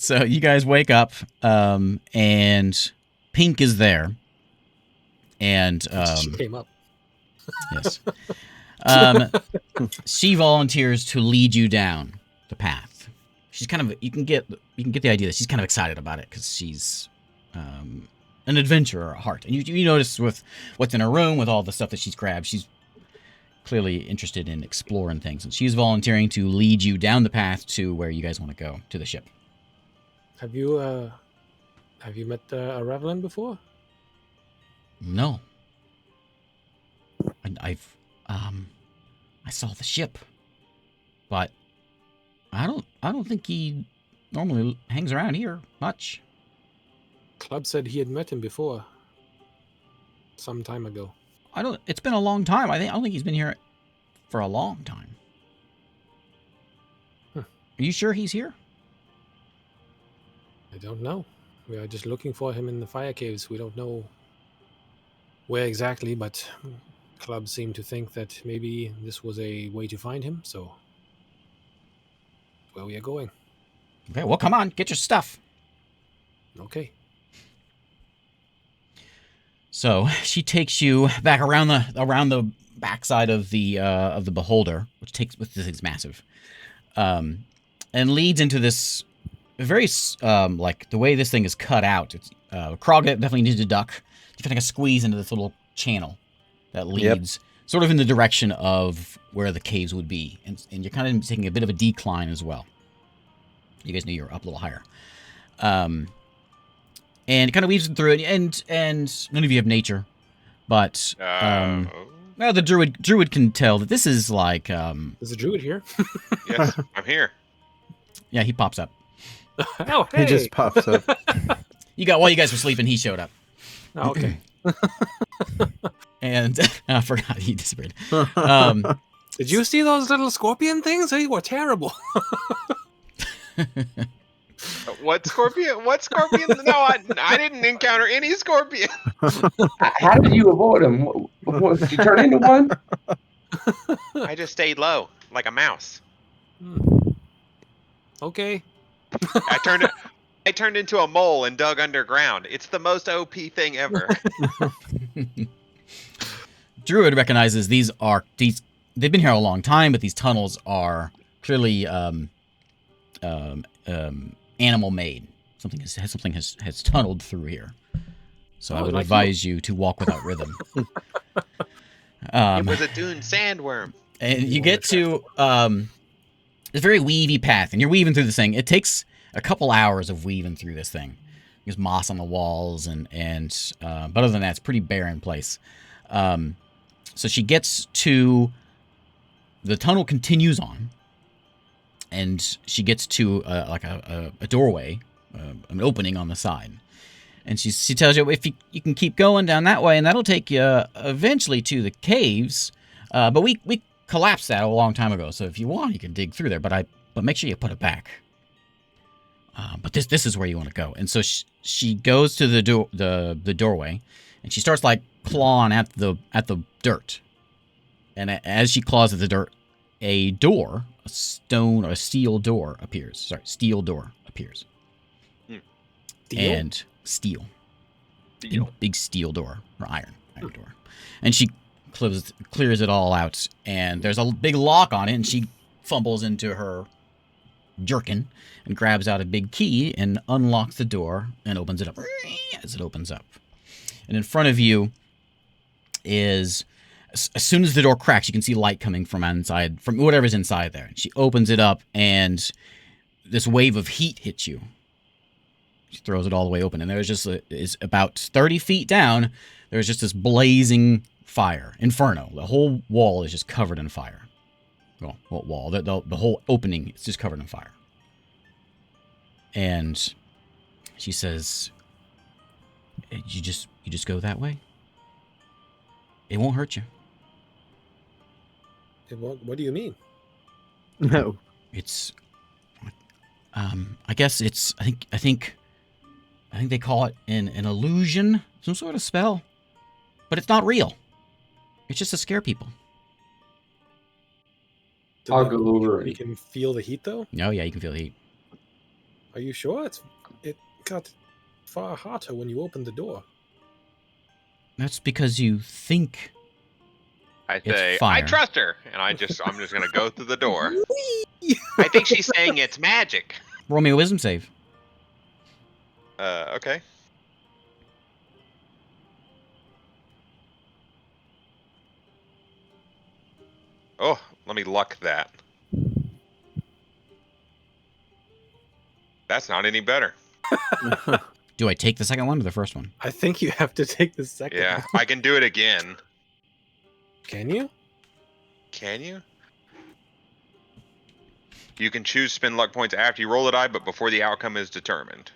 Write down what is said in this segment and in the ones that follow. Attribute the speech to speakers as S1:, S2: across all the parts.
S1: So you guys wake up, and Pink is there, and
S2: She came up.
S1: yes, she volunteers to lead you down the path. She's kind of you can get the idea that she's kind of excited about it because she's an adventurer at heart, and you notice with what's in her room, with all the stuff that she's grabbed, she's clearly interested in exploring things, and she's volunteering to lead you down the path to where you guys want to go, to the ship.
S2: Have you met a Revelant before?
S1: No. I saw the ship, but I don't think he normally hangs around here much.
S2: Club said he had met him before, some time ago.
S1: It's been a long time. I don't think he's been here for a long time.
S2: Huh.
S1: Are you sure he's here?
S2: I don't know. We are just looking for him in the fire caves. We don't know where exactly, but Club seemed to think that maybe this was a way to find him, so where we are going.
S1: Okay, well, come on, get your stuff.
S2: Okay.
S1: So she takes you back around the backside of the beholder, which this thing's massive, and leads into this very like the way this thing is cut out. It's Krog definitely needs to duck. You kind of squeeze into this little channel that leads sort of in the direction of where the caves would be, and you're kind of taking a bit of a decline as well. You guys knew you were up a little higher. And it kind of weaves through it, and none of you have nature, but well, the druid can tell that this is like
S2: Is the druid here?
S3: Yes, I'm here.
S1: Yeah, he pops up.
S2: Oh, hey!
S4: He just pops up.
S1: While you guys were sleeping, he showed up.
S2: Oh, okay.
S1: And I forgot he disappeared.
S2: Did you see those little scorpion things? They were terrible.
S3: What scorpion? What scorpion? No, I didn't encounter any scorpion.
S5: How did you avoid them? Did you turn into one?
S3: I just stayed low, like a mouse.
S2: Okay.
S3: I turned into a mole and dug underground. It's the most OP thing ever.
S1: Druid recognizes these. They've been here a long time, but these tunnels are clearly animal made. Something has tunneled through here. So I would advise you to walk without rhythm.
S3: It was a dune sandworm.
S1: And you get to this very weavy path, and you're weaving through this thing. It takes a couple hours of weaving through this thing. There's moss on the walls, but other than that, it's pretty barren place. So she gets to the tunnel, continues on, and she gets to a doorway, an opening on the side. And she tells you if you can keep going down that way, and that'll take you eventually to the caves. But we collapsed that a long time ago, so if you want, you can dig through there. But make sure you put it back. But this is where you want to go. And so she goes to the doorway, and she starts like clawing at the dirt. And as she claws at the dirt, a steel door appears.
S2: Steel?
S1: And steel. Big steel door, or iron door. And she clears it all out, and there's a big lock on it, and she fumbles into her jerkin and grabs out a big key and unlocks the door and opens it up as it opens up. And in front of you is, as soon as the door cracks, you can see light coming from inside, from whatever's inside there. She opens it up, and this wave of heat hits you. She throws it all the way open, and there's just is about 30 feet down. There's just this blazing fire, inferno. The whole wall is just covered in fire. Well, what wall? The whole opening is just covered in fire. And she says, "You just go that way. It won't hurt you."
S2: What do you mean?
S4: No.
S1: It's, I guess it's, I think they call it an illusion, some sort of spell, but it's not real. It's just to scare people.
S5: I'll go over.
S2: You can feel the heat, though?
S1: Oh, yeah, you can feel the heat.
S2: Are you sure? It got far hotter when you opened the door.
S1: That's because you think
S3: I
S1: It's
S3: say, I
S1: fire.
S3: trust her, and I'm just gonna go through the door. I think she's saying it's magic.
S1: roll me a wisdom save.
S3: Okay. Oh, let me luck that. That's not any better.
S1: Do I take the second one or the first one?
S2: I think you have to take the second
S3: Yeah,
S2: one.
S3: I can do it again.
S2: Can you?
S3: Can you? You can choose spend luck points after you roll a die, but before the outcome is determined.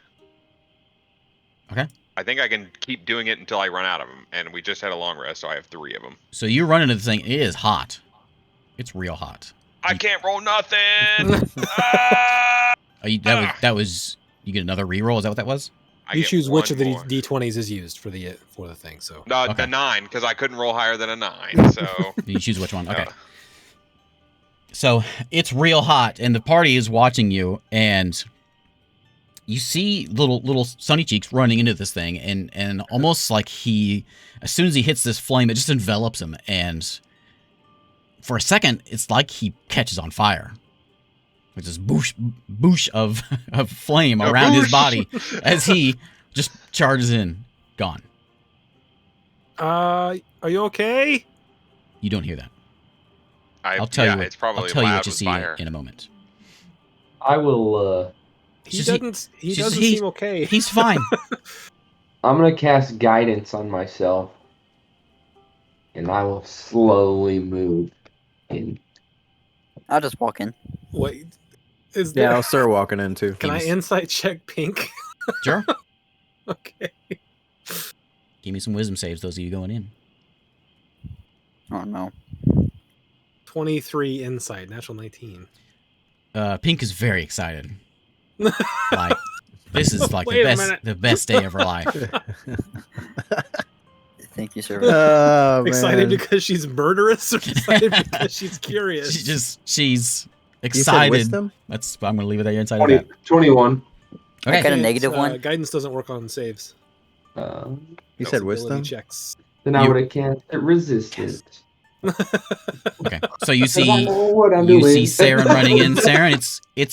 S1: Okay.
S3: I think I can keep doing it until I run out of them, and we just had a long rest, so I have 3 of them.
S1: So you run into the thing. It is hot. It's real hot.
S3: I can't roll nothing. Ah!
S1: Oh, that was. You get another reroll. Is that what that was?
S3: I
S2: You
S3: get
S2: choose which
S3: one
S2: of the
S3: more.
S2: d20s is used for the thing. So
S3: No,
S1: Okay.
S3: the 9, because I couldn't roll higher than a 9. So
S1: You choose which one. Okay.
S3: uh,
S1: So it's real hot, and the party is watching you, and you see little Sunny Cheeks running into this thing, and almost like as soon as he hits this flame, it just envelops him, and for a second, it's like he catches on fire. With this boosh of flame around his
S3: boosh.
S1: body as he just charges in, gone.
S2: are you okay?
S1: You don't hear that.
S3: I'll
S1: tell you.
S3: It's probably
S1: I'll tell you
S3: loud
S1: what you
S3: with
S1: see
S3: fire.
S1: in a moment.
S5: I will.
S2: He
S1: Just-
S2: doesn't. He
S1: just-
S2: doesn't
S1: he-
S2: seem okay.
S1: He's fine.
S5: I'm gonna cast guidance on myself, and I will slowly move in.
S6: I'll just walk in.
S2: Wait, is
S4: Yeah,
S2: there?
S4: I'll start walking in too.
S2: Can I
S1: Give me
S2: insight check Pink?
S1: Sure.
S2: Okay.
S1: Give me some wisdom saves. Those of you going in.
S6: Oh no.
S2: 23 insight, natural 19.
S1: Pink is very excited. Like this is like
S2: Wait a minute.
S1: the best day of her life.
S6: Thank you, sir.
S4: Oh,
S2: Excited
S4: man.
S2: because she's murderous, or excited because she's curious?
S1: She's
S4: You said
S1: excited.
S4: wisdom?
S1: I'm gonna leave it there inside of
S5: 20,
S1: that.
S5: 21.
S6: I got a
S1: Okay.
S6: negative one.
S2: Guidance doesn't work on saves.
S4: You
S2: It's
S4: said
S2: ability
S4: wisdom?
S2: checks.
S5: Then I
S1: You-
S5: would have cast it resistance.
S1: Okay. So you
S5: 'Cause I
S1: see
S5: know what I'm
S1: you
S5: doing.
S1: see Saren running in. Saren, it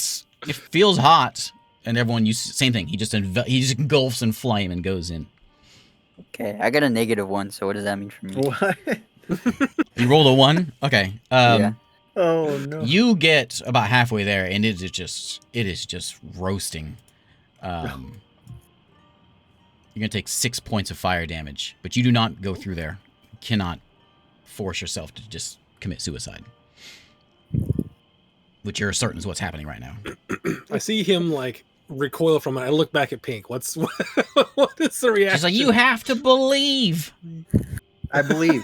S1: feels hot, and everyone same thing. He just engulfs in flame and goes in.
S6: Okay, I got a negative one. So what does that mean for me?
S4: What?
S1: You rolled a 1. Okay.
S6: Yeah.
S4: Oh, no.
S1: You get about halfway there, and it is just roasting. You're gonna take 6 points of fire damage, but you do not go through there. You cannot force yourself to just commit suicide, which you're certain is what's happening right now.
S2: I see him like recoil from it. I look back at Pink. What is the reaction?
S1: She's like, "You have to believe."
S4: I believe.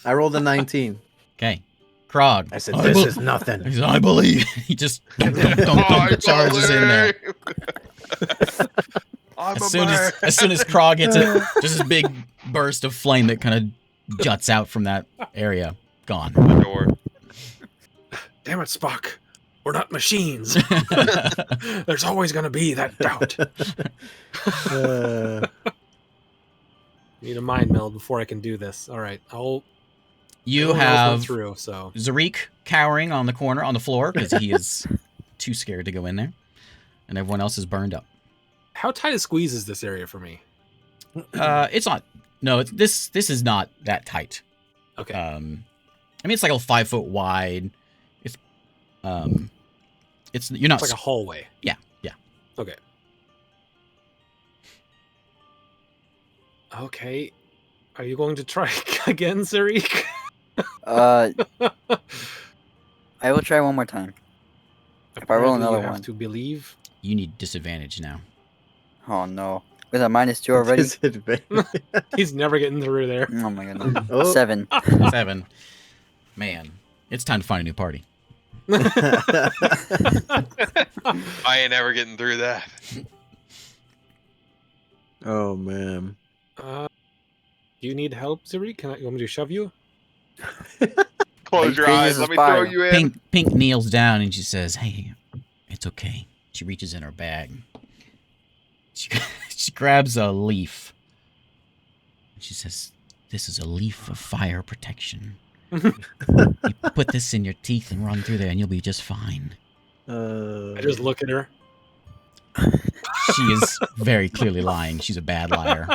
S4: I rolled a 19.
S1: Okay, Krog.
S4: I said, this is nothing.
S1: He said, "I believe." He just charges in there. As soon as Krog hits it, just this big burst of flame that kind of juts out from that area. Gone.
S3: The door.
S2: Damn it, Spock. We're not machines. There's always going to be that doubt. Need a mind meld before I can do this. All right,
S1: You
S2: everyone else went
S1: have
S2: through. So
S1: Zarik cowering on the floor because he is too scared to go in there, and everyone else is burned up.
S2: how tight a squeeze is this area for me?
S1: It's not. No, this is not that tight.
S2: Okay.
S1: I mean, it's like a 5 foot wide. You're not.
S2: It's like a hallway.
S1: Yeah.
S2: Okay. Okay. Are you going to try again, Zarik?
S6: I will try one more time. If I roll
S2: Apparently
S6: another
S2: you have
S6: one.
S2: to believe.
S1: You need disadvantage now.
S6: Oh no. With a -2 already.
S2: He's never getting through there.
S6: Oh my goodness.
S4: Oh.
S6: 7.
S1: 7. Man, it's time to find a new party.
S3: I ain't ever getting through that.
S4: Oh, man.
S2: Do you need help, Zarik? You want me to shove you?
S3: Close
S6: you
S3: your
S6: crazy
S3: eyes.
S6: as a
S3: Let me throw
S6: spider.
S3: you in.
S1: Pink kneels down and she says, "Hey, it's okay. She reaches in her bag. She grabs a leaf. She says, "This is a leaf of fire protection. You put this in your teeth and run through there, and you'll be just fine."
S2: I just look at her.
S1: She is very clearly lying. She's a bad liar.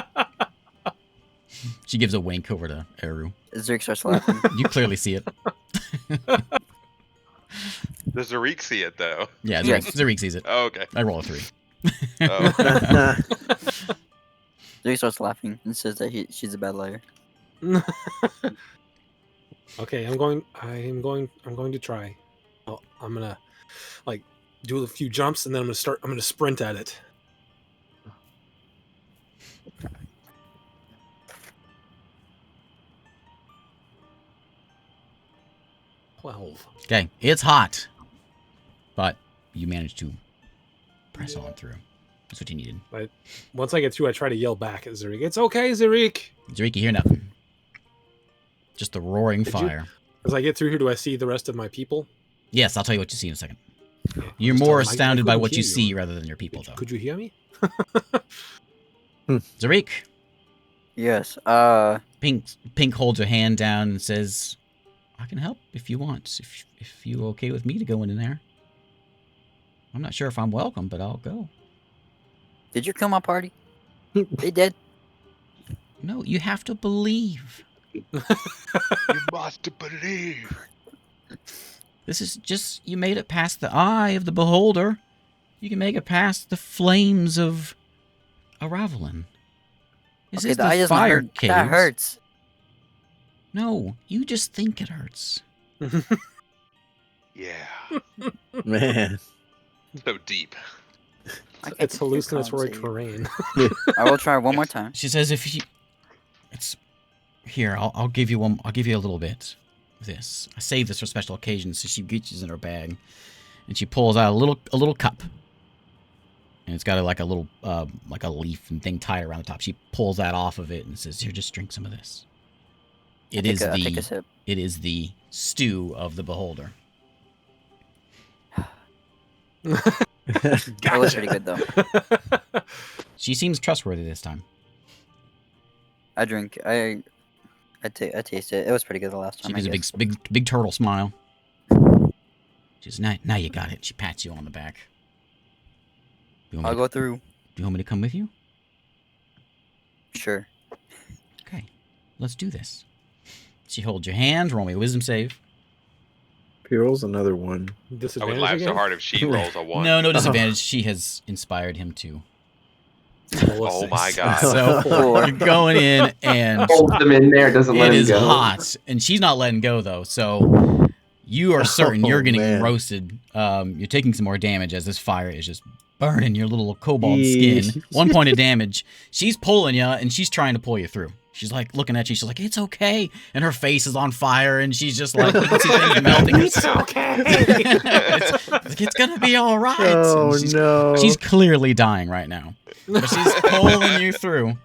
S1: She gives a wink over to Eru.
S6: Zurich starts laughing.
S1: You clearly see it.
S3: Does Zarik see it though?
S1: Yeah,
S6: Yes.
S1: Zarik sees it.
S3: Oh, okay.
S1: I roll a 3.
S3: Oh.
S6: Zurich starts laughing and says that she's a bad liar.
S2: Okay, I'm going to try. I'm gonna like do a few jumps and then I'm gonna sprint at it.
S1: Okay, it's hot. But you managed to press on through. That's what you needed.
S2: Once I get through, I try to yell back at Zarik. It's okay, Zarik.
S1: Zarik, you hear nothing. Just the roaring
S2: Did you-
S1: fire.
S2: As I get through here, do I see the rest of my people?
S1: Yes, I'll tell you what you see in a second.
S2: Okay,
S1: You're
S2: just
S1: more
S2: tell them I
S1: astounded by
S2: couldn't
S1: what you
S2: hear
S1: see rather than your people, though.
S2: Could you hear me?
S1: Zarik,
S6: Yes.
S1: Pink holds her hand down and says, "I can help if you want. If you okay with me to go in there. I'm not sure if I'm welcome, but I'll go."
S6: Did you kill my party? They did.
S1: No, you have to believe.
S3: You must believe.
S1: This is just, you made it past the eye of the beholder. You can make it past the flames of Aravelin. This
S6: Okay,
S1: is
S6: the eye
S1: the
S6: doesn't
S1: fire
S6: hurt.
S1: caves.
S6: That hurts.
S1: No, you just think it hurts.
S3: Yeah.
S4: Man.
S3: So deep.
S6: I can't
S2: It's
S6: take your
S2: hallucinatory
S6: concept.
S2: terrain.
S6: I will try one more time.
S1: She says, "If you, it's here. I'll give you one. I'll give you a little bit of this. I saved this for special occasions." So she reaches in her bag, and she pulls out a little cup, and it's got like a little like a leaf and thing tied around the top. She pulls that off of it and says, "Here, just drink some of this."
S6: I take a sip.
S1: It is the stew of the beholder.
S6: That was pretty good though.
S1: She seems trustworthy this time.
S6: I drink. I taste it. It was pretty good the last time.
S1: She
S6: I
S1: gives a
S6: guess.
S1: big turtle smile. She says, now you got it. She pats you on the back. Do you want me
S6: I'll
S1: to-
S6: go through.
S1: Do you want me to come with you?
S6: Sure.
S1: Okay, let's do this. She holds your hand. Roll me a wisdom save.
S4: He rolls another one.
S3: I would
S2: Disadvantage
S3: laugh
S2: again?
S3: so hard if she rolls a 1.
S1: No disadvantage. She has inspired him to.
S3: Oh my god.
S1: So
S6: Four.
S1: you're going in, and
S5: Holds him in there, doesn't let
S1: it
S5: him
S1: is
S5: go.
S1: hot, and she's not letting go though. So you are certain you're getting
S4: man.
S1: roasted. You're taking some more damage as this fire is just burning your little cobalt
S4: Yeesh.
S1: skin. 1 point of damage. She's pulling you, and she's trying to pull you through. She's like looking at you. She's like, "It's okay," and her face is on fire, and she's just like, you can see things melting.
S2: It's okay.
S1: It's gonna be all right.
S4: Oh
S1: And she's,
S4: no.
S1: she's clearly dying right now, but she's pulling you through.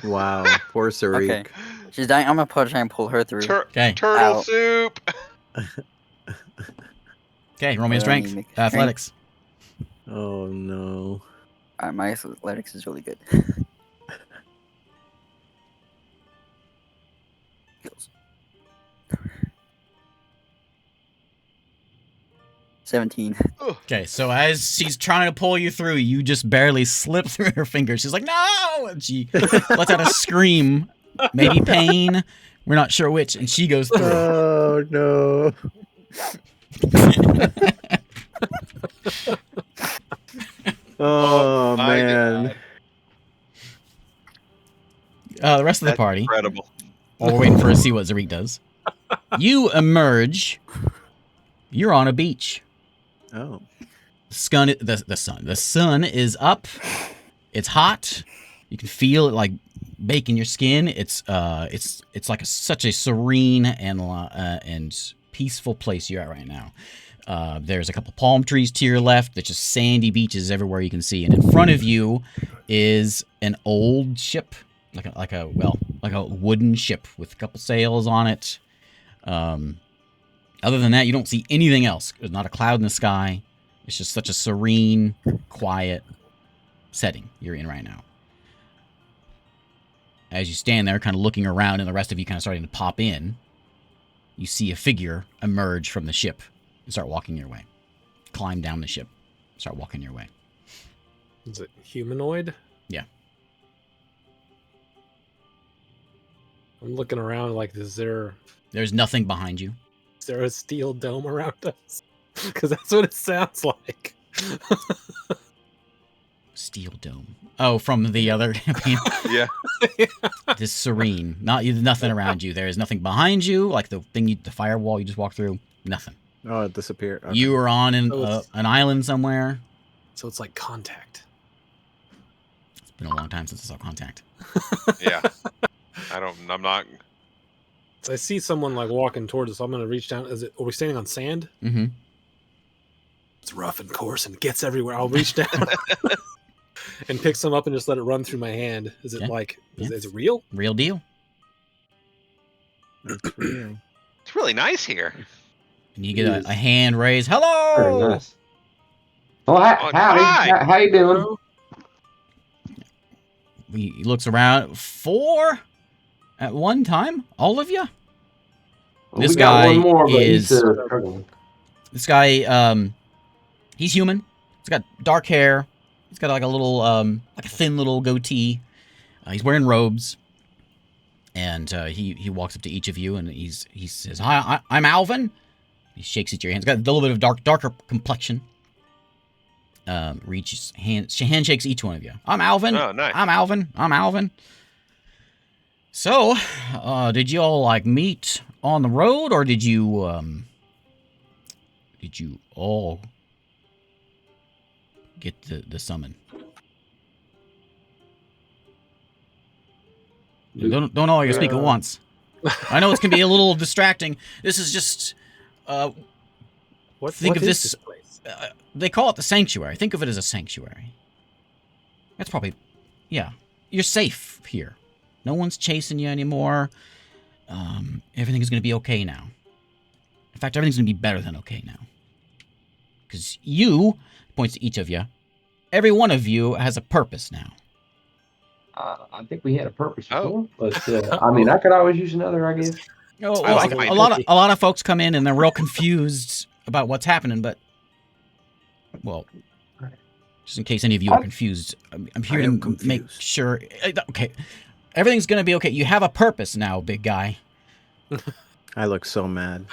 S4: Wow. Poor Sarik.
S6: Okay. She's dying. I'm gonna try and pull her through.
S1: Okay.
S3: Turtle
S6: Ow.
S3: soup.
S1: Okay, roll me a
S6: I
S1: strength.
S6: need to make a
S1: Athletics.
S4: Oh no.
S6: Alright, my athletics is really good. Kills. 17.
S1: Okay, so as she's trying to pull you through, you just barely slip through her fingers. She's like, "No!" And she lets out a scream. Maybe pain. We're not sure which. And she goes through.
S4: Oh no. Oh
S3: my
S4: man.
S3: God.
S1: The rest of the
S3: That's
S1: party,
S3: incredible.
S1: while we're waiting for her to see what Zarik does, you emerge. You're on a beach.
S4: Oh.
S1: The sun is up. It's hot. You can feel it like baking your skin. It's like such a serene and peaceful place you're at right now. There's a couple palm trees to your left. There's just sandy beaches everywhere you can see, and in front of you is an old ship, like a wooden ship with a couple sails on it. Other than that, you don't see anything else. There's not a cloud in the sky. It's just such a serene, quiet setting you're in right now. As you stand there, kind of looking around, and the rest of you kind of starting to pop in, you see a figure emerge from the ship and start walking your way. Climb down the ship, start walking your way.
S2: Is it humanoid?
S1: Yeah.
S2: I'm looking around like,
S1: There's nothing behind you.
S2: is there a steel dome around us? Because that's what it sounds like.
S1: Steel dome. Oh, from the other campaign.
S3: Yeah.
S1: This serene. Nothing around you. There is nothing behind you, like the firewall you just walked through. Nothing.
S4: Oh, it disappeared. Okay.
S1: You are on
S2: Oh, it's-
S1: an island somewhere.
S2: So it's like Contact.
S1: It's been a long time since I saw Contact.
S3: Yeah. I'm not.
S2: So I see someone like walking towards us. I'm gonna reach down. Are we standing on sand?
S1: Mm-hmm.
S2: It's rough and coarse and gets everywhere. I'll reach down and pick some up and just let it run through my hand. Is it is it real?
S1: Real deal.
S4: It's real.
S3: It's really nice here.
S1: And you get a hand raised. Hello!
S5: Very nice. Oh, howdy.
S3: hi.
S5: How you doing?
S1: He looks around. 4 at one time? All of you?
S5: Well,
S1: This
S5: we got
S1: guy
S5: one more, but
S1: is-
S5: he's struggling.
S1: This guy, he's human. He's got dark hair. He's got like a little, like a thin little goatee. He's wearing robes. And he walks up to each of you and he says, "Hi, I'm Alvin." He shakes at your hands. Got a little bit of darker complexion. Reaches handshakes each one of you. "I'm Alvin.
S3: Oh, nice.
S1: I'm Alvin. I'm Alvin." So, did you all like meet on the road, or did you all get the summon? Don't all you speak at once. I know it can be a little distracting. This is just
S2: What?
S1: Think
S2: what
S1: of
S2: is
S1: this-
S2: place?
S1: they call it the sanctuary. Think of it as a sanctuary. That's probably, yeah. You're safe here. No one's chasing you anymore. Everything is going to be okay now. In fact, everything's going to be better than okay now. Because you, points to each of you, every one of you has a purpose now.
S5: I think we had a purpose
S3: Oh.
S5: before, but I mean, I could always use another, I guess.
S1: Oh,
S3: I like
S1: a
S3: my
S1: lot of folks come in and they're real confused about what's happening, but well, just in case any of you are confused, I'm here
S4: I
S1: to
S4: am
S1: make
S4: confused.
S1: sure. Okay, everything's gonna be okay. You have a purpose now, big guy.
S4: I look so mad.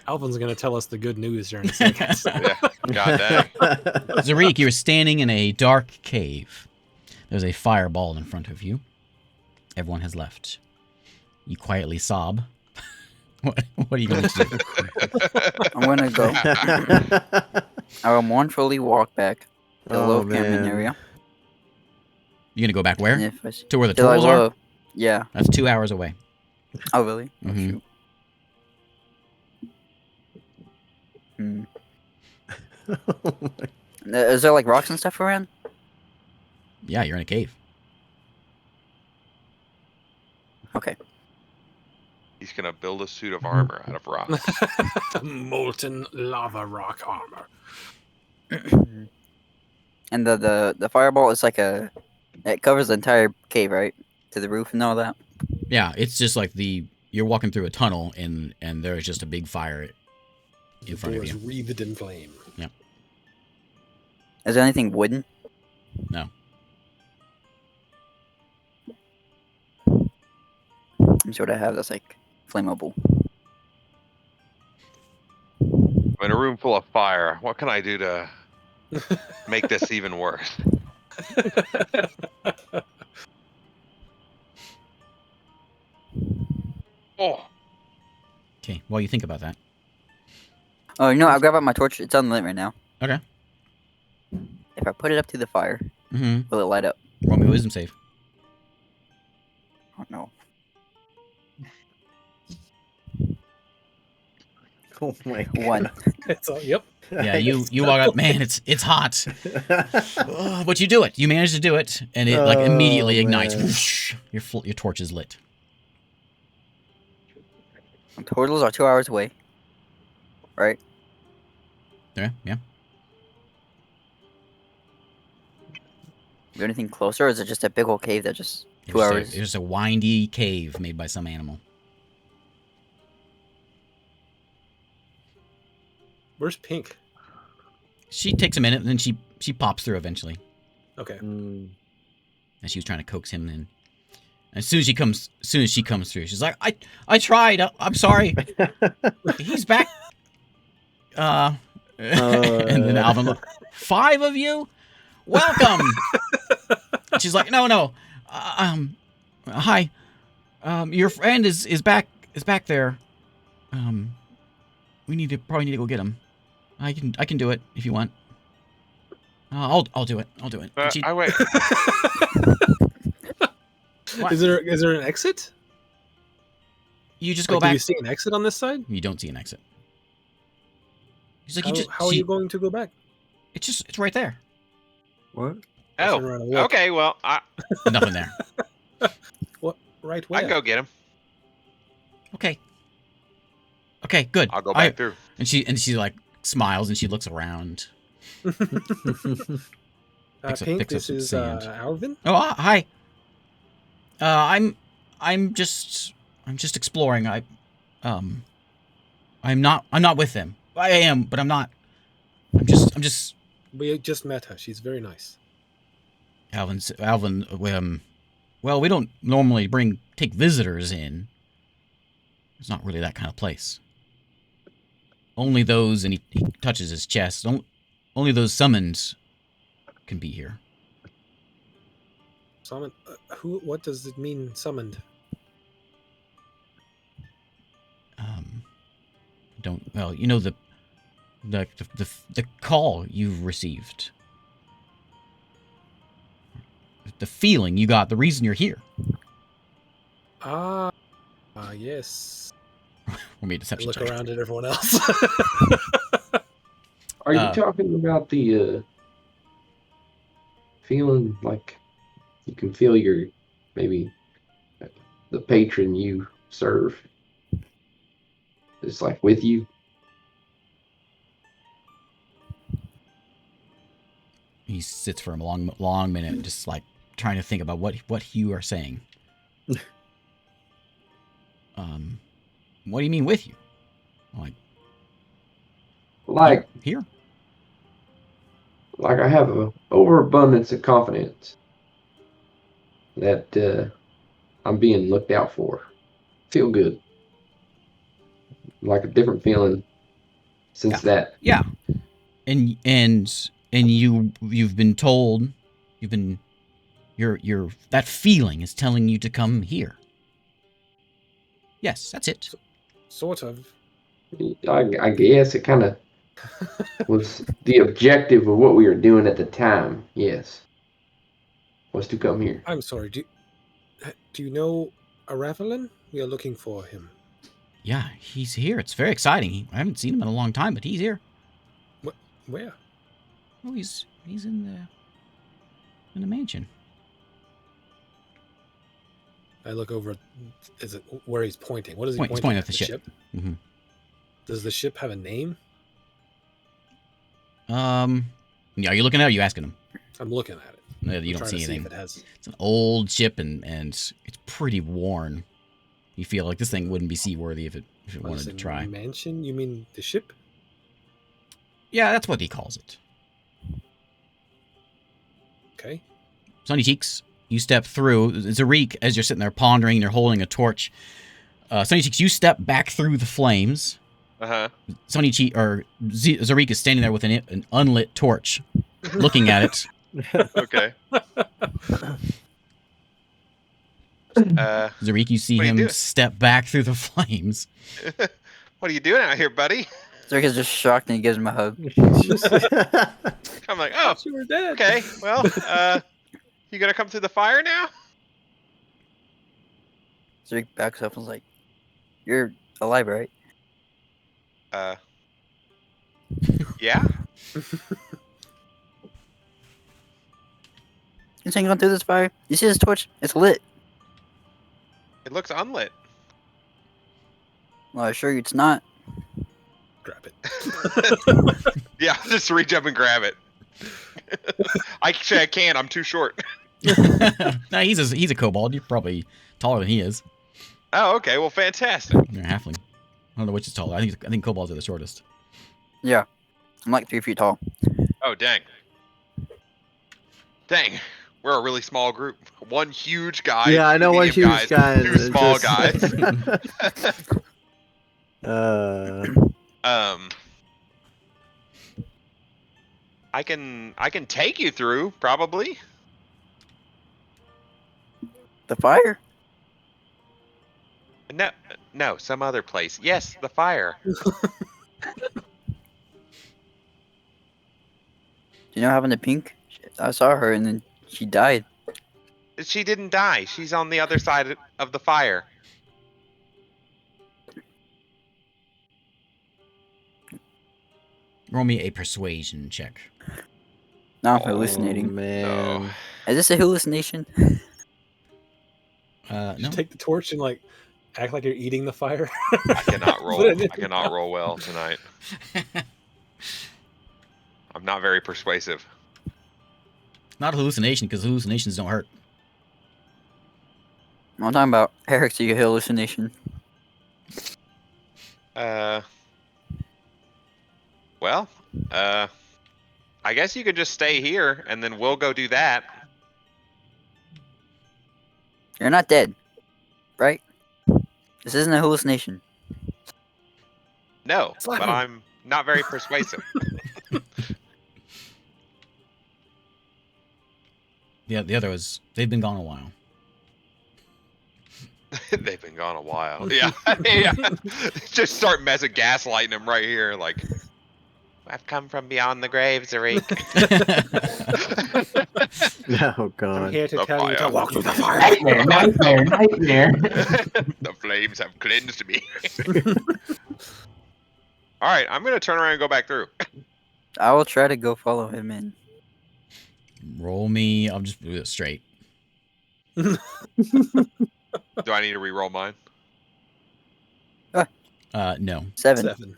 S2: Alvin's gonna tell us the good news here in a second.
S3: Yeah. God dang.
S1: Zarik, you're standing in a dark cave. There's a fireball in front of you. Everyone has left. You quietly sob. What are you going to do?
S6: I'm gonna go. I will mournfully walk back to the
S4: Oh,
S6: low camping
S4: man.
S6: area.
S1: You're going to go back
S6: And
S1: where?
S6: if I s-
S1: To where the
S6: till I
S1: trolls are?
S6: low- Yeah.
S1: That's 2 hours away.
S6: Oh, really? Oh,
S1: Mhm.
S6: shoot. Hmm. Is there like rocks and stuff around?
S1: Yeah, you're in a cave.
S6: Okay.
S3: He's gonna build a suit of armor out of rock.
S2: Molten lava rock armor.
S6: And the fireball is like it covers the entire cave, right? To the roof and all that.
S1: Yeah, it's just like you're walking through a tunnel and there's just a big fire in
S2: The
S1: front of
S2: door is
S1: you.
S2: wreathed in flame.
S6: Is there anything wooden?
S1: No.
S6: I'm sure I have that's like flammable.
S3: I'm in a room full of fire. What can I do to make this even worse? Oh,
S1: Okay, while you think about that.
S6: Oh, you know, I'll grab out my torch. It's on lit right now.
S1: Okay.
S6: If I put it up to the fire,
S1: Mm-hmm.
S6: will it light up?
S1: Roll me a wisdom save.
S6: Oh no.
S4: Oh my god.
S6: One.
S2: It's all, yep.
S1: Yeah, you walk up, man, it's hot. But you do it. You manage to do it, and it like immediately
S4: Oh,
S1: ignites.
S4: man.
S1: Whoosh, your torch is lit.
S6: Turtles are 2 hours away. Right?
S1: Yeah, yeah.
S6: We got anything closer, or is it just a big old cave that just
S1: It
S6: 2
S1: was
S6: hours?
S1: It was a windy cave made by some animal.
S2: Where's Pink?
S1: She takes a minute, and then she pops through eventually.
S2: Okay.
S4: Mm.
S1: And she was trying to coax him in. And as soon as she comes through, she's like, I tried. I'm sorry. He's back. And then Alvin, 5 of you, welcome. She's like, no. Hi. Your friend is back there. We probably need to go get him. I can do it if you want. I'll do it. And she,
S3: I wait.
S1: What?
S2: Is there an exit?
S1: You just go
S2: Like, do
S1: back.
S2: you see an exit on this side?
S1: You don't see an exit. She's like,
S2: How are you going to go back?
S1: It's right there.
S4: What?
S3: Oh,
S2: Turn around and look.
S3: okay. Well,
S1: Nothing there.
S2: What? Right
S3: I
S2: where?
S3: can go get him.
S1: Okay, good.
S3: I'll go back through.
S1: And she like smiles and she looks around. Picks up
S2: Pink, this
S1: some
S2: is
S1: sand.
S2: Alvin.
S1: Oh, hi. I'm just exploring. I'm not with them. I am, but I'm not. I'm just
S2: We just met her. She's very nice.
S1: Alvin. Well, we don't normally take visitors in. It's not really that kind of place. Only those, and he touches his chest. Only those summoned can be here.
S2: Summoned? Who? What does it mean, summoned?
S1: You know the call you received, the feeling you got, the reason you're here.
S2: Yes.
S1: Or me deception
S2: Look
S1: check.
S2: around at everyone else.
S5: Are you talking about the feeling like you can feel your maybe the patron you serve is like with you?
S1: He sits for a long minute, just like trying to think about what you are saying. What do you mean with you?
S5: Like
S1: here?
S5: Like I have an overabundance of confidence that I'm being looked out for. Feel good. Like a different feeling since that.
S1: Yeah. And you've been told, your that feeling is telling you to come here. Yes, that's it.
S2: Sort of.
S5: I guess it kind of was the objective of what we were doing at the time. Yes, was to come here.
S2: I'm sorry. Do you know Aravelin? We are looking for him.
S1: Yeah, he's here. It's very exciting. I haven't seen him in a long time, but he's here.
S2: Where?
S1: Oh, he's in the mansion.
S2: I look over. Is it where he's pointing? What is he
S1: He's
S2: pointing
S1: pointing at the ship. Mm-hmm.
S2: Does the ship have a name?
S1: Yeah, are you looking at it or are you asking him?
S2: I'm looking at it.
S1: No, you
S2: I'm
S1: don't
S2: trying
S1: see
S2: to
S1: anything.
S2: if it has.
S1: It's an old ship and it's pretty worn. You feel like this thing wouldn't be seaworthy if it
S2: What
S1: wanted
S2: is
S1: to
S2: it,
S1: try.
S2: Mansion? You mean the ship?
S1: Yeah, that's what he calls it.
S2: Okay.
S1: Sunny Cheeks, you step through. Zarik, as you're sitting there pondering, you're holding a torch. Sunny Cheeks, you step back through the flames. Sunny Cheek or Zarik is standing there with an unlit torch, looking at it.
S3: Okay.
S1: Zarik, you see him step back through the flames.
S3: What are you doing out here, buddy?
S6: Zarek is just shocked and he gives him a hug.
S3: I'm like, oh,
S2: you were dead.
S3: okay. Well, you gonna come through the fire now?
S6: Zarek backs up and is like, "You're alive, right?"
S3: Yeah.
S6: You saying going through this fire? You see this torch? It's lit.
S3: It looks unlit.
S6: Well, I assure you it's not.
S2: Grab it.
S3: Yeah, just reach up and grab it. Actually, I can't. I'm too short.
S1: No, he's a kobold. You're probably taller than he is.
S3: Oh, okay. Well, fantastic.
S1: You're a halfling. I don't know which is taller. I think kobolds are the shortest.
S6: Yeah. I'm like 3 feet tall.
S3: Oh, dang. Dang. We're a really small group. One huge guy.
S4: Yeah, I know one
S3: medium
S4: huge guy.
S3: Two
S4: and
S3: small
S4: just-
S3: guys. I can take you through, probably.
S6: The fire?
S3: No, some other place. Yes, the fire.
S6: You know, having the pink? I saw her and then she died.
S3: She didn't die. She's on the other side of the fire.
S1: Roll me a persuasion check.
S6: Now I'm
S3: Oh,
S6: hallucinating.
S4: man.
S3: No.
S6: Is this a hallucination?
S1: No.
S2: Just take the torch and like act like you're eating the fire.
S3: I cannot roll.
S2: Put it in
S3: I cannot roll well tonight. I'm not very persuasive.
S1: Not a hallucination, because hallucinations don't hurt.
S6: I'm talking about Eric's hallucination.
S3: Well, I guess you could just stay here, and then we'll go do that.
S6: You're not dead, right? This isn't a hallucination.
S3: No,
S2: Slap
S3: but
S2: him.
S3: I'm not very persuasive.
S1: Yeah, the other was, they've been gone a while.
S3: They've been gone a while. Yeah, yeah. Just start gaslighting them right here, like. I've come from beyond the grave, Zarik.
S4: Oh
S2: I'm
S4: god.
S2: here to
S3: The
S2: tell you to
S3: fire.
S2: walk through the fire.
S5: Nightmare.
S3: The flames have cleansed me. All right, I'm gonna turn around and go back through.
S6: I will try to go follow him in.
S1: Roll me, I'll just do it straight.
S3: Do I need to re-roll mine?
S1: No.
S6: 7.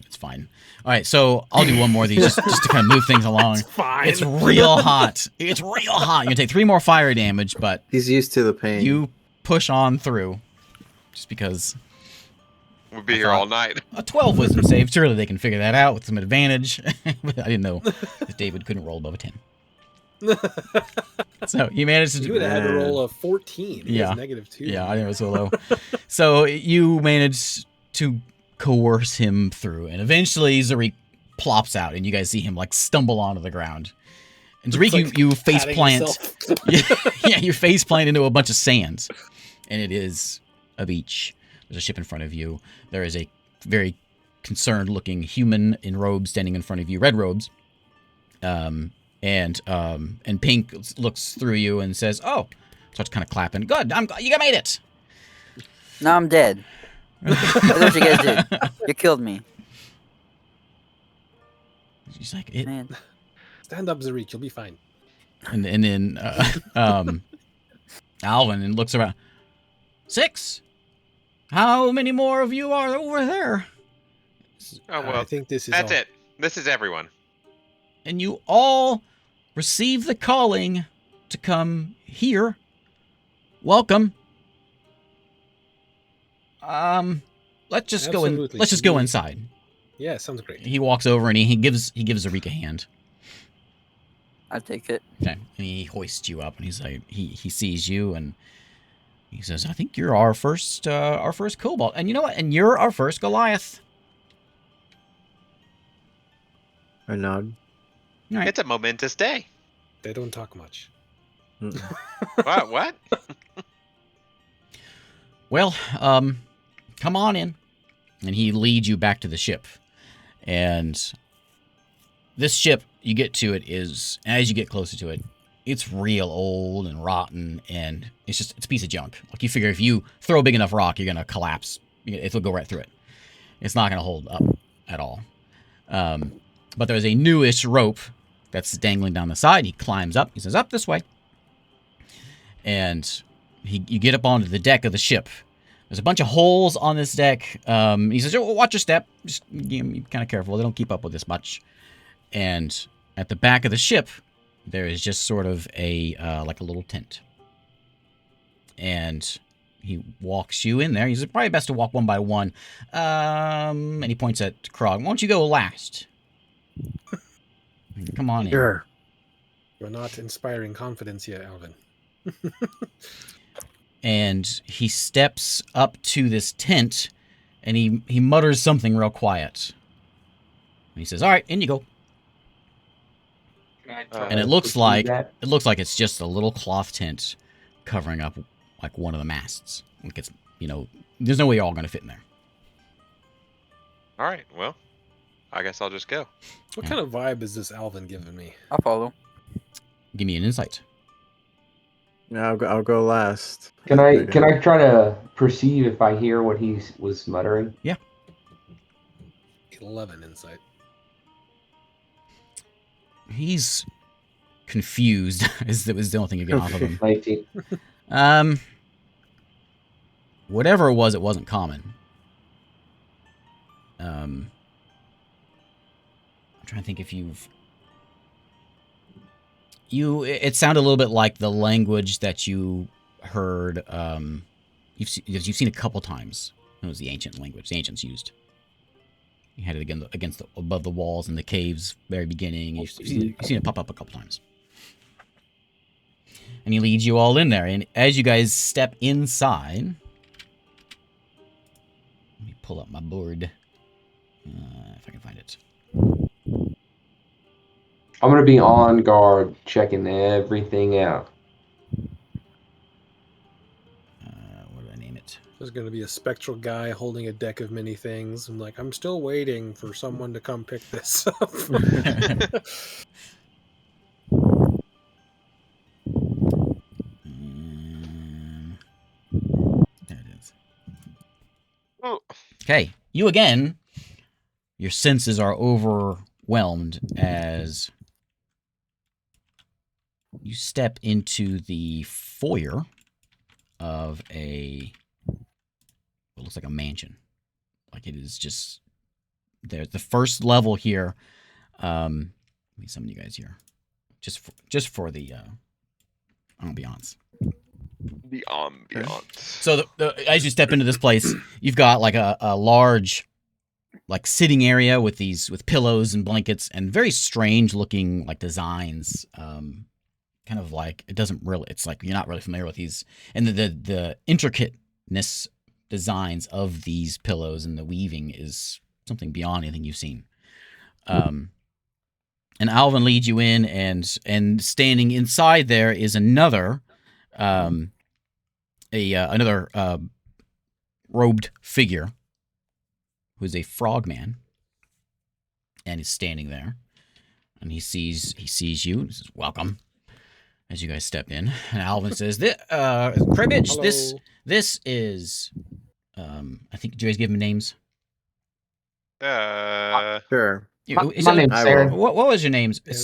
S1: It's fine. All right, so I'll do one more of these just to kind of move things along.
S2: It's fine.
S1: It's real hot. It's real hot. You're gonna take 3 more fire damage, but
S4: He's used to the pain.
S1: you push on through. Just because
S3: We'll be here all night.
S1: a 12 wisdom save, surely they can figure that out with some advantage. But I didn't know that David couldn't roll above a 10. So you managed to
S2: You
S1: do
S2: would have had to roll a 14. He
S1: Yeah.
S2: has -2.
S1: Yeah, I think it was so low. So you managed to coerce him through, and eventually Zarik plops out, and you guys see him like stumble onto the ground. And Zarik,
S2: It's like
S1: you face
S2: patting
S1: plant.
S2: himself.
S1: Yeah, you face plant into a bunch of sand, and it is a beach. There's a ship in front of you. There is a very concerned-looking human in robes standing in front of you, red robes. And Pink looks through you and says, "Oh," starts kind of clapping. "Good, you made it."
S6: Now I'm dead. That's what you guys did. You killed me.
S1: She's like, it,
S6: Man.
S2: Stand up, Zarik. You'll be fine.
S1: and then Alvin looks around. 6. How many more of you are over there?
S3: Oh well,
S2: I think this is
S3: that's
S2: all.
S3: it. This is everyone.
S1: And you all receive the calling to come here. Welcome. Let's just go in.
S2: Absolutely.
S1: Let's just go inside.
S2: Yeah, sounds great.
S1: He walks over and he gives Zarik a hand.
S6: I take it.
S1: Okay. And he hoists you up, and he's like, he sees you, and he says, "I think you're our first kobold, and you know what? And you're our first Goliath."
S4: I nod.
S1: All right.
S3: It's a momentous day.
S2: They don't talk much.
S3: What?
S1: Well, come on in. And he leads you back to the ship. And this ship, you get to it is, as you get closer to it, it's real old and rotten, and it's a piece of junk. Like, you figure if you throw a big enough rock, you're going to collapse. It'll go right through it. It's not going to hold up at all. But there's a newish rope that's dangling down the side. He climbs up. He says, "Up this way." And you get up onto the deck of the ship. There's a bunch of holes on this deck. He says, "Oh, watch your step. Just be kind of careful. They don't keep up with this much." And at the back of the ship, there is just sort of a like a little tent. And he walks you in there. He's probably best to walk one by one. And he points at Krog. Why don't you go last? Come on in.
S4: Sure.
S2: You're not inspiring confidence yet, Alvin.
S1: And he steps up to this tent, and he mutters something real quiet. And he says, "All right, in you go." And it looks like it's just a little cloth tent covering up like one of the masts. Like it's, there's no way you're all going to fit in there.
S3: All right, well, I guess I'll just go.
S2: What kind of vibe is this Alvin giving me?
S6: I'll follow.
S1: Give me an insight.
S4: Yeah, I'll go last.
S5: Can I try to perceive if I hear what he was muttering?
S2: 11 insight.
S1: He's confused. Is the only thing you get off of him.
S5: 19.
S1: Whatever it wasn't common. I'm trying to think if it sounded a little bit like the language that you heard. You've seen a couple times. It was the ancient language the ancients used. You had it above the walls in the caves, very beginning. You've seen it pop up a couple times. And he leads you all in there. And as you guys step inside, let me pull up my board if I can find it.
S5: I'm going to be on guard, checking everything out.
S1: What do I name it?
S2: There's going to be a spectral guy holding a deck of many things. I'm like, I'm still waiting for someone to come pick this up.
S1: There it is.
S3: Oh.
S1: Okay, you again. Your senses are overwhelmed as you step into the foyer of what looks like a mansion. Like it is just there's the first level here. Let me summon you guys here, just for the ambiance.
S3: The ambiance.
S1: So as you step into this place, you've got like a large, like sitting area with pillows and blankets and very strange looking like designs. Kind of like it's like you're not really familiar with these, and the intricateness designs of these pillows and the weaving is something beyond anything you've seen. And Alvin leads you in, and standing inside there is another robed figure who's a frogman, and is standing there, and he sees you. He says, "Welcome." As you guys step in, and Alvin says, "Cribbage,
S2: Hello.
S1: this is, I think, do you guys give him names?
S4: Sure.
S5: My name's Sarah.
S1: What was your names?
S2: Eru.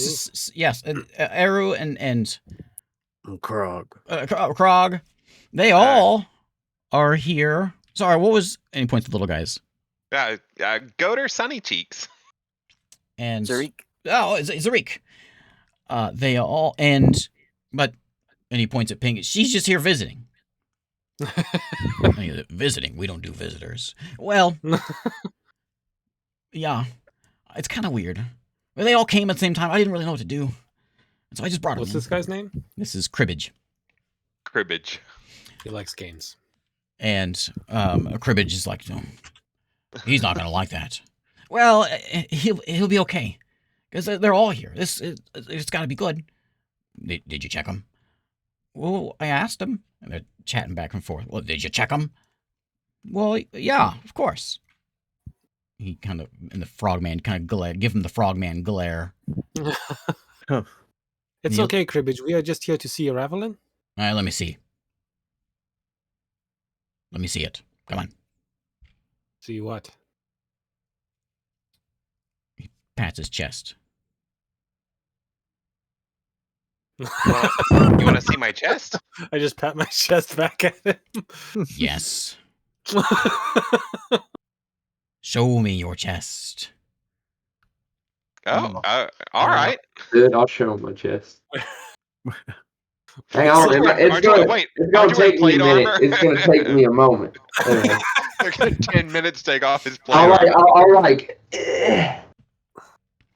S1: Yes, Eru and
S4: Krog.
S1: Krog. They all are here. Sorry, what was? And he points to the little guys.
S3: Goater Sunny Cheeks.
S1: And
S6: Zarik.
S1: Oh, Zarik. They all but he points at Pink. She's just here visiting. Visiting? We don't do visitors. Well, yeah, it's kind of weird. Well, they all came at the same time. I didn't really know what to do, so I just brought him.
S2: What's this guy's name?
S1: This is Cribbage.
S3: Cribbage.
S2: He likes games.
S1: And Cribbage is like, no, he's not gonna like that. Well, he'll be okay because they're all here. It's got to be good. Did you check them? Well, I asked them, and they're chatting back and forth. Well, did you check them? Well, yeah, of course. He kind of, and the frogman kind of glare, give him the frogman glare.
S2: It's
S1: Neil?
S2: okay, Cribbage. We are just here to see your Ravelin.
S1: All right, let me see. Let me see it. Come on.
S2: See what?
S1: He pats his chest.
S3: Well, you want to see my chest?
S2: I just pat my chest back at him.
S1: Yes. Show me your chest.
S3: Oh, all right.
S5: Good, I'll show him my chest. Hang
S2: It's
S5: on,
S2: like-
S5: it's
S3: Aren't you-
S5: gonna,
S3: wait,
S5: it's
S3: aren't
S5: gonna
S3: you wearing
S5: take me a
S3: plate
S5: minute.
S3: armor?
S5: It's gonna take me a moment.
S3: They're gonna 10 minutes to take off his plate.
S5: I'll
S3: armor.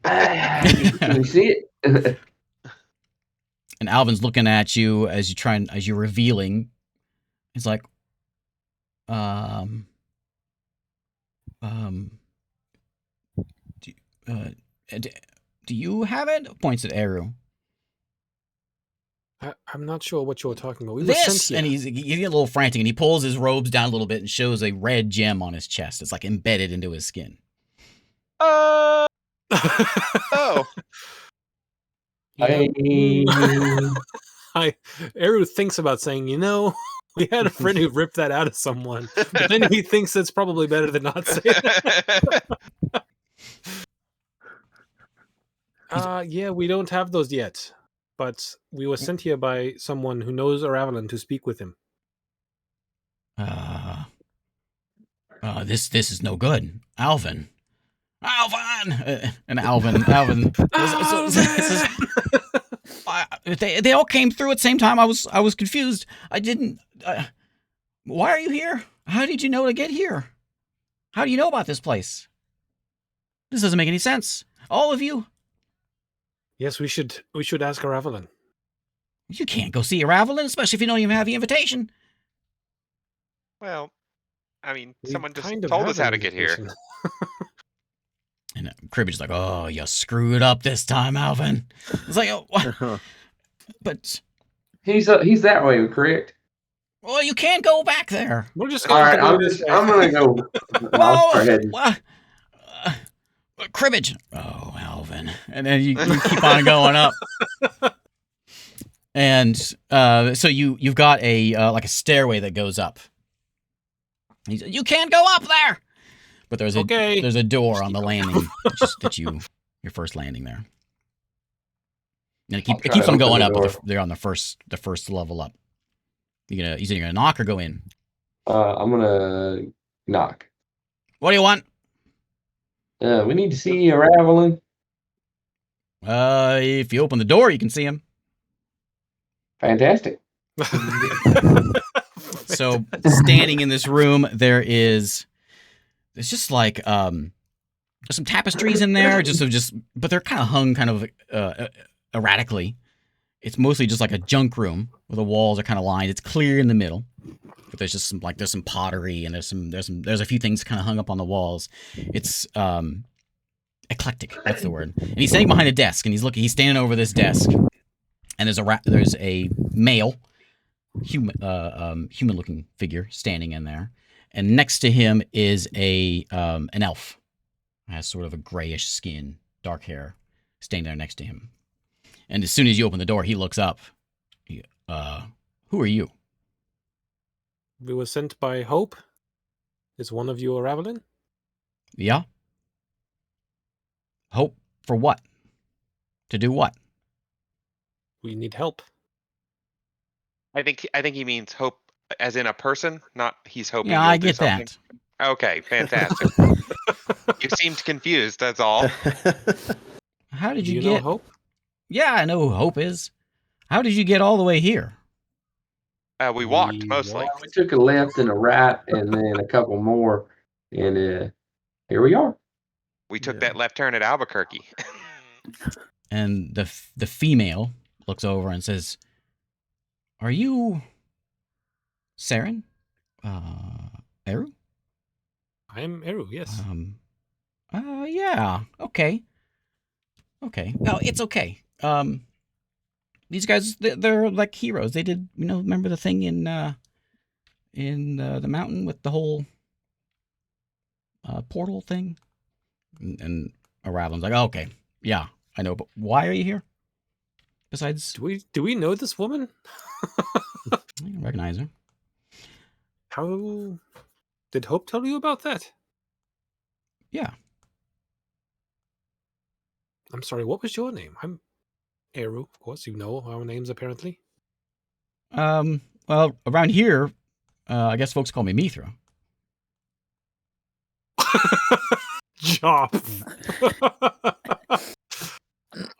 S3: Can you see it?
S1: And Alvin's looking at you as you're revealing. He's like, do you have it? Points at Eru.
S2: I'm not sure what you're talking about. We were sent
S1: This,
S2: here.
S1: and he's getting a little frantic, and he pulls his robes down a little bit and shows a red gem on his chest. It's like embedded into his skin.
S3: Oh.
S2: Eru thinks about saying, we had a friend who ripped that out of someone, but then he thinks it's probably better than not say it. Yeah, we don't have those yet, but we were sent here by someone who knows Aravalon to speak with him.
S1: This is no good, Alvin. And Alvin. They all came through at the same time. I was confused. I didn't. Why are you here? How did you know to get here? How do you know about this place? This doesn't make any sense. All of you.
S2: Yes, we should ask Aravalon.
S1: You can't go see Aravalon, especially if you don't even have the invitation.
S3: Well, I mean,
S2: We
S3: someone just
S2: kind of
S3: told
S2: have
S3: us how
S2: an
S3: to get here.
S2: invitation.
S1: And Cribbage is like, "Oh, you screwed up this time, Alvin." It's like, oh, what? But
S5: He's that way, correct?
S1: well, you can't go back there.
S2: We're just
S5: All
S2: going
S5: right,
S2: to go
S5: I'm
S2: this way.
S5: gonna go. I'll start heading.
S1: Cribbage. Oh, Alvin. And then you keep on going up. And so you've got a like a stairway that goes up. He said, "You can't go up there." But there's a door on the landing, your first landing there. And it keeps on going up, but they're on the first level up. You gonna knock or go in?
S5: I'm gonna knock.
S1: What do you want?
S5: We need to see Aravalon.
S1: If you open the door, you can see him.
S5: Fantastic.
S1: So standing in this room, there's just like there's some tapestries in there, but they're kind of hung kind of erratically. It's mostly just like a junk room where the walls are kind of lined. It's clear in the middle, but there's just there's some pottery and there's a few things kind of hung up on the walls. It's eclectic. That's the word. And he's standing behind a desk, and he's standing over this desk, and there's a male human looking figure standing in there, and next to him is an elf. Has sort of a grayish skin, dark hair, standing there next to him. And as soon as you open the door, he looks up. Who are you?
S2: We were sent by Hope. Is one of you Aravalon?
S1: Yeah. Hope for what? To do what?
S2: We need help.
S3: I think he means hope as in a person, not he's hoping.
S1: Yeah,
S3: you'll
S1: I
S3: do
S1: get
S3: something.
S1: that.
S3: Okay, fantastic. You seemed confused. That's all.
S1: How did
S2: Do
S1: you
S2: know
S1: get?
S2: Hope?
S1: Yeah, I know who Hope is. How did you get all the way here?
S3: We walked mostly.
S5: We took a left and a right, and then a couple more, and here we are.
S3: We took that left turn at Albuquerque.
S1: And the female looks over and says, "Are you Saren? Eru?
S2: I'm Eru, yes.
S1: Yeah. Okay. Well, it's okay. These guys, they're like heroes. They did, remember the thing in the mountain with the whole portal thing? And Aravalon's like, oh, okay, yeah, I know, but why are you here? Besides,
S2: Do we know this woman?
S1: I don't recognize her.
S2: How did Hope tell you about that?
S1: Yeah.
S2: I'm sorry, what was your name? I'm Eru, of course. You know our names apparently.
S1: Well, around here, I guess folks call me Mithra.
S2: Job.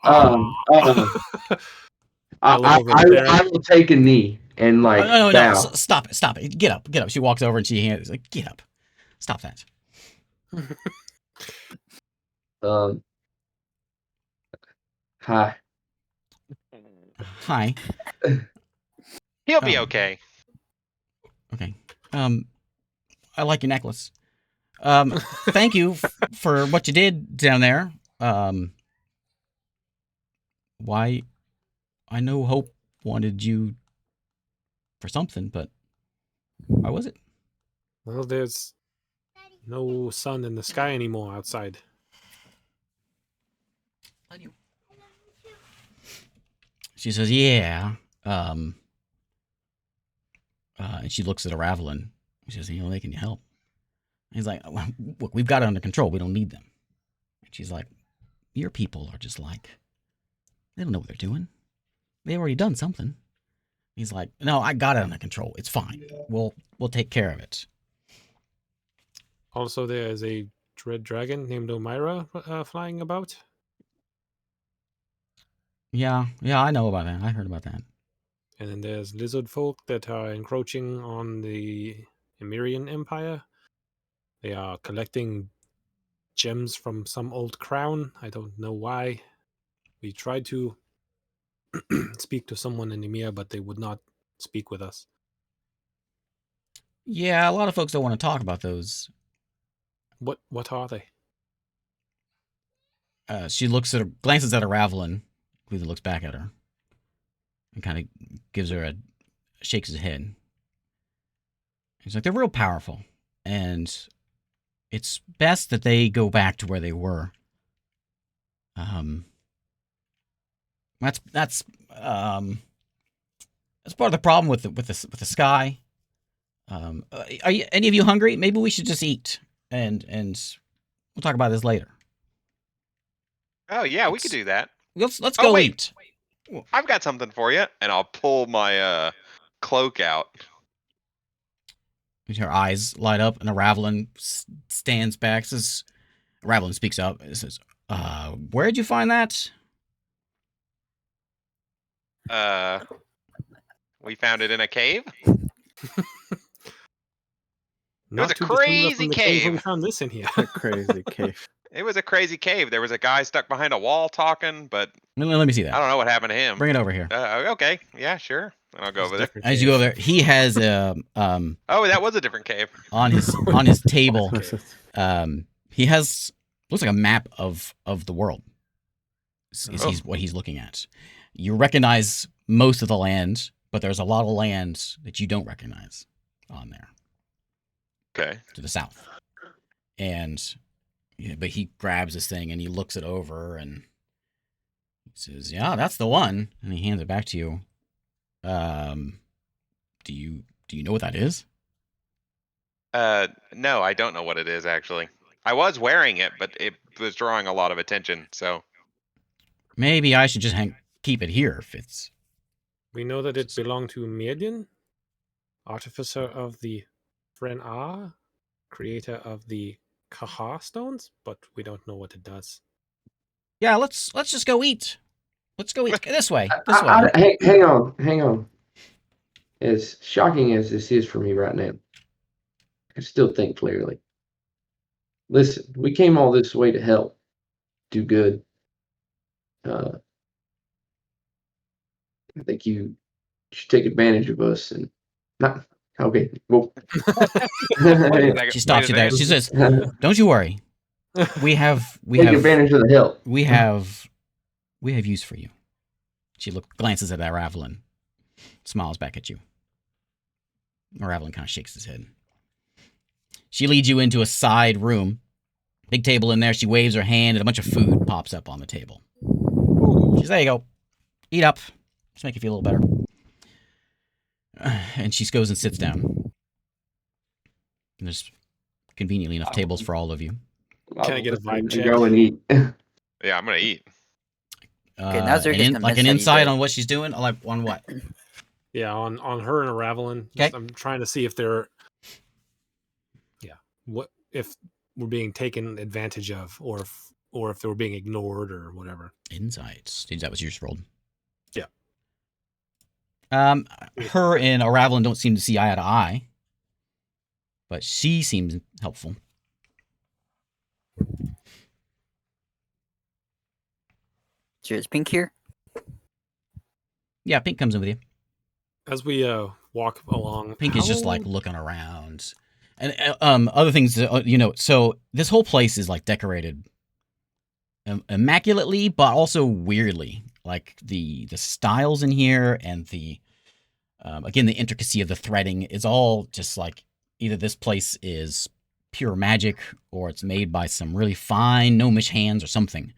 S2: I look over at Darren.
S5: I will take a knee and like
S1: no,
S5: bow.
S1: stop it. Get up. She walks over and she hands like, get up. Stop that.
S5: Hi.
S1: Hi.
S3: He'll be okay.
S1: Okay. I like your necklace. Thank you for what you did down there. Why? I know Hope wanted you for something, but why was it?
S2: Well, there's no sun in the sky anymore outside.
S1: She says, yeah. And she looks at Ravelin. She says, they can help. He's like, well, look, we've got it under control. We don't need them. And she's like, your people are just like, they don't know what they're doing. They've already done something. He's like, no, I got it under control. It's fine. We'll take care of it.
S2: Also, there is a dread dragon named Omira flying about.
S1: Yeah, I know about that. I heard about that.
S2: And then there's lizard folk that are encroaching on the Emirian Empire. They are collecting gems from some old crown. I don't know why. We tried to speak to someone in Emir, but they would not speak with us.
S1: Yeah, a lot of folks don't want to talk about those.
S2: What are they?
S1: She glances at Ravelin, who looks back at her, and kind of gives her shakes his head. He's like, they're real powerful, and it's best that they go back to where they were. That's part of the problem with the sky. Are any of you hungry? Maybe we should just eat, and we'll talk about this later.
S3: Oh yeah, we could do that.
S1: Let's go
S3: wait.
S1: eat.
S3: I've got something for you, and I'll pull my cloak out.
S1: Her eyes light up, and Ravelin stands back. Ravelin speaks up. It says, where'd you find that?
S3: We found it in a cave.
S2: Not
S3: a
S2: too dissimilar
S3: crazy
S2: from the cave.
S3: cave.
S2: We found this in here.
S4: A crazy cave.
S3: It was a crazy cave. There was a guy stuck behind a wall talking, but
S1: Let me see that.
S3: I don't know what happened to him.
S1: Bring it over here.
S3: Okay, yeah, sure. I'll go over there.
S1: As you go over there, he has
S3: Oh, that was a different cave.
S1: on his table. He has looks like a map of the world. Is what he's looking at. You recognize most of the land, but there's a lot of land that you don't recognize on there.
S3: Okay.
S1: To the south. And but he grabs this thing and he looks it over and he says, "Yeah, that's the one." And he hands it back to you. Do you know what that is?
S3: No, I don't know what it is actually. I was wearing it, but it was drawing a lot of attention, so
S1: maybe I should just keep it here if it's.
S2: We know that it belonged to Mirdian, artificer of the Fren-Ah, creator of the Kahar stones, but we don't know what it does.
S1: Yeah, let's just go eat. Let's go eat this way. This way.
S5: Hang on. As shocking as this is for me right now, I still think clearly. Listen, we came all this way to help, do good. I think you should take advantage of us and not. Okay, well.
S1: She stops you there. She says, "Don't you worry. We have
S5: advantage of the help.
S1: We have use for you." She glances at Ravelin, smiles back at you. Ravelin kind of shakes his head. She leads you into a side room. Big table in there. She waves her hand and a bunch of food pops up on the table. She says, "There you go. Eat up. Just make you feel a little better." And she goes and sits down. And there's conveniently enough tables for all of you.
S2: Can I get a vibe check?
S5: Go and eat.
S3: Yeah, I'm gonna eat.
S6: Okay, now they're just
S1: like an insight on what she's doing? Like on what?
S2: Yeah, on her and Ravelin.
S1: Okay.
S2: I'm trying to see if they're what if we're being taken advantage of, or or if they were being ignored or whatever.
S1: Insights. That was you just rolled.
S2: Yeah.
S1: Her and Aravelin don't seem to see eye to eye, but she seems helpful.
S6: Cheers, Pink here.
S1: Yeah, Pink comes in with you.
S2: As we walk along,
S1: Pink is just like looking around, and other things. So this whole place is like decorated immaculately, but also weirdly. Like the styles in here and the again the intricacy of the threading is all just like either this place is pure magic or it's made by some really fine gnomish hands or something.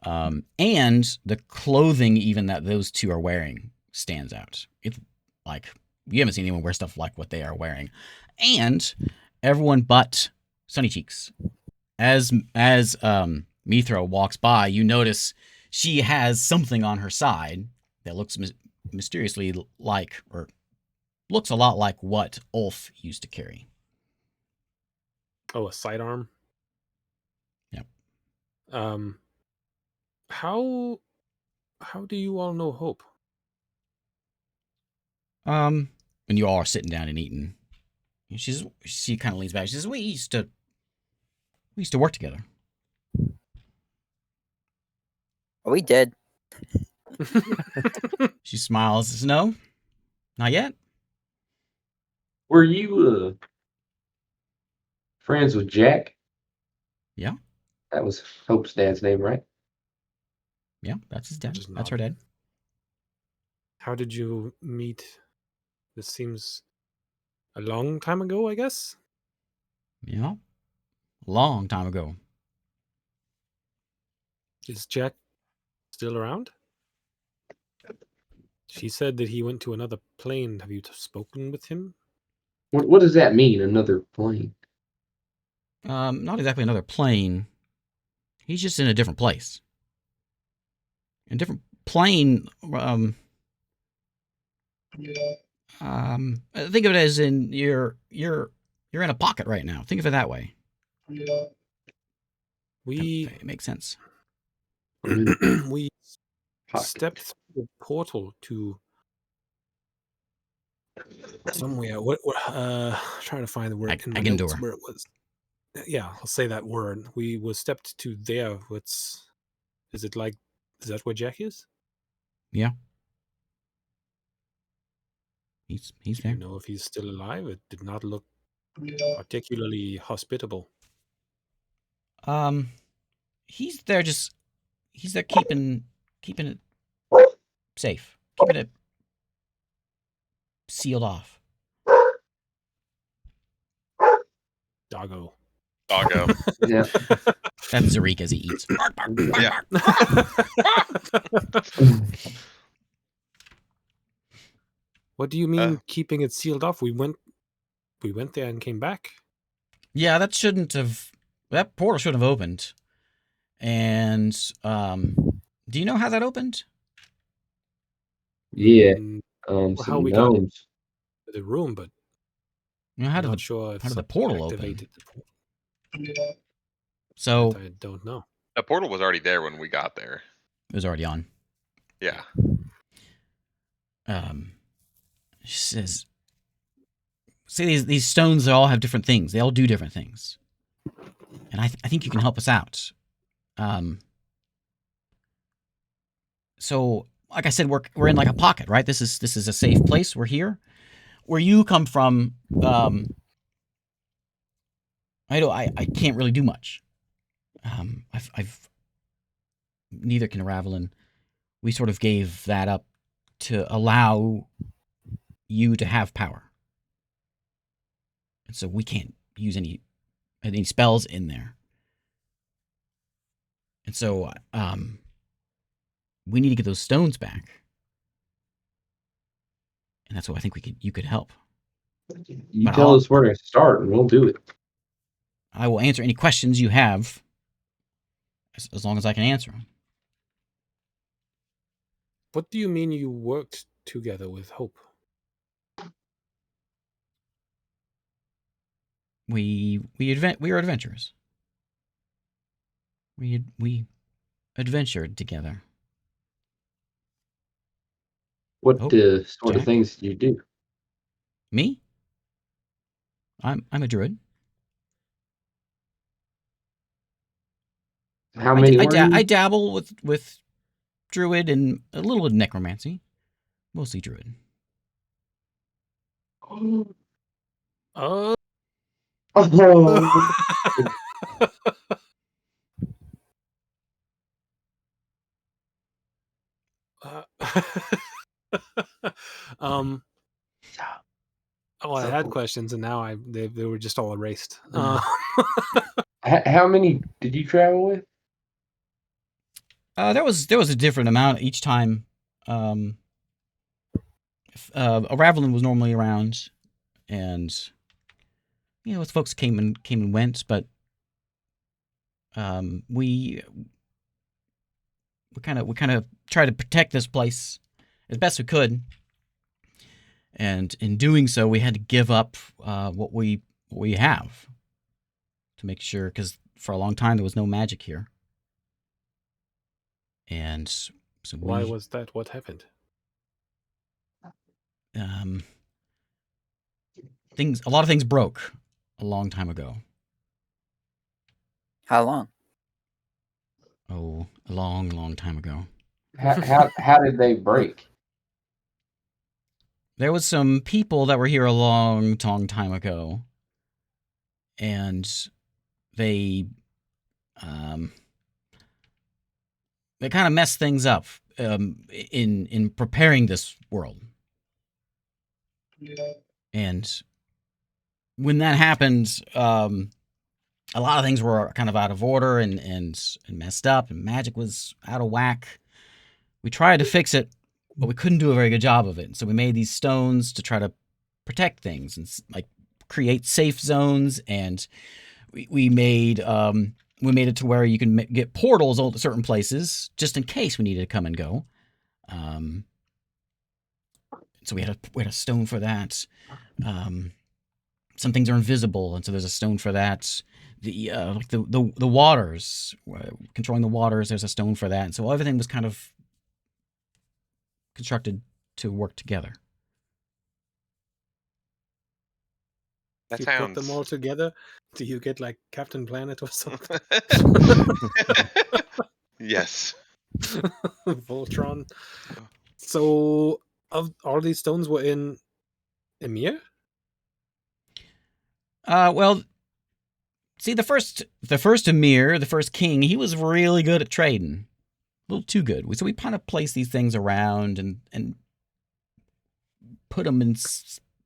S1: And the clothing even that those two are wearing stands out. It's like you haven't seen anyone wear stuff like what they are wearing. And everyone but Sunny Cheeks. As Mithra walks by, you notice she has something on her side that looks mysteriously like, or looks a lot like what Ulf used to carry.
S2: Oh, a sidearm.
S1: Yep.
S2: How do you all know Hope?
S1: And you all are sitting down and eating. She kind of leans back. She says, "We used to work together."
S6: Are we dead?
S1: She smiles. Says, "No, not yet."
S5: Were you friends with Jack?
S1: Yeah.
S5: That was Hope's dad's name, right?
S1: Yeah, that's his dad.
S2: Just
S1: That's her dad.
S2: How did you meet? This seems a long time ago, I guess.
S1: Yeah, long time ago.
S2: Is Jack still around? She said that he went to another plane. Have you spoken with him?
S5: What does that mean? Another plane?
S1: Not exactly another plane. He's just in a different place. A different plane. Think of it as in you're in a pocket right now. Think of it that way.
S2: We
S1: It makes sense.
S2: we
S5: Pocket.
S2: stepped through a portal to somewhere. What trying to find the word in my notes
S1: Agendor.
S2: where it was. Yeah, I'll say that word. We were stepped to there. Is that where Jack is?
S1: Yeah. He's
S2: Do
S1: there.
S2: you know if he's still alive? It did not look particularly hospitable.
S1: He's there he's there keeping it safe. Keeping it sealed off.
S2: Doggo.
S3: Doggo.
S5: Yeah.
S1: That's Zarik as he eats.
S3: Yeah.
S2: What do you mean keeping it sealed off? We went there and came back.
S1: Yeah, that portal shouldn't have opened. And do you know how that opened?
S5: Yeah.
S2: How
S5: Some
S2: we got
S5: gnomes.
S2: to the room, but
S1: You know, how
S2: I'm
S1: did
S2: not
S1: the
S2: sure if
S1: how did the
S2: something
S1: portal open?
S2: activated the portal.
S1: So
S2: That I don't know.
S3: The portal was already there when we got there.
S1: it was already on.
S3: Yeah.
S1: She says, "See, these stones, they all have different things. They all do different things, and I think you can help us out." So, like I said, we're in like a pocket, right? This is a safe place. We're here. Where you come from, I can't really do much. I've neither can Ravelin. We sort of gave that up to allow you to have power. And so we can't use any spells in there. And so we need to get those stones back. And that's what I think you could help.
S5: You
S1: But
S5: tell us where to start and we'll do it.
S1: I will answer any questions you have as long as I can answer them.
S2: What do you mean you worked together with Hope?
S1: We were adventurers. We adventured together.
S5: What
S1: Oh,
S5: sort of
S1: Jack?
S5: things do you do?
S1: Me? I'm a druid.
S5: How many were
S1: I
S5: you?
S1: dabble with druid and a little with necromancy. Mostly druid.
S2: Oh.
S5: Oh,
S2: Uh, um. Oh, I had questions, and now they were just all erased.
S5: how many did you travel with?
S1: There was a different amount each time. A Ravelin was normally around, and folks came and went, but we kind of tried to protect this place as best we could, and in doing so, we had to give up what we have to make sure, because for a long time there was no magic here, and so
S2: Why was that? What happened?
S1: A lot of things broke a long time ago.
S6: How long?
S1: Oh, a long time ago.
S5: How did they break?
S1: There was some people that were here a long time ago, and they kind of messed things up in preparing this world. And when that happened, a lot of things were kind of out of order and messed up, and magic was out of whack. We tried to fix it, but we couldn't do a very good job of it. So we made these stones to try to protect things and like create safe zones, and we made it to where you can get portals to certain places just in case we needed to come and go. So we had a stone for that. Some things are invisible, and so there's a stone for that. Like the waters, controlling the waters, there's a stone for that. And so everything was kind of constructed to work together.
S3: That
S2: You put them all together, do you get like Captain Planet or something?
S3: Yes.
S2: Voltron. So, of all these stones were in Emir?
S1: Well, see, the first Emir, the first king, he was really good at trading. A little too good. So we kind of placed these things around and put them in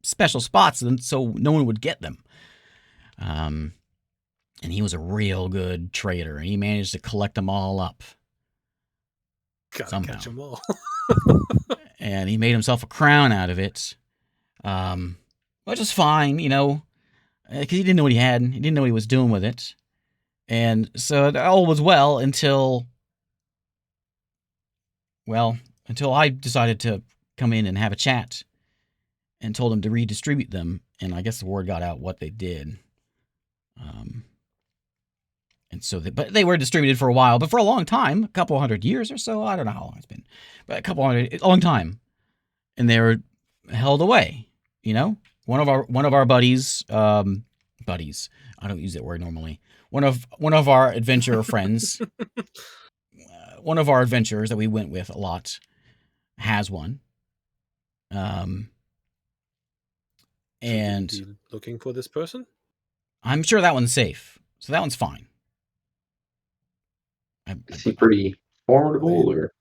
S1: special spots, and so no one would get them. And he was a real good trader, and he managed to collect them all up.
S2: Gotta
S1: somehow.
S2: catch them all.
S1: And he made himself a crown out of it, which was fine, because he didn't know what he had. He didn't know what he was doing with it. And so all was well until I decided to come in and have a chat and told him to redistribute them. And I guess the word got out what they did. And so, but they were distributed for a while, but for a long time, a couple 100 years or so. I don't know how long it's been, but a long time. And they were held away. One of our buddies, buddies. I don't use that word normally. One of our adventurer friends, one of our adventurers that we went with a lot, has one. And
S2: you looking for this person?
S1: I'm sure that one's safe, so that one's fine.
S5: Is he pretty formidable, or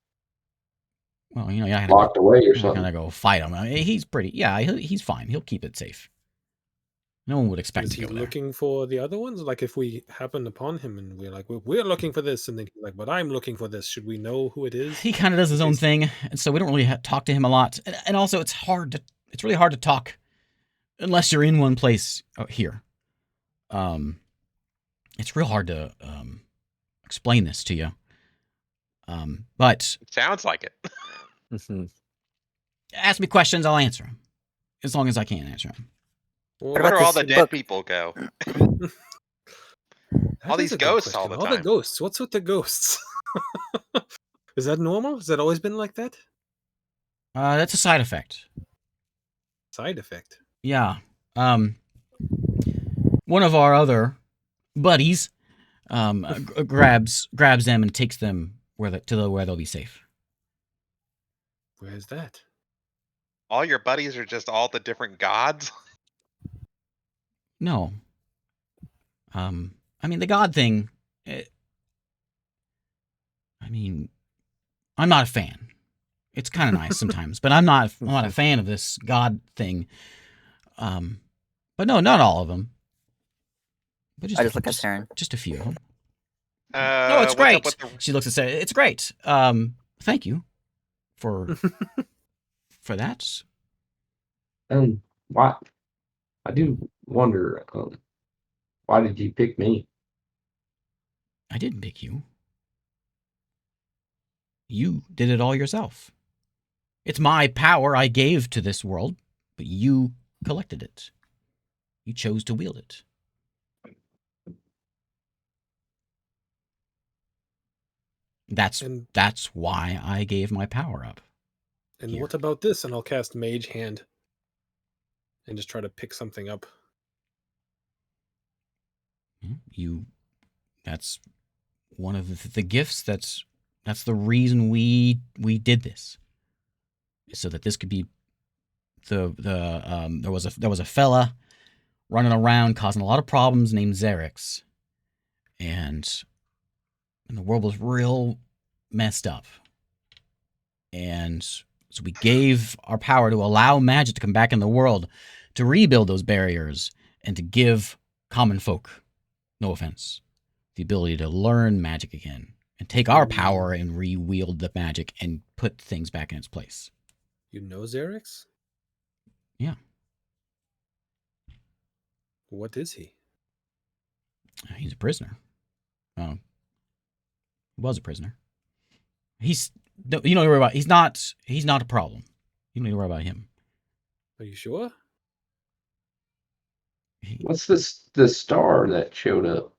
S1: well, I had
S5: locked away or
S1: I
S5: something?
S1: gotta go fight him. He's pretty. Yeah, he's fine. He'll keep it safe. No one would expect
S2: Is
S1: to
S2: he
S1: go there.
S2: looking for the other ones? Like, if we happen upon him and we're like, we're looking for this, and then he's like, but I'm looking for this. Should we know who it is?
S1: He kind of does his own thing, and so we don't really talk to him a lot. And also, it's really hard to talk unless you're in one place here. It's real hard to explain this to you. But
S3: It sounds like it.
S1: ask me questions, I'll answer them, as long as I can answer them.
S3: Where do all the dead people go? All
S2: That is
S3: these
S2: a good
S3: ghosts all
S2: question.
S3: the
S2: All the
S3: time.
S2: ghosts. What's with the ghosts? Is that normal? Has that always been like that?
S1: That's a side effect.
S2: Side effect.
S1: Yeah. One of our other buddies grabs them and takes them where they'll be safe.
S2: Where's that?
S3: All your buddies are just all the different gods.
S1: No. I mean the god thing. I mean, I'm not a fan. It's kind of nice sometimes, but I'm not a fan of this god thing. But no, not all of them. But
S6: I just look at Taryn.
S1: just a few of them. Oh, it's
S3: What's
S1: great.
S3: up with the...
S1: She looks at Sarah. It's great. Thank you for that.
S5: Why? I do wonder. Why did you pick me?
S1: I didn't pick you. You did it all yourself. It's my power I gave to this world, but you collected it. You chose to wield it. That's why I gave my power up.
S2: And
S1: Here.
S2: what about this? And I'll cast Mage Hand and just try to pick something up.
S1: That's one of the gifts. That's the reason we did this, so that this could be there was a fella running around causing a lot of problems named Xerix, and the world was real messed up, and so we gave our power to allow magic to come back in the world, to rebuild those barriers, and to give common folk, no offense, the ability to learn magic again and take our power and re-wield the magic and put things back in its place.
S2: You know Xerix?
S1: Yeah.
S2: What is he?
S1: He's a prisoner. He was a prisoner. You don't need to worry about. He's not a problem. You don't need to worry about him.
S2: Are you sure?
S5: What's the star that showed up?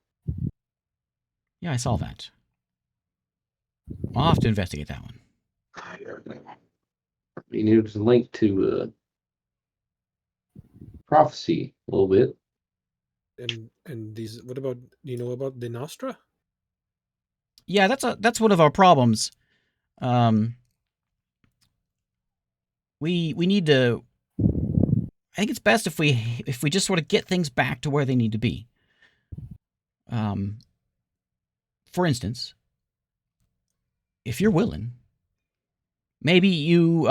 S1: Yeah, I saw that. I'll have to investigate that one.
S5: I mean, it was linked to prophecy a little bit.
S2: And these. What about? Do you know about the Nostra?
S1: Yeah, that's one of our problems. We need to. I think it's best if we just sort of get things back to where they need to be. For instance, if you're willing, maybe you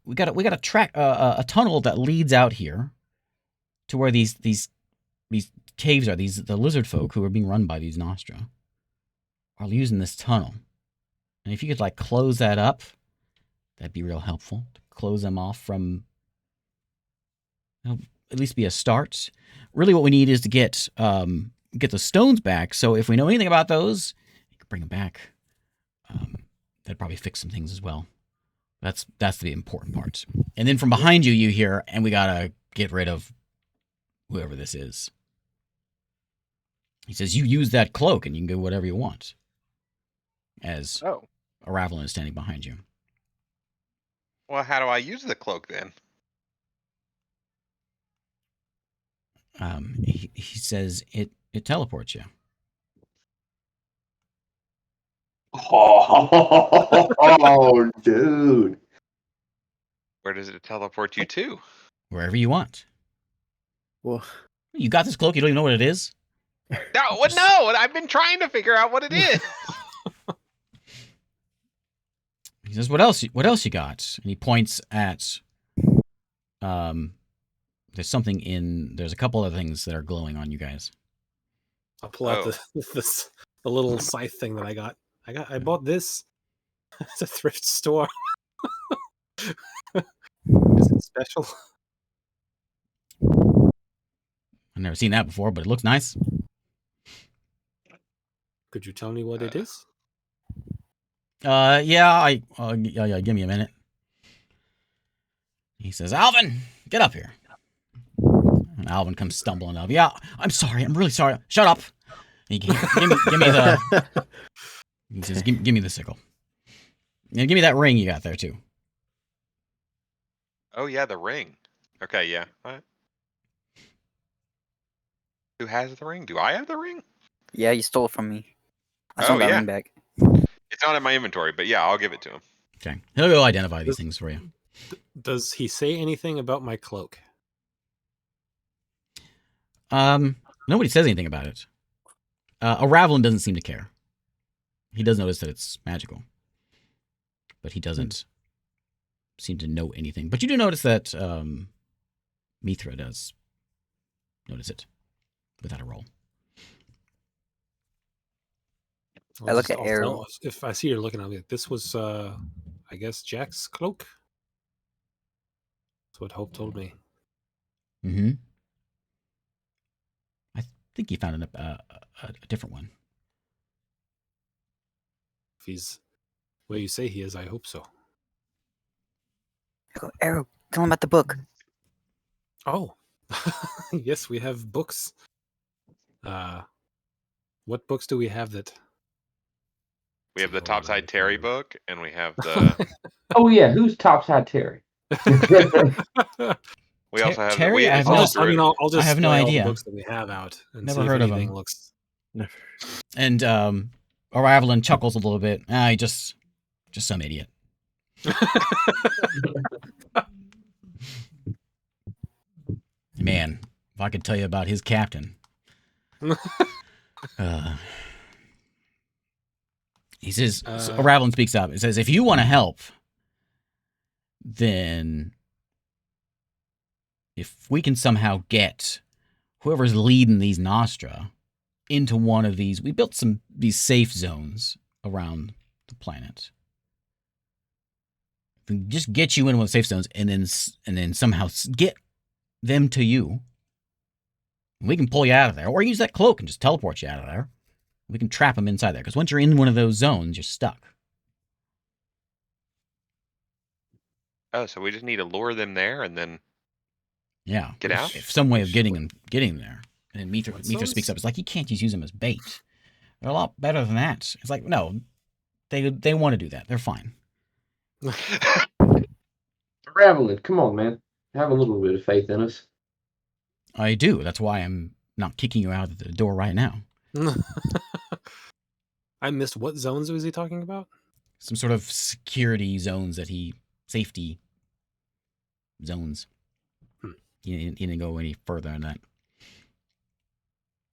S1: we got to track a tunnel that leads out here to where these caves are. The lizard folk who are being run by these Nostra are using this tunnel, and if you could like close that up, that'd be real helpful to close them off from. At least be a start. Really, what we need is to get the stones back. So if we know anything about those, you can bring them back. That'd probably fix some things as well. That's the important part. And then from behind you hear, and we gotta get rid of whoever this is. He says, you use that cloak and you can do whatever you want. As Aravelin is standing behind you.
S3: Well, how do I use the cloak then?
S1: He says it teleports you.
S5: Oh, dude.
S3: Where does it teleport you to?
S1: Wherever you want.
S4: Well,
S1: You got this cloak, you don't even know what it is?
S3: No, what? No, I've been trying to figure out what it is.
S1: He says, what else you got? And he points at there's a couple of things that are glowing on you guys.
S2: I'll pull out the little scythe thing that I got. I bought this. It's a thrift store. Is it special?
S1: I've never seen that before, but it looks nice.
S2: Could you tell me what it is?
S1: Yeah, give me a minute. He says, Alvin, get up here. And Alvin comes stumbling up. Yeah, I'm sorry. I'm really sorry. Shut up. Give me the. He says, give me the sickle. And give me that ring you got there too.
S3: Oh yeah, the ring. Okay, yeah. What? Who has the ring? Do I have the ring?
S6: Yeah, you stole it from me. I
S3: Oh,
S6: stole that
S3: yeah.
S6: ring back.
S3: It's not in my inventory, but yeah, I'll give it to him.
S1: Okay, he'll go identify these things for you.
S2: Does he say anything about my cloak?
S1: Nobody says anything about it. A Ravelin doesn't seem to care. He does notice that it's magical, but he doesn't seem to know anything. But you do notice that Mithra does notice it without a roll.
S6: I look at
S2: I'll
S6: Arrow.
S2: tell- If I see her looking at me, this was, I guess, Jack's cloak. That's what Hope told me.
S1: Mm-hmm. I think he found a different one.
S2: If he's where you say he is, I hope so.
S6: I go, Arrow, tell him about the book.
S2: Oh, yes, we have books. What books do we have that?
S3: We have the
S2: Hold on, let me
S3: Topside Terry
S2: find-
S3: book, and we have the.
S5: Oh yeah, who's Topside Terry?
S3: We also have
S1: Terry?
S3: the.
S1: I have
S2: I'll
S1: no-
S2: just, I mean, I'll just
S1: I have no
S2: display all the
S1: idea.
S2: books that we have out and
S1: Never
S2: see
S1: heard
S2: if
S1: of
S2: anything
S1: them.
S2: looks.
S1: And Ravelin chuckles a little bit. He just some idiot. Man, if I could tell you about his captain. He says, so Ravelin speaks up. He says, if you want to help, then if we can somehow get whoever's leading these Nostra into one of these, we built these safe zones around the planet. If we can just get you in one of the safe zones and then somehow get them to you, we can pull you out of there, or use that cloak and just teleport you out of there. We can trap them inside there, because once you're in one of those zones, you're stuck.
S3: Oh, so we just need to lure them there, and then.
S1: Yeah.
S3: Get out?
S1: If some way of getting there. And then Mithra
S2: What
S1: speaks
S2: zones?
S1: up. It's like, you can't just use them as bait. They're a lot better than that. It's like, no, they want to do that. They're fine.
S5: Ravelin, come on, man. Have a little bit of faith in us.
S1: I do. That's why I'm not kicking you out of the door right now.
S2: I missed. What zones was he talking about?
S1: Some sort of security zones safety zones. He didn't go any further than that.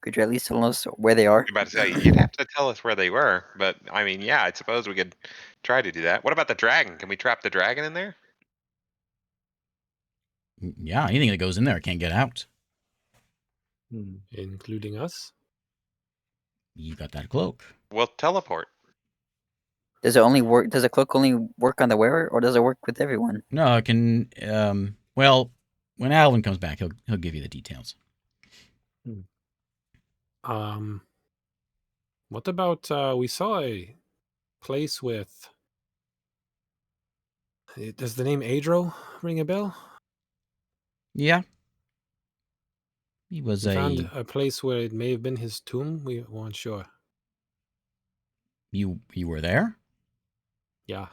S6: Could you at least tell us where they are?
S3: I'm about to say, you'd have to tell us where they were, but I mean, yeah, I suppose we could try to do that. What about the dragon? Can we trap the dragon in there?
S1: Yeah, anything that goes in there can't get out.
S2: Including us?
S1: You got that cloak.
S3: We'll teleport.
S6: Does it only work? Does the cloak only work on the wearer, or does it work with everyone?
S1: No, it can. Well, when Alvin comes back, he'll give you the details.
S2: What about we saw a place with. Does the name Adro ring a bell?
S1: Yeah. He was
S2: We found a place where it may have been his tomb. We weren't sure.
S1: You were there?
S2: Yeah,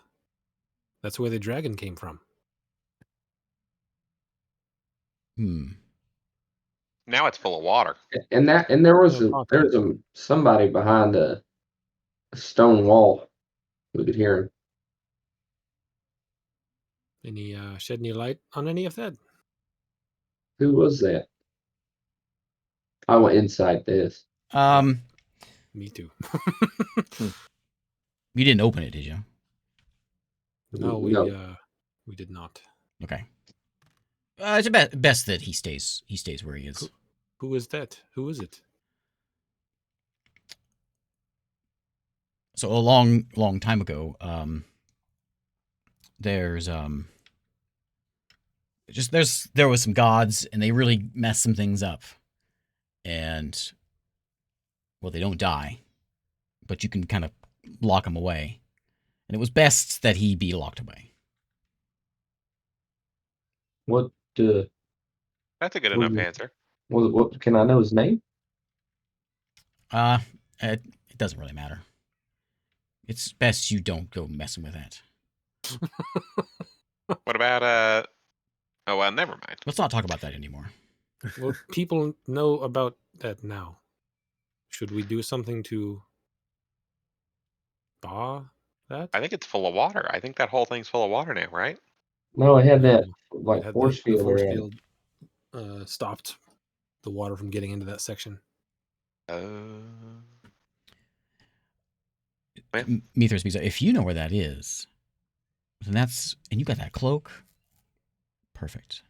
S2: that's where the dragon came from.
S3: Now it's full of water.
S5: And there was somebody behind a stone wall. We could hear him.
S2: Any shed any light on any of that?
S5: Who was that? I went inside this.
S2: Me too.
S1: You didn't open it, did you?
S2: No, we did not.
S1: Okay. It's best that he stays where he is.
S2: Who is that? Who is it?
S1: So a long time ago, there was some gods, and they really messed some things up. And well, they don't die, but you can kind of lock them away. And it was best that he be locked away.
S5: What?
S3: That's a good enough answer.
S5: What? Can I know his name?
S1: It doesn't really matter. It's best you don't go messing with that.
S3: What about Oh well, never mind.
S1: Let's not talk about that anymore.
S2: Well, people know about that now. Should we do something to bar that?
S3: I think it's full of water. I think that whole thing's full of water now, right?
S5: No, I had that
S2: It
S5: like
S2: had
S5: force
S2: the
S5: field
S2: force
S5: around.
S2: field stopped the water from getting into that section.
S1: Mithras speaks. If you know where that is, then and you got that cloak. Perfect.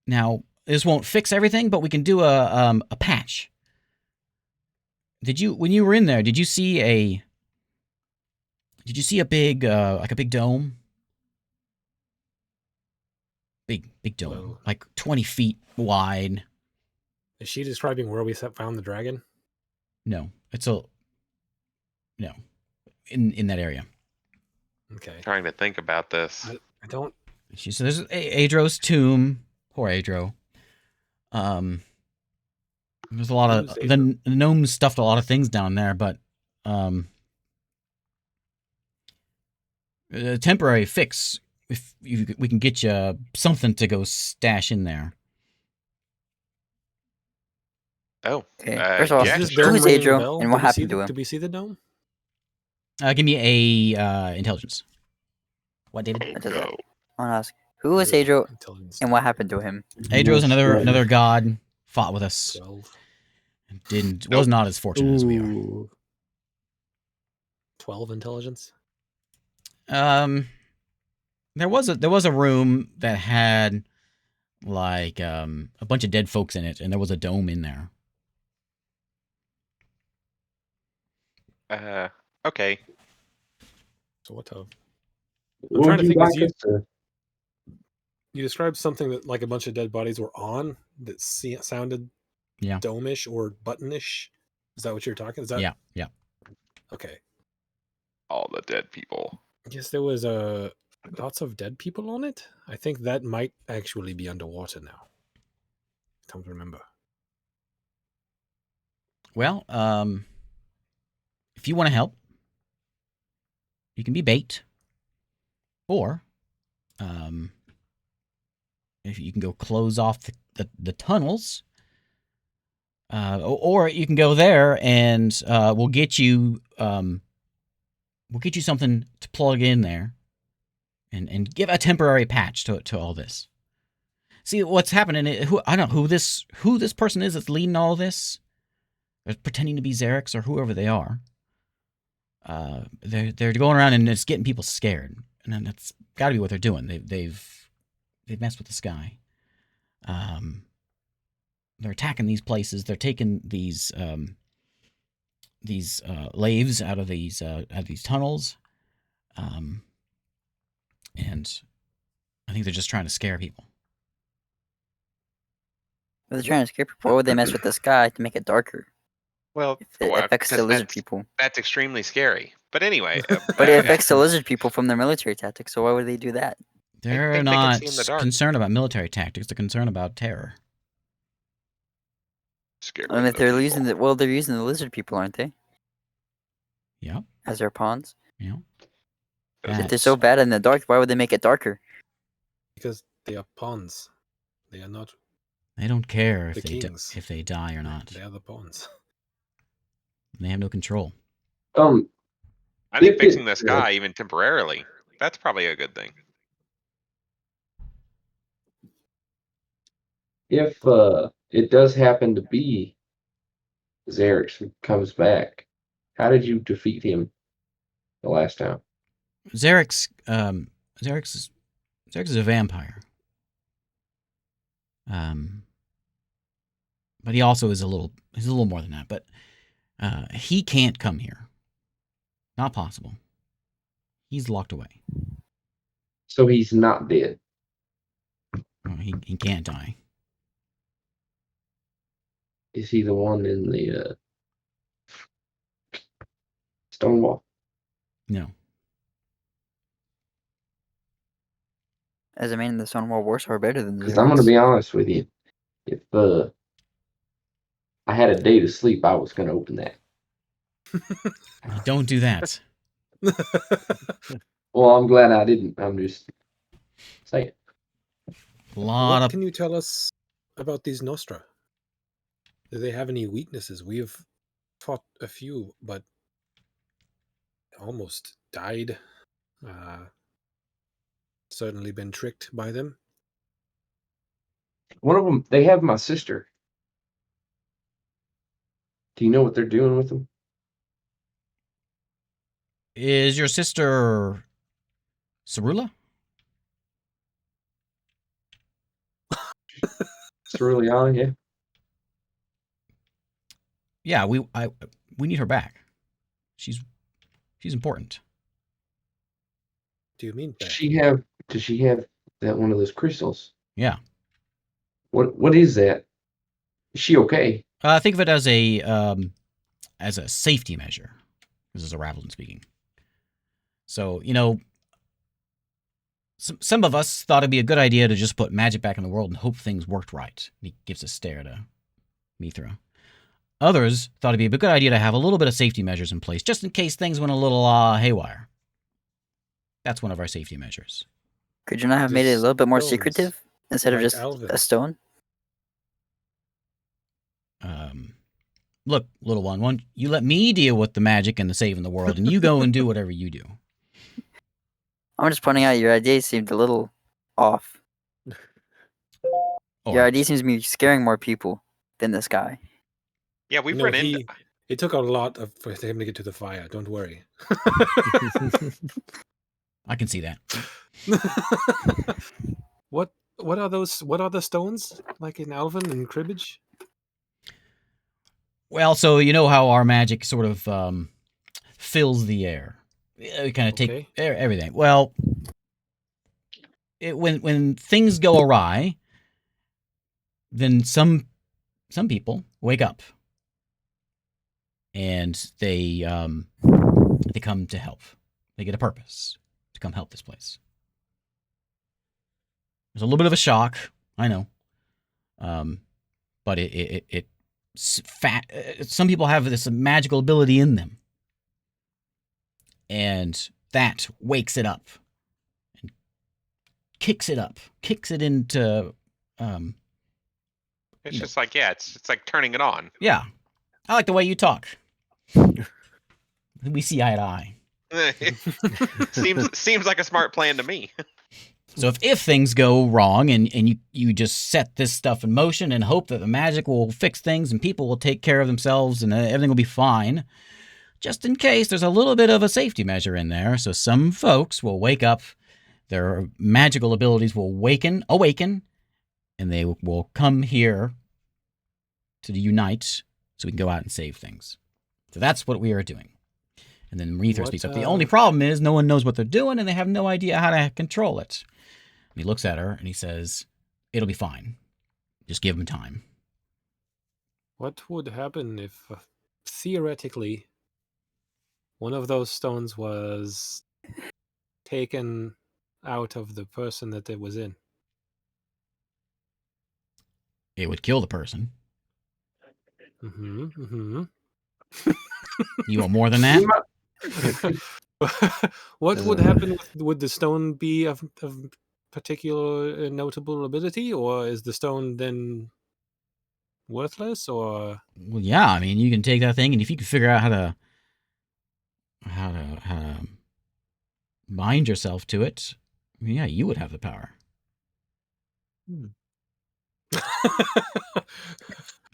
S1: Now, this won't fix everything, but we can do a patch. When you were in there, did you see a big like a big dome? Big dome,
S2: Whoa.
S1: like 20 feet wide.
S2: Is she describing where we found the dragon?
S1: No, no, in that area.
S2: Okay.
S3: Trying to think about this.
S2: I don't.
S1: She says there's Adro's tomb. Poor Adro. There's a lot of
S2: Who's
S1: the gnomes stuffed a lot of things down there, but a temporary fix. If we can get you something to go stash in there.
S3: Oh,
S6: Okay. First of all,
S3: yeah,
S2: Is this
S3: sure.
S2: dome
S6: Who's
S2: ringing a
S6: Adro,
S2: bell?
S6: and what
S2: Did we see
S6: happened to him?
S2: Did we see the dome?
S1: Give me a intelligence. What, David?
S3: Oh,
S6: What does that?
S3: no.
S6: I want to ask, who is Adro,
S2: Intelligence
S6: and what happened to him?
S1: Adro's another god. Fought with us.
S2: 12.
S1: Was not as fortunate as we are.
S4: Ooh.
S2: 12 intelligence.
S1: There was a room that had like a bunch of dead folks in it, and there was a dome in there.
S3: Okay.
S2: So what of?
S5: What
S2: trying
S5: would
S2: to
S5: you
S2: think,
S5: like
S2: is
S5: us to?
S2: You described something that like a bunch of dead bodies were on that sounded
S1: Yeah.
S2: dome-ish or button-ish. Is that what you're talking? Is that
S1: Yeah.
S2: okay?
S3: All the dead people.
S2: Yes, there was lots of dead people on it. I think that might actually be underwater now. Time to remember.
S1: Well, if you want to help, you can be bait, or if you can go close off the tunnels, or you can go there and we'll get you something to plug in there, and give a temporary patch to all this. See what's happening. I don't know who this person is that's leading all this. They're pretending to be Xerix or whoever they are. They're going around and it's getting people scared, and then that's got to be what they're doing. They've messed with the sky. They're attacking these places. They're taking these laves out of these tunnels, and I think they're just trying to scare people.
S6: If they're trying to scare people, why would they mess with the sky to make it darker?
S3: Well,
S6: If it affects the lizard people.
S3: That's extremely scary. But anyway.
S6: But it affects the lizard people from their military tactics, so why would they do that?
S1: They're
S3: think they can
S1: not
S3: see in the dark.
S1: concerned about military tactics. They're concerned about terror.
S3: Scared
S6: I mean, if
S3: the
S6: they're
S3: people.
S6: using they're using the lizard people, aren't they?
S1: Yeah.
S6: As their pawns.
S1: Yeah.
S6: If they're so bad in the dark, why would they make it darker?
S2: Because they are pawns. They are not
S1: They don't care
S2: the
S1: if
S2: kings.
S1: if they die or not.
S2: They are the pawns.
S1: They have no control.
S3: I think
S5: If
S3: fixing
S5: it-
S3: the sky, even temporarily, that's probably a good thing.
S5: If it does happen to be Xerix who comes back, how did you defeat him the last time?
S1: Xerix is a vampire. But he also is he's a little more than that. But he can't come here. Not possible. He's locked away.
S5: So he's not dead.
S1: He can't die.
S5: Is he the one in the Stonewall?
S1: No.
S6: As a man, the Stonewall Wars are better than
S5: Because I'm going to
S6: Xerix.
S5: be honest with you. If I had a day to sleep, I was going to open that.
S1: You don't do that.
S5: Well, I'm glad I didn't. I'm just saying.
S1: A lot
S2: What
S1: of
S2: can you tell us about these Nostra? Do they have any weaknesses? We've fought a few, but almost died. Certainly been tricked by them.
S5: One of them, they have my sister. Do you know what they're doing with them?
S1: Is your sister Cerula?
S5: Ceruleana, yeah.
S1: Yeah, we need her back. She's important.
S2: Do you mean
S5: Does
S2: that?
S5: she have that one of those crystals?
S1: Yeah.
S5: What is that? Is she okay?
S1: Think of it as a safety measure. This is a Ravelin speaking. So, some of us thought it'd be a good idea to just put magic back in the world and hope things worked right. He gives a stare to Mithra. Others thought it'd be a good idea to have a little bit of safety measures in place, just in case things went a little haywire. That's one of our safety measures.
S6: Could you not have
S2: The
S6: made it a little bit more
S2: stones,
S6: secretive instead of
S2: like
S6: just
S2: Alvin.
S6: a stone?
S1: Look, little one, you let me deal with the magic and the saving the world, and you go and do whatever you do.
S6: I'm just pointing out your idea seemed a little off.
S1: All
S6: Your
S1: right.
S6: idea seems to be scaring more people than this guy.
S3: Yeah, we've run into.
S2: It took a lot for him to get to the fire. Don't worry.
S1: I can see that.
S2: What are those? What are the stones like in Alvin and Cribbage?
S1: Well, so you know how our magic sort of fills the air. We kind of
S2: Okay.
S1: take everything. Well, when things go awry, then some people wake up and they come to help. They get a purpose to come help this place. There's a little bit of a shock, I know, but some people have this magical ability in them, and that wakes it up and kicks it into.
S3: It's just like, yeah, it's like turning it on.
S1: Yeah, I like the way you talk. We see eye to eye.
S3: Seems like a smart plan to me.
S1: So if things go wrong and you just set this stuff in motion and hope that the magic will fix things and people will take care of themselves and everything will be fine, just in case there's a little bit of a safety measure in there. So some folks will wake up, their magical abilities will awaken, and they will come here to unite so we can go out and save things. So that's what we are doing. And then Mithra speaks up. The only problem is no one knows what they're doing and they have no idea how to control it. And he looks at her and he says, it'll be fine. Just give them time.
S2: What would happen if, theoretically, one of those stones was taken out of the person that it was in?
S1: It would kill the person. You want more than that?
S2: What would happen? Would the stone be of particular notable ability, or is the stone then worthless? Or
S1: Well, yeah. I mean, you can take that thing, and if you can figure out how to bind yourself to it, yeah, you would have the power.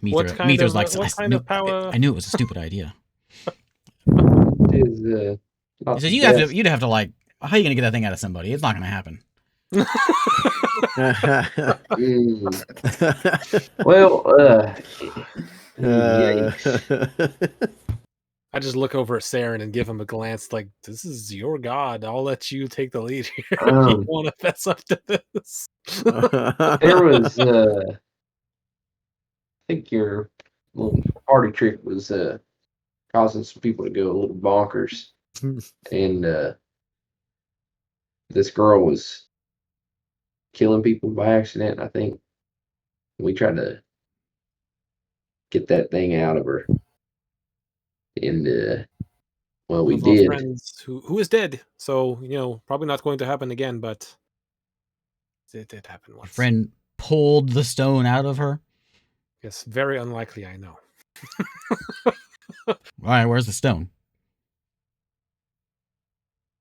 S1: Mithra's like,
S2: what kind of power?
S1: I knew it was a stupid idea.
S5: Is
S1: He says you'd have to like, how are you gonna get that thing out of somebody? It's not gonna happen.
S5: Well,
S2: I just look over at Saren and give him a glance like, this is your god. I'll let you take the lead here if you want to fess up to this.
S5: There was, I think your little party trick was causing some people to go a little bonkers. And this girl was killing people by accident, I think. We tried to get that thing out of her. And well,
S2: One
S5: we
S2: of our
S5: did.
S2: friends who is dead, so probably not going to happen again, but it did happen
S1: Your
S2: once.
S1: friend pulled the stone out of her.
S2: Yes, very unlikely, I know.
S1: All right, where's the stone?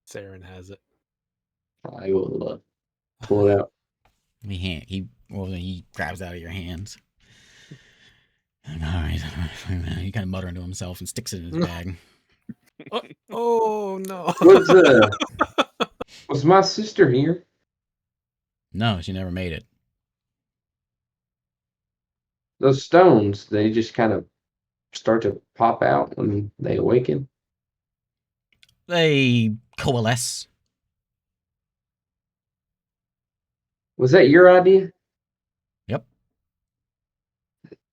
S2: Saren has it.
S5: I will pull it out.
S1: He grabs it out of your hands. Like, all right. He kind of muttering to himself and sticks it in his bag.
S2: Oh no!
S5: Was my sister here?
S1: No, she never made it.
S5: Those stones, they just kind of start to pop out when they awaken.
S1: They coalesce.
S5: Was that your idea?
S1: Yep.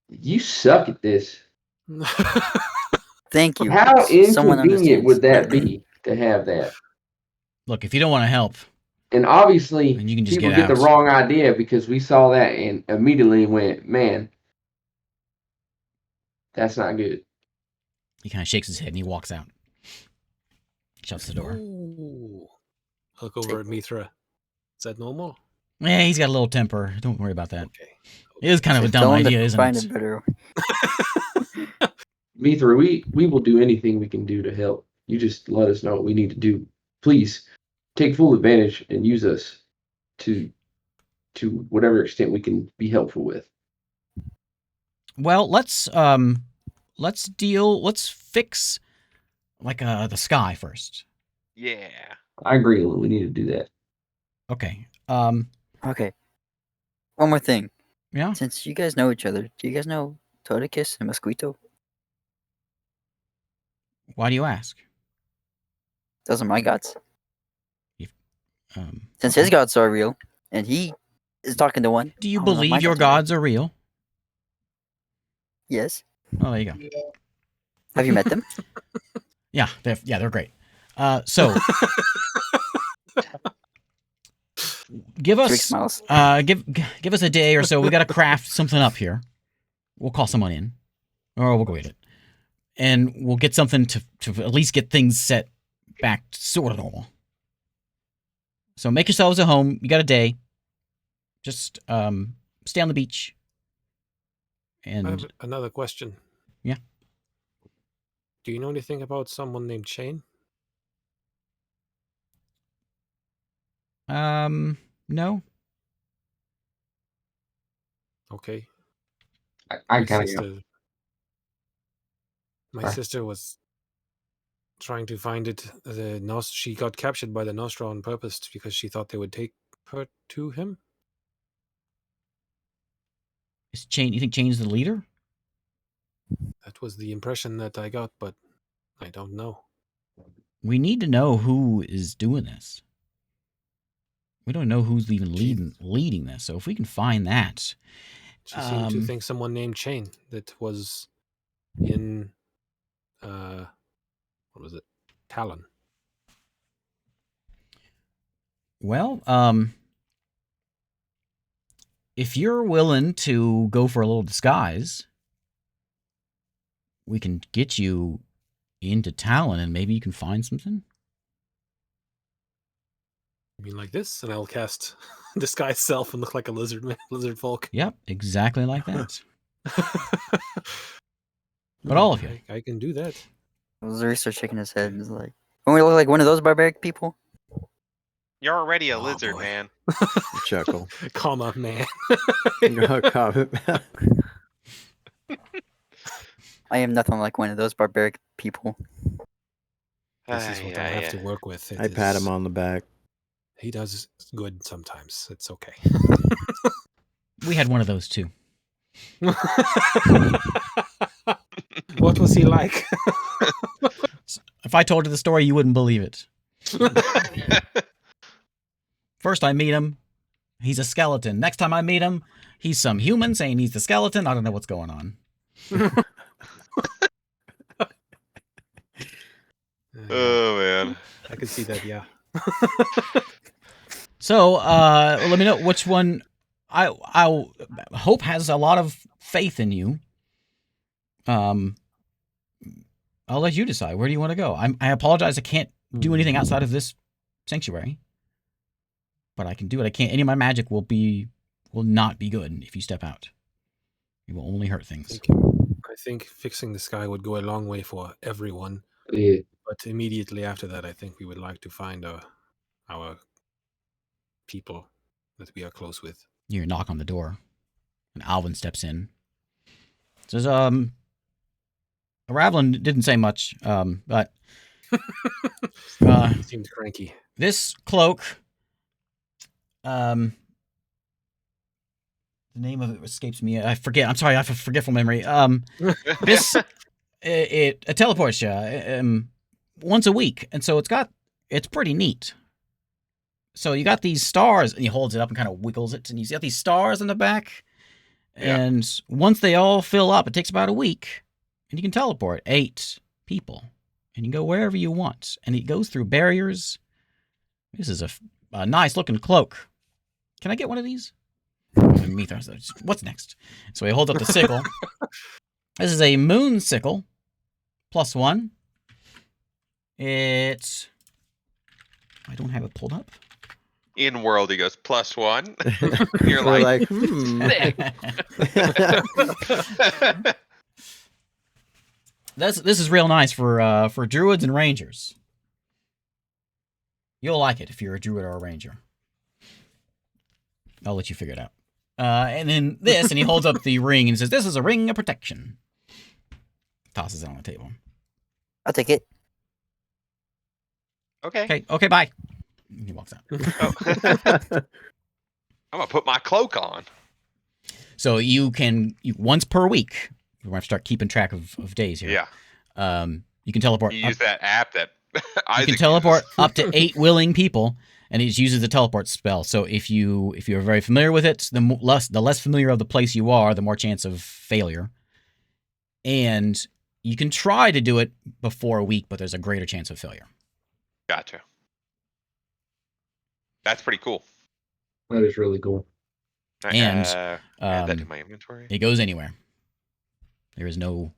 S5: You suck at this.
S6: Thank you.
S5: How
S6: Someone
S5: inconvenient
S6: understands.
S5: would that be to have that?
S1: Look, if you don't want to help,
S5: And obviously,
S1: then you can just
S5: people
S1: get
S5: get the
S1: out.
S5: wrong idea because we saw that and immediately went, man, that's not good.
S1: He kind of shakes his head and he walks out. Shuts the door.
S2: Ooh. Look over at Mithra. Is that normal?
S1: Yeah, he's got a little temper. Don't worry about that.
S2: Okay.
S1: It is kind of a dumb
S6: Tell him to
S1: idea, isn't
S6: find
S1: it?
S6: a better.
S5: Mithra, we will do anything we can do to help. You just let us know what we need to do. Please take full advantage and use us to whatever extent we can be helpful with.
S1: Well, let's fix like the sky first.
S3: Yeah.
S5: I agree. We need to do that.
S1: Okay.
S6: Okay. One more thing.
S1: Yeah.
S6: Since you guys know each other, do you guys know Toricus and Mosquito?
S1: Why do you ask?
S6: Those are my gods. Since
S1: Okay.
S6: his gods are real, and he is talking to one.
S1: Do you
S6: I don't know if
S1: believe
S6: my
S1: your
S6: are real.
S1: gods are real?
S6: Yes.
S1: Oh, there you go.
S6: Have you met them?
S1: Yeah, they're great. So give
S6: Drake
S1: us
S6: smiles.
S1: give us a day or so. We got to craft something up here. We'll call someone in, or we'll go get it, and we'll get something to at least get things set back to sort of normal. So make yourselves at home. You got a day. Just stay on the beach.
S2: I
S1: And
S2: have another question.
S1: Yeah.
S2: Do you know anything about someone named Shane?
S1: no.
S2: Okay.
S5: I
S2: My
S5: kind of
S2: sister. My
S5: Sorry.
S2: sister was trying to find it. She got captured by the Nostra on purpose because she thought they would take her to him.
S1: Is Chain? You think Chain's the leader?
S2: That was the impression that I got, but I don't know.
S1: We need to know who is doing this. We don't know who's even leading this. So if we can find that,
S2: She seemed to think someone named Shane that was in what was it? Talon.
S1: well, if you're willing to go for a little disguise, we can get you into Talon, and maybe you can find something.
S2: You mean like this? And I'll cast disguise self and look like a lizard folk.
S1: Yep, exactly like that. But all of you.
S2: I can do that.
S6: Zuri starts shaking his head and is like, "When we look like one of those barbaric people?"
S3: You're already a
S2: Oh,
S3: lizard,
S2: boy.
S3: man.
S4: Chuckle.
S2: Calm up, man.
S4: Comment.
S6: I am nothing like one of those barbaric people.
S2: This is what I have to work with.
S4: I pat him on the back.
S2: He does good sometimes. It's okay.
S1: We had one of those too.
S2: What was he like?
S1: If I told you the story, you wouldn't believe it. First I meet him, he's a skeleton. Next time I meet him, he's some human saying he's the skeleton. I don't know what's going on.
S3: Oh man.
S2: I can see that, yeah.
S1: So, let me know which one. I hope has a lot of faith in you. I'll let you decide. Where do you want to go? I apologize. I can't do anything outside of this sanctuary, but I can do it. I can't. Any of my magic will not be good if you step out. It will only hurt things.
S2: I think fixing the sky would go a long way for everyone.
S5: Yeah.
S2: But immediately after that, I think we would like to find our people that we are close with.
S1: You knock on the door, and Alvin steps in. Says, Ravlin didn't say much, but
S2: He seemed cranky.
S1: this cloak, the name of it escapes me. I forget. I'm sorry. I have a forgetful memory. This it teleports you once a week, and so it's pretty neat. So you got these stars, and he holds it up and kind of wiggles it, and you got these stars in the back.
S3: Yeah.
S1: And once they all fill up, it takes about a week, and you can teleport 8 people, and you can go wherever you want. And it goes through barriers. This is a nice looking cloak. Can I get one of these? Mithra says, what's next? So he holds up the sickle. This is a moon sickle, +1. It's... I don't have it pulled up.
S3: In world, he goes +1. You're
S4: We're
S3: like,
S1: This is real nice for druids and rangers. You'll like it if you're a druid or a ranger. I'll let you figure it out. And then this, and he holds up the ring and says, "This is a ring of protection." Tosses it on the table.
S6: I'll take it.
S3: okay.
S1: Okay, bye. And he walks out.
S3: Oh. I'm gonna put my cloak on.
S1: So you can once per week. We're gonna start keeping track of days here.
S3: Yeah.
S1: You can teleport.
S3: You use that app that
S1: You
S3: Isaac
S1: can teleport
S3: uses.
S1: up to 8 willing people, and it uses the teleport spell. So if you're very familiar with it, the less familiar of the place you are, the more chance of failure. And you can try to do it before a week, but there's a greater chance of failure.
S3: Gotcha. That's pretty cool.
S5: That is really cool.
S1: And,
S3: add that to my inventory.
S1: It goes anywhere. There is no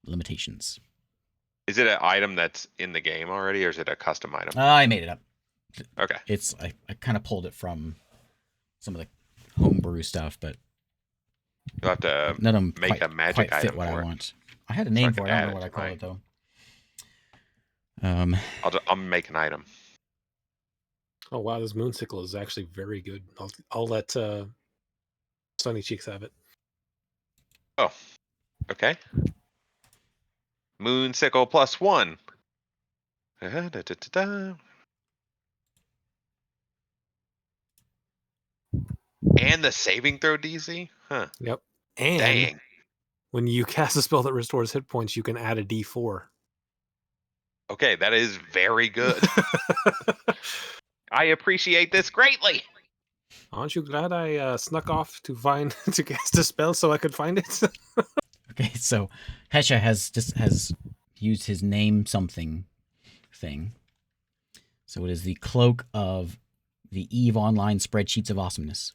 S1: limitations.
S3: Is it an item that's in the game already, or is it a custom item?
S1: I made it up.
S3: Okay.
S1: I kind of pulled it from some of the homebrew stuff, but
S3: You'll have to
S1: none of them
S3: make a magic
S1: quite fit
S3: item
S1: what
S3: for
S1: I
S3: it.
S1: want. I had a name
S3: I
S1: for
S3: can
S1: it. I
S3: add
S1: don't know
S3: it
S1: what I
S3: to
S1: call
S3: mine.
S1: it though.
S3: I'll make an item.
S2: Oh wow, this moonsicle is actually very good. I'll let Sunny Cheeks have it.
S3: Oh, okay. Moonsicle +1. Da-da-da-da-da. And the saving throw DC? Huh.
S2: Yep. And
S3: Dang.
S2: when you cast a spell that restores hit points, you can add a D4.
S3: Okay, that is very good. I appreciate this greatly.
S2: Aren't you glad I snuck off to cast a spell so I could find it?
S1: Okay, so Hesha has used his name something thing. So it is the cloak of the EVE Online spreadsheets of awesomeness.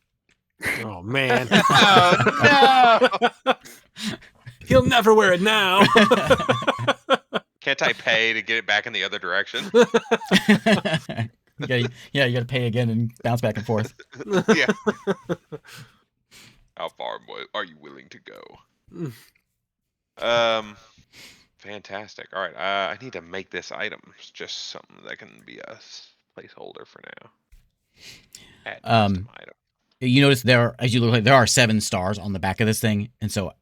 S2: Oh man.
S3: Oh no!
S2: He'll never wear it now.
S3: Can't I pay to get it back in the other direction?
S1: you gotta pay again and bounce back and forth.
S3: Yeah. How far are you willing to go? Fantastic. All right, I need to make this item. It's just something that can be a placeholder for now. Add custom item.
S1: You notice as you look like there are 7 stars on the back of this thing, and so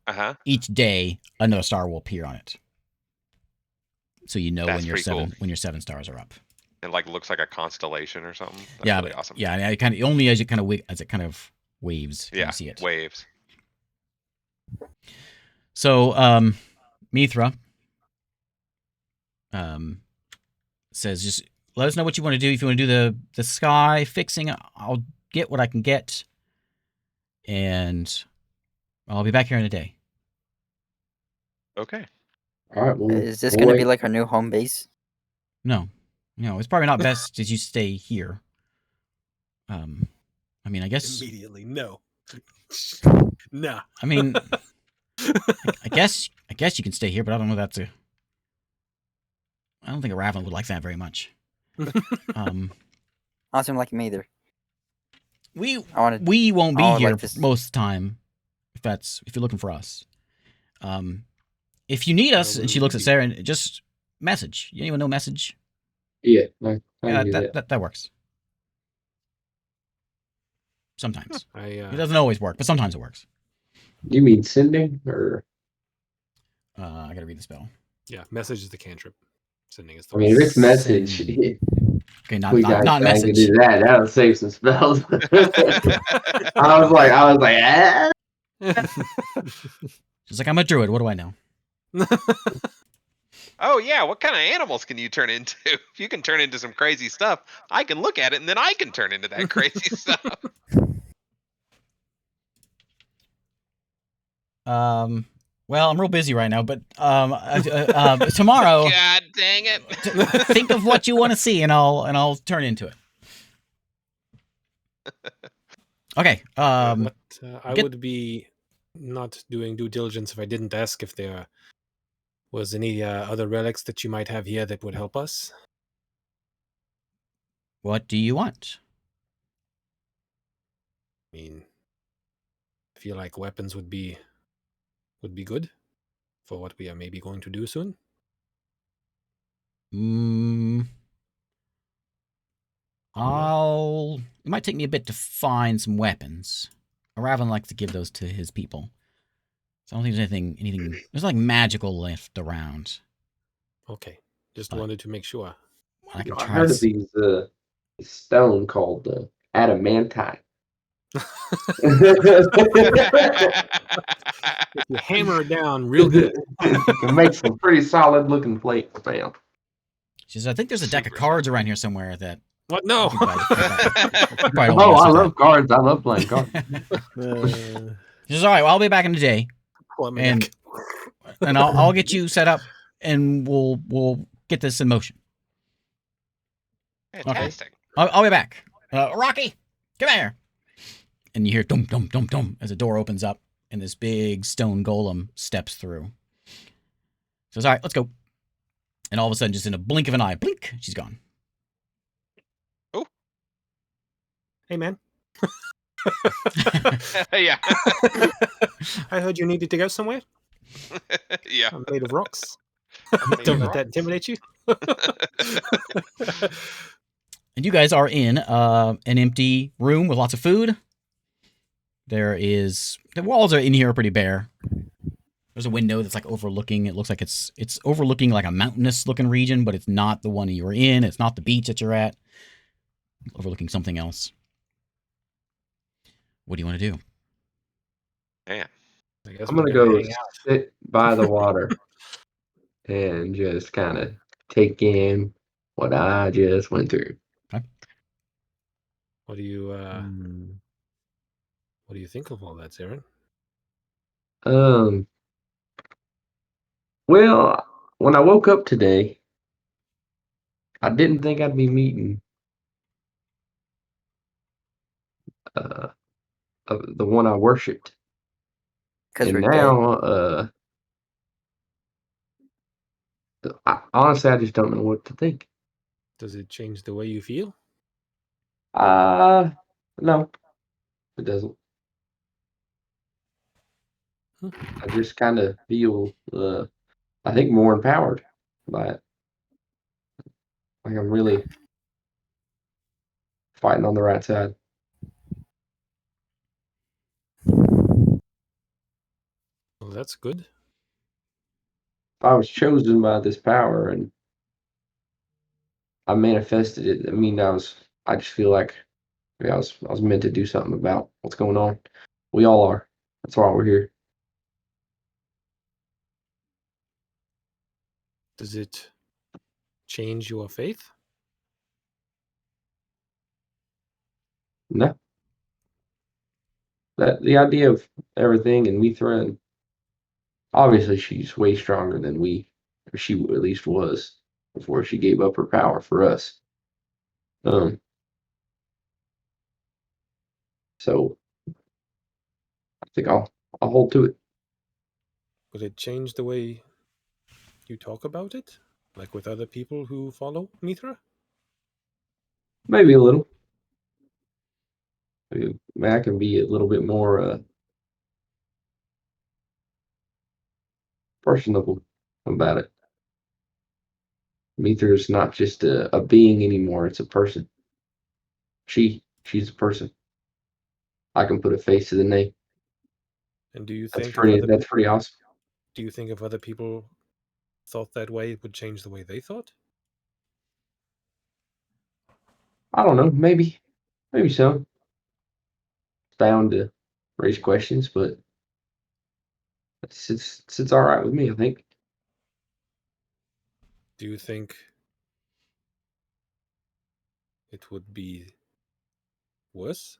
S1: each day another star will appear on it. So you know
S3: That's
S1: when your
S3: pretty cool.
S1: when your 7 stars are up.
S3: It like looks like a constellation or something. That's
S1: Yeah,
S3: really awesome.
S1: Yeah, and it kind of only as it kind of waves. Can
S3: Yeah,
S1: you see it.
S3: waves.
S1: So Mithra says, just let us know what you want to do. If you want to do the sky fixing, I'll get what I can get, and I'll be back here in a day.
S3: Okay.
S5: All right. Well,
S6: Is this
S5: we'll
S6: going to
S5: wait.
S6: be like our new home base?
S1: No, it's probably not best that you stay here. I mean, I guess.
S2: Immediately, no. Nah.
S1: I mean, I guess I guess you can stay here, but I don't know that's a. I don't think a Raven would like that very much.
S6: I don't like him either.
S1: We
S6: I wanted.
S1: we won't be
S6: I would
S1: here
S6: like this-
S1: most of the time. If you're looking for us. If you need us, and she looks at Sarah and just message. Anyone know message?
S5: Yeah, I
S1: Yeah,
S5: can do that.
S1: that works. Sometimes. It
S2: I
S1: doesn't always work, but sometimes it works.
S5: You mean sending or?
S1: I gotta read the spell.
S2: message is the cantrip. Sending is the
S5: I mean, if it's message,
S1: Send. Okay, not
S5: we
S1: not,
S5: got
S1: not
S5: I can
S1: message.
S5: do that. That'll save some spells. I was like, ah.
S1: She's like, I'm a druid. What do I know?
S3: Oh yeah, what kind of animals can you turn into? If you can turn into some crazy stuff, I can look at it and then I can turn into that crazy stuff.
S1: Well, I'm real busy right now, but tomorrow,
S3: God dang it!
S1: think of what you want to see, and I'll turn into it. Okay.
S2: But I
S1: get-
S2: would be not doing due diligence if I didn't ask if there was any other relics that you might have here that would help us.
S1: What do you want?
S2: I mean, I feel like weapons would be good for what we are maybe going to do soon.
S1: It might take me a bit to find some weapons. Raven likes to give those to his people. So I don't think there's anything. There's like magical left around.
S2: Okay, just
S1: But-
S2: wanted to make sure.
S1: I can
S5: I
S1: try.
S5: heard of these stone called adamantite.
S2: If you hammer it down real good.
S5: You can make some pretty solid looking plates, man.
S1: She says, I think there's a deck of cards around here somewhere that.
S2: What? No.
S1: you guys probably don't
S5: Oh,
S1: wanna
S5: I
S1: mess with
S5: love cards. I love playing cards.
S1: that. She says, all right, well, I'll be back in a day,
S2: Pull out my
S1: and
S2: deck.
S1: and I'll get you set up, and we'll get this in motion.
S3: Fantastic.
S1: I'll be back. Rocky, come here. And you hear dum dum dum dum as a door opens up, and this big stone golem steps through. Says, all right, let's go. And all of a sudden, just in a blink of an eye, blink, she's gone.
S2: Hey, man.
S3: Yeah.
S2: I heard you needed to go somewhere.
S3: Yeah.
S2: I'm made of rocks.
S3: made
S2: Don't
S3: of
S2: let that intimidate you.
S1: And you guys are in an empty room with lots of food. The walls are in here are pretty bare. There's a window that's like overlooking. It looks like it's overlooking like a mountainous looking region, but it's not the one you were in. It's not the beach that you're at. Overlooking something else. What do you want to do?
S3: Man.
S2: I guess
S5: I'm
S2: we're
S5: gonna go
S2: hang out.
S5: sit by the water and just kind of take in what I just went through.
S2: What do you think of all that, Zarin?
S5: Well, when I woke up today, I didn't think I'd be meeting the one I worshipped.
S6: Because
S5: And
S6: we're dead.
S5: now, honestly, I just don't know what to think.
S2: Does it change the way you feel?
S5: No, it doesn't. I just kind of feel, I think, more empowered by it. Like I'm really fighting on the right side.
S2: Well, that's good.
S5: If I was chosen by this power and I manifested it, I just feel like I was meant to do something about what's going on. We all are. That's why we're here.
S2: Does it change your faith?
S5: No. The idea of everything and Mithra, obviously she's way stronger than we, or she at least was before she gave up her power for us. So I think I'll hold to it.
S2: Will it change the way you talk about it? Like with other people who follow Mithra?
S5: Maybe a little. Maybe I can be a little bit more personable about it. Mithra is not just a being anymore; it's a person. She's a person. I can put a face to the name.
S2: And do you
S5: That's
S2: think
S5: pretty. That's pretty awesome.
S2: do you think if other people thought that way, it would change the way they thought?
S5: I don't know. Maybe so. It's bound to raise questions, but it's all right with me. I think.
S2: Do you think it would be worse?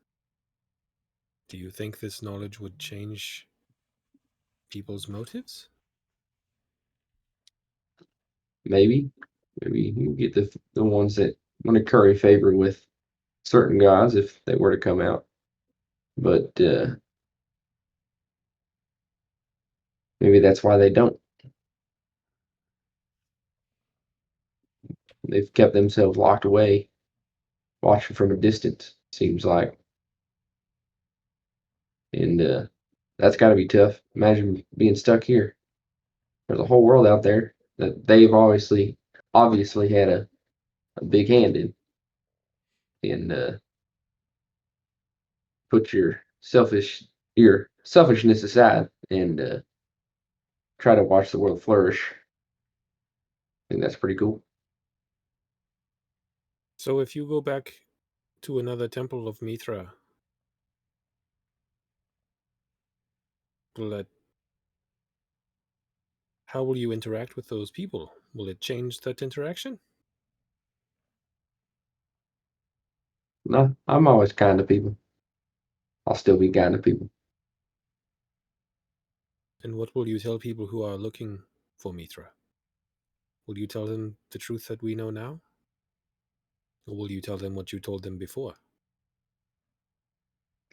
S2: Do you think this knowledge would change people's motives?
S5: Maybe you get the ones that want to curry favor with certain gods if they were to come out, but maybe that's why they don't. They've kept themselves locked away, watching from a distance. Seems like, and that's got to be tough. Imagine being stuck here. There's a whole world out there that they've obviously had a big hand in, and put your selfishness aside and try to watch the world flourish. I think that's pretty cool.
S2: So if you go back to another temple of Mithra, how will you interact with those people? Will it change that interaction?
S5: No, I'm always kind to people. I'll still be kind to people.
S2: And what will you tell people who are looking for Mithra? Will you tell them the truth that we know now? Or will you tell them what you told them before?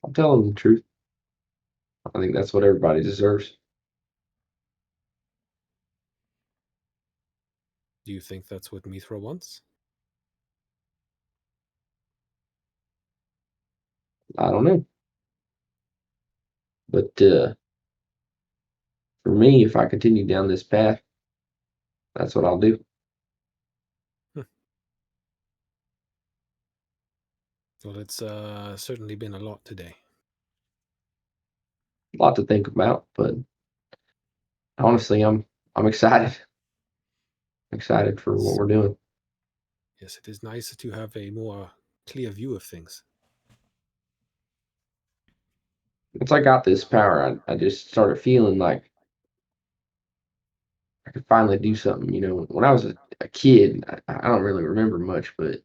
S5: I'll tell them the truth. I think that's what everybody deserves.
S2: Do you think that's what Mithra wants?
S5: I don't know. But for me, if I continue down this path, that's what I'll do.
S2: Well, it's certainly been a lot today.
S5: A lot to think about, but honestly, I'm excited. Excited for what we're doing.
S2: Yes, it is nice to have a more clear view of things.
S5: Once I got this power, I just started feeling like I could finally do something. You know, when I was a kid, I don't really remember much, but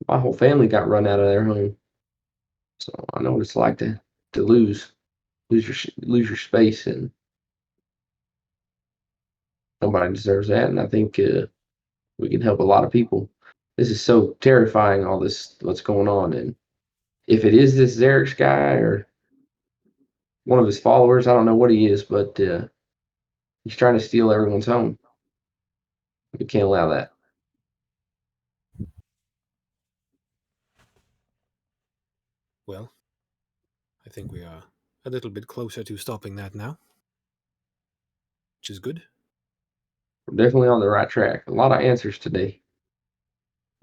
S5: my whole family got run out of their home. So I know what it's like to lose your space, and nobody deserves that. And I think we can help a lot of people. This is so terrifying, all this what's going on, and if it is this Xerix guy or one of his followers, I don't know what he is, but he's trying to steal everyone's home. We can't allow that.
S2: Well, I think we are a little bit closer to stopping that now, which is good.
S5: We're definitely on the right track. A lot of answers today.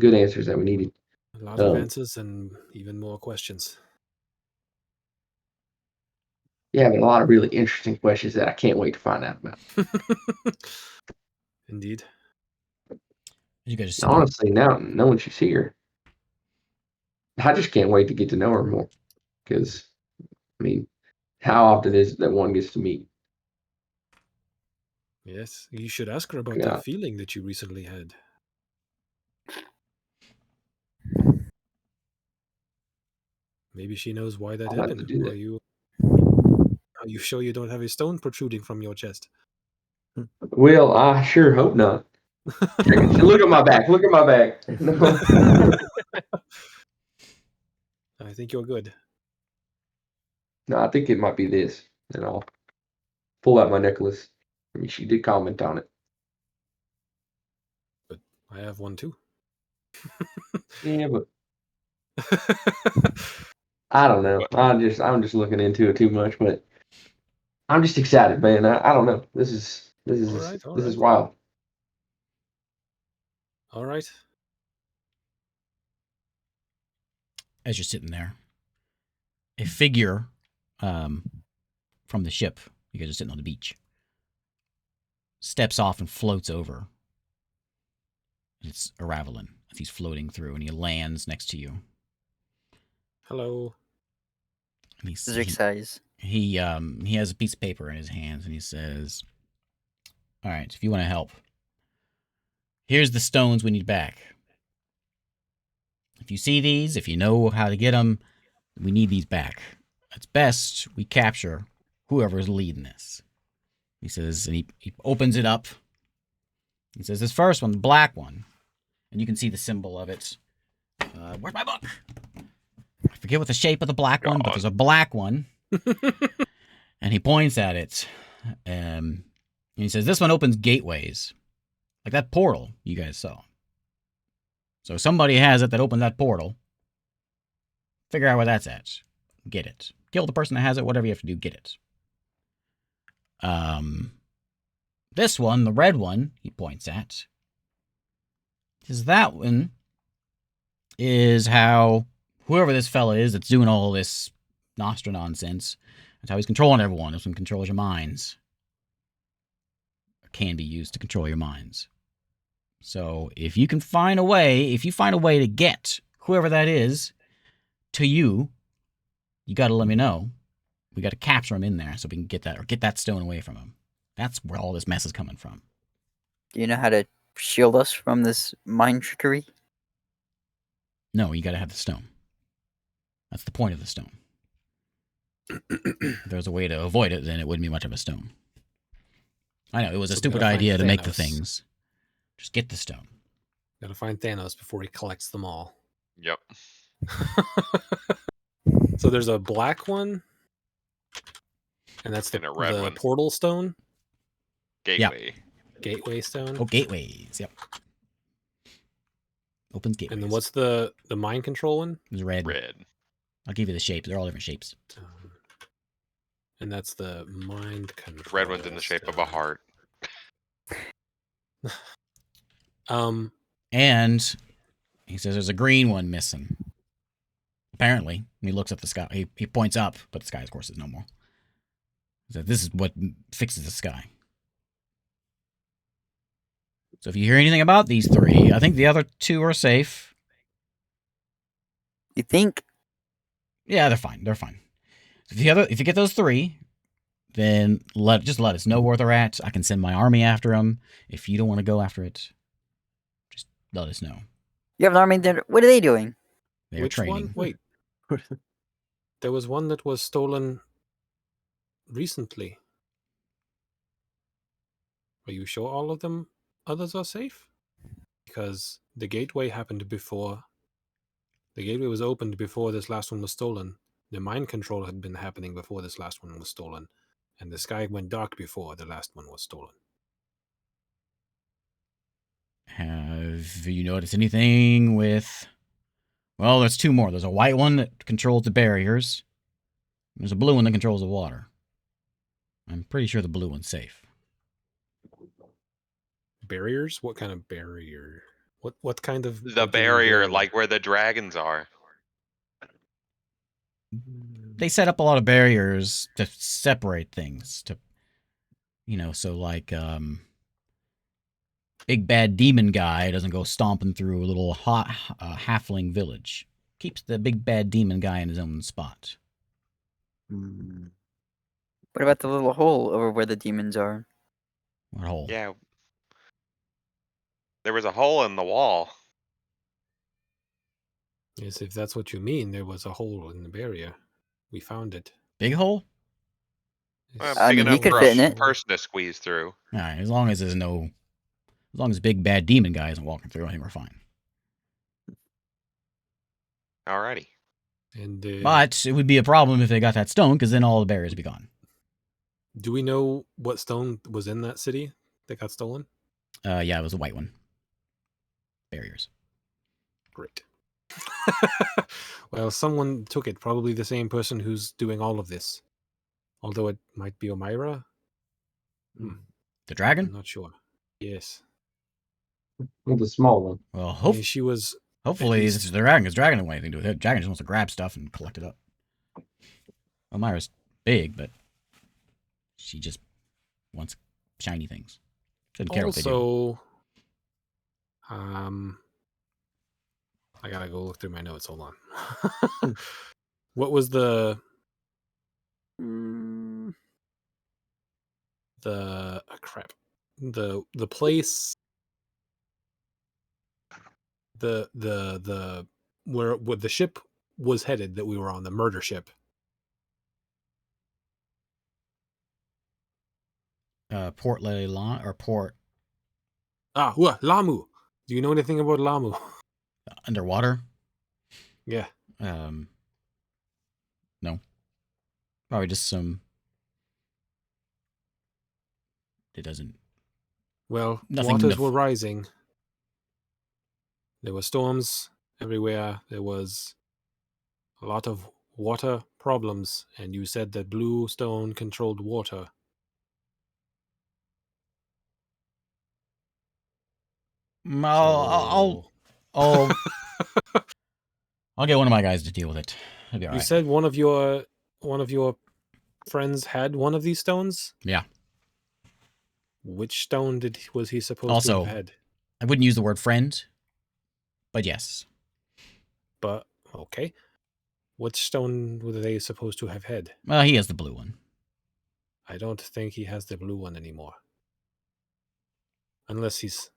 S5: Good answers that we needed.
S2: A lot of answers and even more questions.
S5: Yeah, but a lot of really interesting questions that I can't wait to find out about.
S2: Indeed.
S1: You guys just
S5: Honestly, now knowing she's here, I just can't wait to get to know her more. Because, I mean, how often is it that one gets to meet?
S2: Yes, you should ask her about
S5: Yeah.
S2: that feeling that you recently had. Maybe she knows why that
S5: I'll have to
S2: happened.
S5: do that.
S2: Are you sure you don't have a stone protruding from your chest?
S5: Well, I sure hope not. Look at my back. Look at my back.
S2: I think you're good.
S5: No, I think it might be this and all. pull out my necklace. I mean, she did comment on it.
S2: But I have one too.
S5: Yeah, but I don't know. I'm just looking into it too much, but I'm just excited, man. I don't know. This is
S2: All
S5: this is
S2: right.
S5: wild.
S2: All right.
S1: As you're sitting there, a figure from the ship, you guys are sitting on the beach, steps off and floats over. It's Aravelin as he's floating through, and he lands next to you.
S2: Hello.
S1: And
S6: Physics size.
S1: he has a piece of paper in his hands, and he says, "All right, if you want to help, here's the stones we need back. If you see these, if you know how to get them, we need these back. It's best we capture whoever's leading this." He says, and he opens it up. He says, "This first one, the black one," and you can see the symbol of it. Where's my book? I forget what the shape of the black one, but there's a black one. And he points at it. And he says, "This one opens gateways. Like that portal you guys saw. So if somebody has it that opened that portal, figure out where that's at. Get it. Kill the person that has it, whatever you have to do, get it. This one, the red one," he points at, is that one is how whoever this fella is that's doing all this Nostra nonsense, that's how he's controlling everyone. This one controls your minds. Or can be used to control your minds. So if you can find a way, to get whoever that is to you, you got to let me know. We got to capture him in there so we can get that, or get that stone away from him. That's where all this mess is coming from.
S6: Do you know how to shield us from this mind trickery?
S1: No, you got to have the stone. That's the point of the stone. If there's a way to avoid it, then it wouldn't be much of a stone. I know, it was a
S2: So we
S1: stupid
S2: gotta find
S1: idea to make the
S2: Thanos.
S1: things. Just get the stone.
S2: Gotta find Thanos before he collects them all.
S3: Yep.
S2: So there's a black one, and that's
S3: And a red
S2: the
S3: one.
S2: portal stone,
S3: Gateway.
S2: gateway stone.
S1: Oh, gateways. Yep. Opens gateways.
S2: And then what's the mind control one?
S1: It's red.
S3: Red.
S1: I'll give you the shapes. They're all different shapes.
S2: And that's the mind control.
S3: The red one's in the shape of a heart.
S1: And he says there's a green one missing. Apparently. And he looks at the sky. He points up, but the sky, of course, is no more. He says this is what fixes the sky. So if you hear anything about these three, I think the other two are safe.
S6: You think?
S1: Yeah, they're fine. They're fine. If you get those three, then just let us know where they're at. I can send my army after them. If you don't want to go after it, just let us know.
S6: You have an army there. What are they doing?
S1: They're
S2: Which
S1: training.
S2: one? Wait. There was one that was stolen recently. Are you sure all of them others are safe? Because the gateway happened before. The gateway was opened before this last one was stolen. The mind control had been happening before this last one was stolen. And the sky went dark before the last one was stolen.
S1: Have you noticed anything with... Well, there's two more. There's a white one that controls the barriers. There's a blue one that controls the water. I'm pretty sure the blue one's safe.
S2: Barriers? What kind of barrier? What kind of...
S3: The
S2: what do you mean
S3: barrier, like where the dragons are.
S1: They set up a lot of barriers to separate things. So like, big bad demon guy doesn't go stomping through a little halfling village. Keeps the big bad demon guy in his own spot.
S6: What about the little hole over where the demons are?
S1: What hole?
S3: Yeah. There was a hole in the wall.
S2: Yes, if that's what you mean, there was a hole in the barrier. We found it.
S1: Big hole?
S2: It's
S6: I
S3: Big
S6: mean, he
S3: enough
S6: could
S3: for
S6: fit in
S3: a
S6: it.
S3: person to squeeze through.
S1: All right, as long as big bad demon guy isn't walking through, I think we're fine.
S3: Alrighty.
S2: And
S1: But it would be a problem if they got that stone, because then all the barriers would be gone.
S2: Do we know what stone was in that city that got stolen?
S1: Yeah, it was a white one. Barriers.
S2: Great. Well, someone took it. Probably the same person who's doing all of this. Although it might be Omira.
S1: The
S2: I'm
S1: dragon?
S2: not sure. Yes.
S5: Well, the small one.
S1: Well,
S2: I mean, she was.
S1: hopefully
S2: least-
S1: this is the dragon, because dragon doesn't want anything to do with it. Dragon just wants to grab stuff and collect it up. Elmira's big, but she just wants shiny things. Doesn't care what they do.
S2: Also, I gotta go look through my notes. Hold on. What was the crap? The place. The where the ship was headed that we were on, the murder ship.
S1: Port Leilan or Port
S2: Lamu. Do you know anything about Lamu?
S1: underwater?
S2: Yeah.
S1: No. Probably just some. It doesn't.
S2: Well,
S1: Nothing
S2: waters
S1: nef-
S2: were rising. There were storms everywhere. There was a lot of water problems, and you said that blue stone controlled water.
S1: I'll
S2: So-
S1: I'll get one of my guys to deal with it. It'll be all
S2: You
S1: right.
S2: said one of your friends had one of these stones?
S1: Yeah.
S2: Which stone was he supposed
S1: Also-
S2: to have had?
S1: I wouldn't use the word friend, but yes.
S2: But okay. Which stone were they supposed to have had?
S1: Well, he has the blue one.
S2: I don't think he has the blue one anymore. Unless he's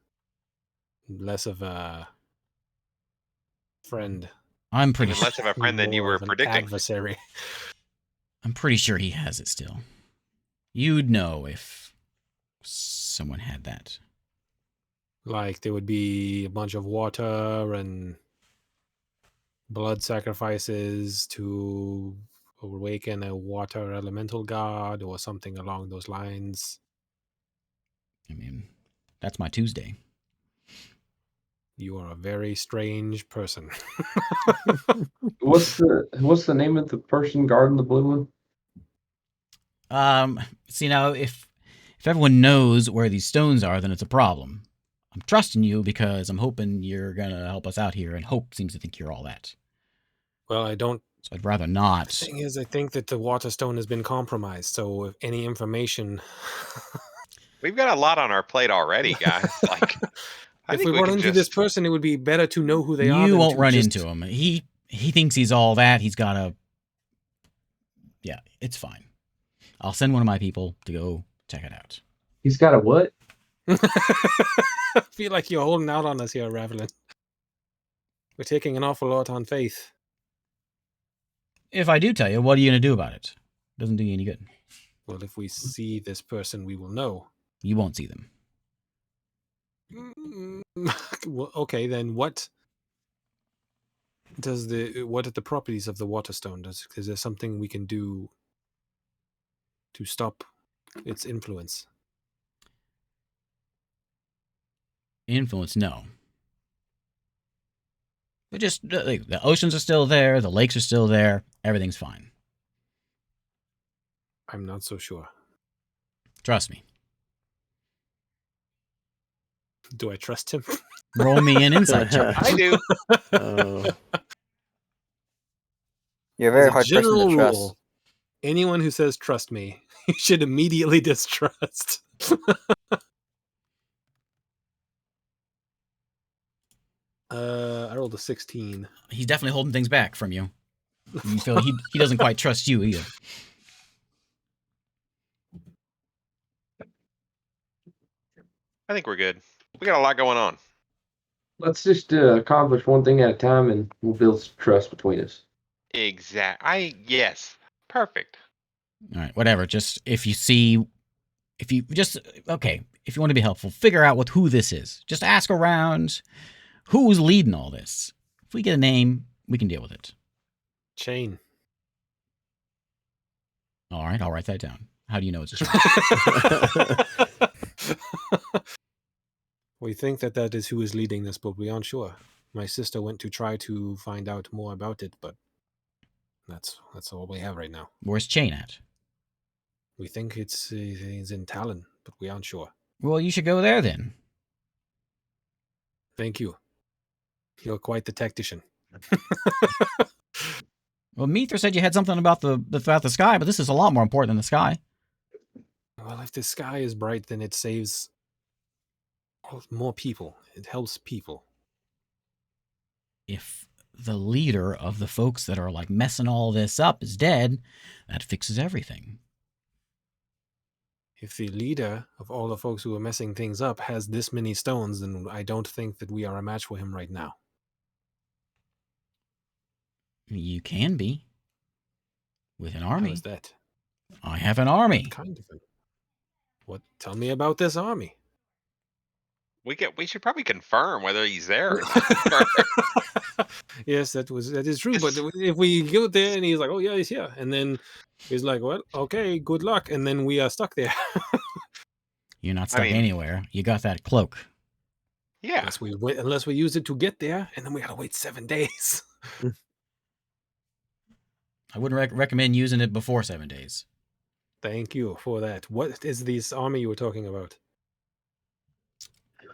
S2: less of a friend.
S1: I'm pretty.
S3: Even less of a friend than you
S2: more
S3: were
S2: of an
S3: predicting.
S2: adversary.
S1: I'm pretty sure he has it still. You'd know if someone had that.
S2: Like there would be a bunch of water and blood sacrifices to awaken a water elemental god or something along those lines.
S1: I mean, that's my Tuesday.
S2: You are a very strange person.
S5: What's the name of the person guarding the blue one?
S1: See now, if everyone knows where these stones are, then it's a problem. I'm trusting you because I'm hoping you're gonna help us out here, and Hope seems to think you're all that.
S2: Well, I don't.
S1: So I'd rather not.
S2: The thing is, I think that the water stone has been compromised. So if any information.
S3: We've got a lot on our plate already, guys. Like, I
S2: If
S3: think
S2: we run
S3: can
S2: into this
S3: just-
S2: person, it would be better to know who they are.
S1: You
S2: than
S1: won't
S2: to
S1: run
S2: just-
S1: into him. He thinks he's all that. He's got a. Yeah, it's fine. I'll send one of my people to go check it out.
S5: He's got a what?
S2: I feel like you're holding out on us here, Ravelin. We're taking an awful lot on faith.
S1: If I do tell you, what are you gonna do about it? Doesn't do you any good.
S2: Well, if we see this person, we will know.
S1: You won't see them.
S2: Well, okay, then what are the properties of the water stone? Is there something we can do to stop its influence?
S1: Influence, no. But just the oceans are still there, the lakes are still there, everything's fine.
S2: I'm not so sure.
S1: Trust me.
S2: Do I trust him?
S1: Roll me an insight check.
S3: I do.
S6: You're a very
S2: As a
S6: hard person
S2: general
S6: to trust.
S2: rule, anyone who says trust me, you should immediately distrust. I rolled a 16.
S1: He's definitely holding things back from you. You feel he doesn't quite trust you either.
S3: I think we're good. We got a lot going on.
S5: Let's just accomplish one thing at a time, and we'll build some trust between us.
S3: Yes. Perfect.
S1: All right, whatever. Just if you want to be helpful, figure out who this is. Just ask around who's leading all this. If we get a name, we can deal with it.
S2: Chain.
S1: All right, I'll write that down. How do you know it's a shame?
S2: We think that is who is leading this, but we aren't sure. My sister went to try to find out more about it, but that's all we have right now.
S1: Where's Chain at?
S2: We think he's in Talon, but we aren't sure.
S1: Well, you should go there then.
S2: Thank you. You're quite the tactician.
S1: Well, Meether said you had something about the sky, but this is a lot more important than the sky.
S2: Well, if the sky is bright, then it saves more people. It helps people.
S1: If the leader of the folks that are like messing all this up is dead, that fixes everything.
S2: If the leader of all the folks who are messing things up has this many stones, then I don't think that we are a match for him right now.
S1: You can be. With an
S2: How
S1: army.
S2: is that?
S1: I have an army.
S2: What kind of What? Tell me about this army.
S3: We should probably confirm whether he's there or not.
S2: Yes, that is true. But
S3: Yes.
S2: if we go there and he's like, "Oh yeah, he's here," and then he's like, "Well, okay, good luck," and then we are stuck there.
S1: You're not stuck
S3: mean-
S1: anywhere. You got that cloak.
S3: Yeah.
S2: unless we use it to get there, and then we gotta wait 7 days.
S1: I wouldn't recommend using it before 7 days.
S2: Thank you for that. What is this army you were talking about?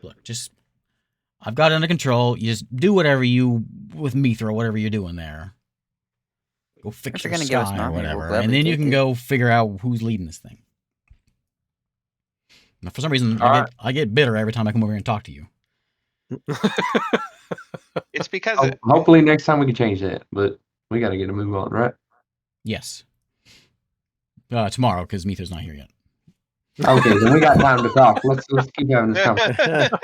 S1: Look, I've got it under control. You just do whatever with Meether or whatever you're doing there. Go fix
S6: If you're
S1: your
S6: gonna give us an
S1: sky or
S6: army, we'll
S1: whatever,
S6: gladly
S1: and then you
S6: take
S1: can
S6: it.
S1: go figure out who's leading this thing. Now, for some reason,
S5: All right.
S1: I get bitter every time I come over here and talk to you.
S3: It's because
S5: Hopefully next time we can change that, but we got to get a move on, right?
S1: Yes. Tomorrow, because Meether's not here yet.
S5: Okay, then we got time to talk. Let's keep having this conversation.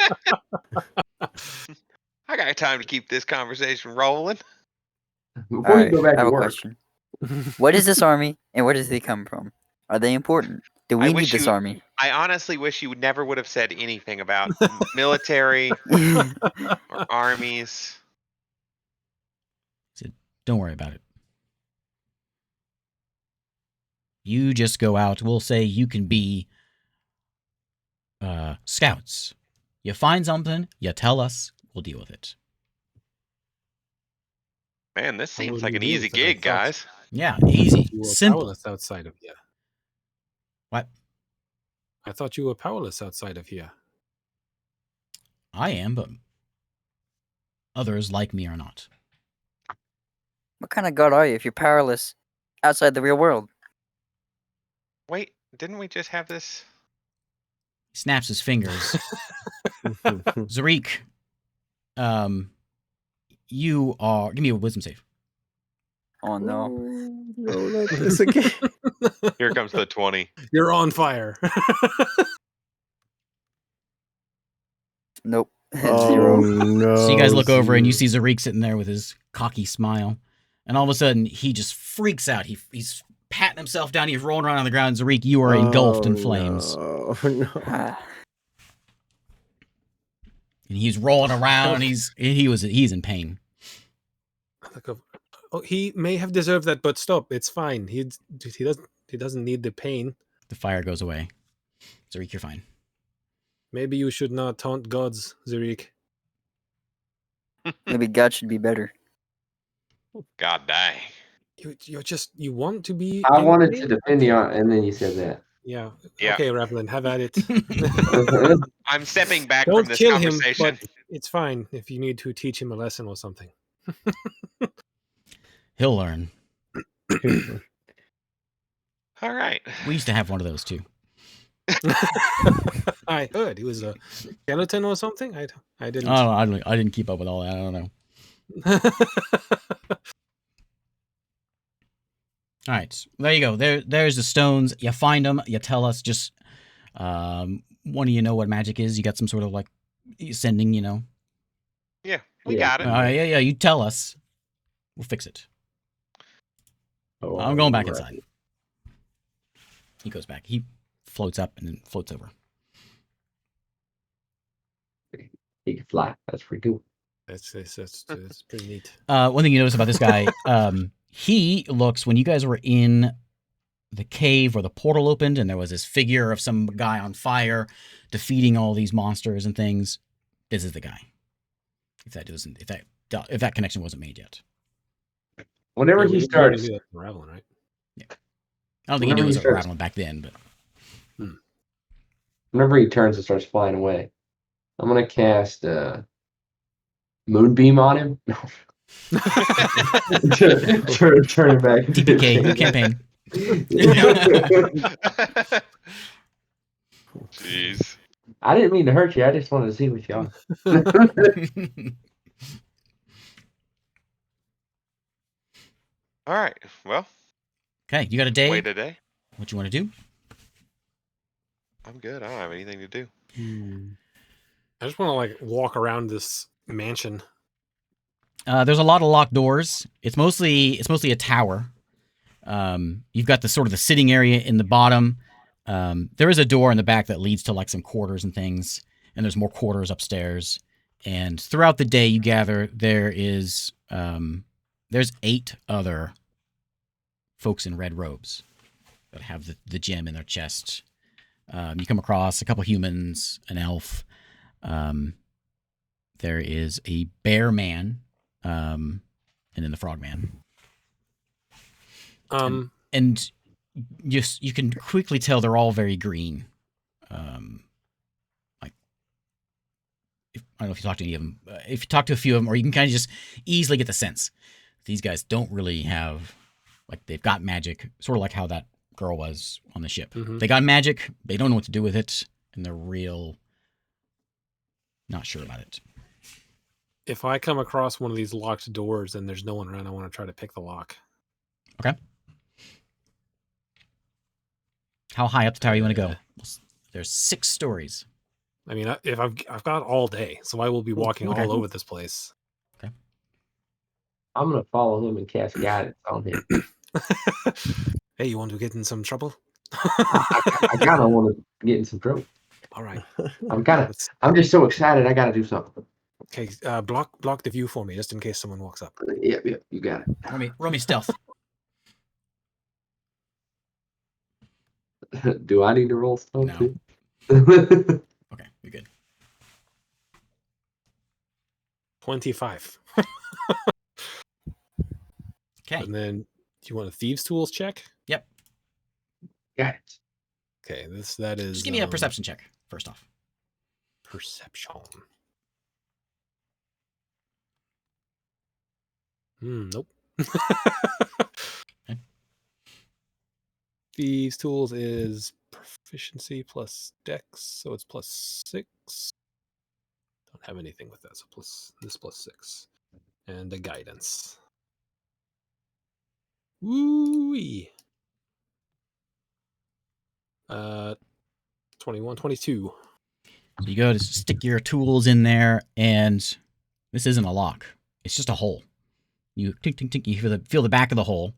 S3: I got time to keep this conversation rolling.
S5: Before
S6: All
S5: you
S6: right,
S5: go back
S6: I have
S5: to
S6: a
S5: work,
S6: question. What is this army, and where does they come from? Are they important? Do
S3: I
S6: we need
S3: wish
S6: this
S3: you-
S6: army?
S3: I honestly wish you never would have said anything about military or armies.
S1: Don't worry about it. You just go out. We'll say you can be scouts. You find something, you tell us, we'll deal with it.
S3: Man, this
S2: What
S3: seems
S2: would
S3: like
S2: you
S3: an
S2: do
S3: easy
S2: with it? I
S3: gig,
S2: thought-
S3: guys.
S1: Yeah, easy,
S2: You were
S1: simple.
S2: powerless outside of here.
S1: What?
S2: I thought you were powerless outside of here.
S1: I am, but others like me are not.
S6: What kind of god are you if you're powerless outside the real world?
S3: Wait, didn't we just have this?
S1: He snaps his fingers. Zarik, you are. Give me a wisdom save.
S6: Oh no.
S4: No, not this again.
S3: Here comes the 20.
S2: You're on fire.
S6: Nope.
S4: Oh,
S6: Zero.
S4: no.
S1: So you guys look over and you
S4: Zero.
S1: see Zarik sitting there with his cocky smile, and all of a sudden he just freaks out. He's patting himself down. He's rolling around on the ground. Zarik, you are engulfed in flames,
S4: Oh, no.
S6: Ah,
S1: and he's rolling around. He's in pain.
S2: Oh, he may have deserved that, but stop. It's fine. He doesn't need the pain.
S1: The fire goes away. Zarik, you're fine.
S2: Maybe you should not taunt gods, Zarik.
S6: maybe God should be better.
S3: God dang.
S2: You want to be.
S5: I
S2: in
S5: wanted
S2: pain?
S5: to defend you, and then you said that.
S2: Yeah.
S3: Yeah.
S2: Okay, Ravlin, have at it.
S3: I'm stepping back
S2: Don't
S3: from this
S2: kill him,
S3: conversation.
S2: but it's fine if you need to teach him a lesson or something.
S1: He'll learn.
S3: All right.
S1: We used to have one of those too.
S2: I heard he was a skeleton or something. I didn't.
S1: I didn't keep up with all that. I don't know. All right, there you go. There's the stones. You find them. You tell us. Just one of you know what magic is. You got some sort of like sending. You know.
S3: Yeah, we
S5: Yeah.
S3: got it.
S1: Yeah. You tell us. We'll fix it.
S4: Oh,
S1: I'm going back
S4: right.
S1: inside. He goes back. He floats up and then floats over.
S5: He can fly. That's pretty cool.
S2: That's pretty neat.
S1: One thing you notice about this guy, he looks, when you guys were in the cave where the portal opened, and there was this figure of some guy on fire defeating all these monsters and things. This is the guy. If that connection wasn't made yet.
S5: Whenever
S2: Yeah,
S5: he
S2: we
S5: starts,
S2: do that in Raveling, right?
S1: I don't think he knew
S5: Whenever
S1: it was
S5: he starts-
S1: Raveling back then, but
S5: whenever he turns and starts flying away, I'm gonna cast Moonbeam on him. Turn him back.
S1: TPK, new campaign.
S3: Jeez.
S5: I didn't mean to hurt you. I just wanted to see what y'all.
S3: All right. Well,
S1: Okay, you got a day?
S3: wait a day.
S1: What you want to do?
S3: I'm good. I don't have anything to do.
S2: I just want to like walk around this mansion.
S1: There's a lot of locked doors. It's mostly a tower. You've got the sort of the sitting area in the bottom. There is a door in the back that leads to like some quarters and things, and there's more quarters upstairs. And throughout the day, you gather there's 8 other folks in red robes that have the gem in their chest. You come across a couple humans, an elf. There is a bear man, and then the frog man. And you can quickly tell they're all very green. I don't know if you talk to any of them. If you talk to a few of them, or you can kind of just easily get the sense these guys don't really have, like, they've got magic, sort of like how that girl was on the ship.
S2: Mhm.
S1: They got magic, they don't know what to do with it, and they're real not sure about it.
S2: If I come across one of these locked doors and there's no one around, I want to try to pick the lock.
S1: Okay. How high up the tower you want to go? There's 6 stories.
S2: I mean, if I've got all day, so I will be walking
S1: Okay.
S2: all over this place.
S5: I'm gonna follow him and cast guidance on him.
S2: Hey, you want to get in some trouble?
S5: I kind of want to get in some trouble.
S2: All right.
S5: I'm just so excited. I gotta do something.
S2: Okay, block the view for me, just in case someone walks up.
S5: Yep, you got
S1: Roll me stealth.
S5: it. Do I need to roll stuff
S1: No.
S5: too?
S1: Okay, you're good.
S2: 25.
S1: Okay.
S2: And then, do you want a thieves' tools check?
S1: Yep.
S5: Got it.
S2: Okay, that is.
S1: Just give me a perception check first off.
S2: Perception. Nope.
S1: Okay.
S2: Thieves' tools is proficiency plus dex, so it's +6. Don't have anything with that, so +6. And a guidance. Woo-wee. 21, 22.
S1: So you go to stick your tools in there, and this isn't a lock. It's just a hole. You tink, tink, tink. You feel the back of the hole.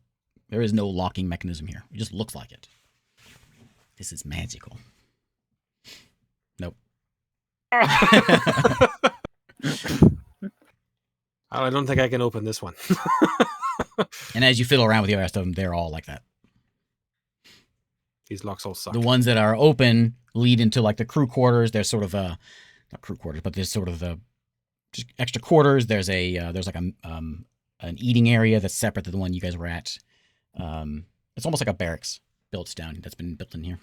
S1: There is no locking mechanism here. It just looks like it. This is magical. Nope.
S2: I don't think I can open this one.
S1: And as you fiddle around with the rest of them, they're all like that.
S2: These locks all suck.
S1: The ones that are open lead into like the crew quarters. There's sort of not crew quarters, but there's sort of just extra quarters. There's like an eating area that's separate to the one you guys were at. It's almost like a barracks that's been built in here.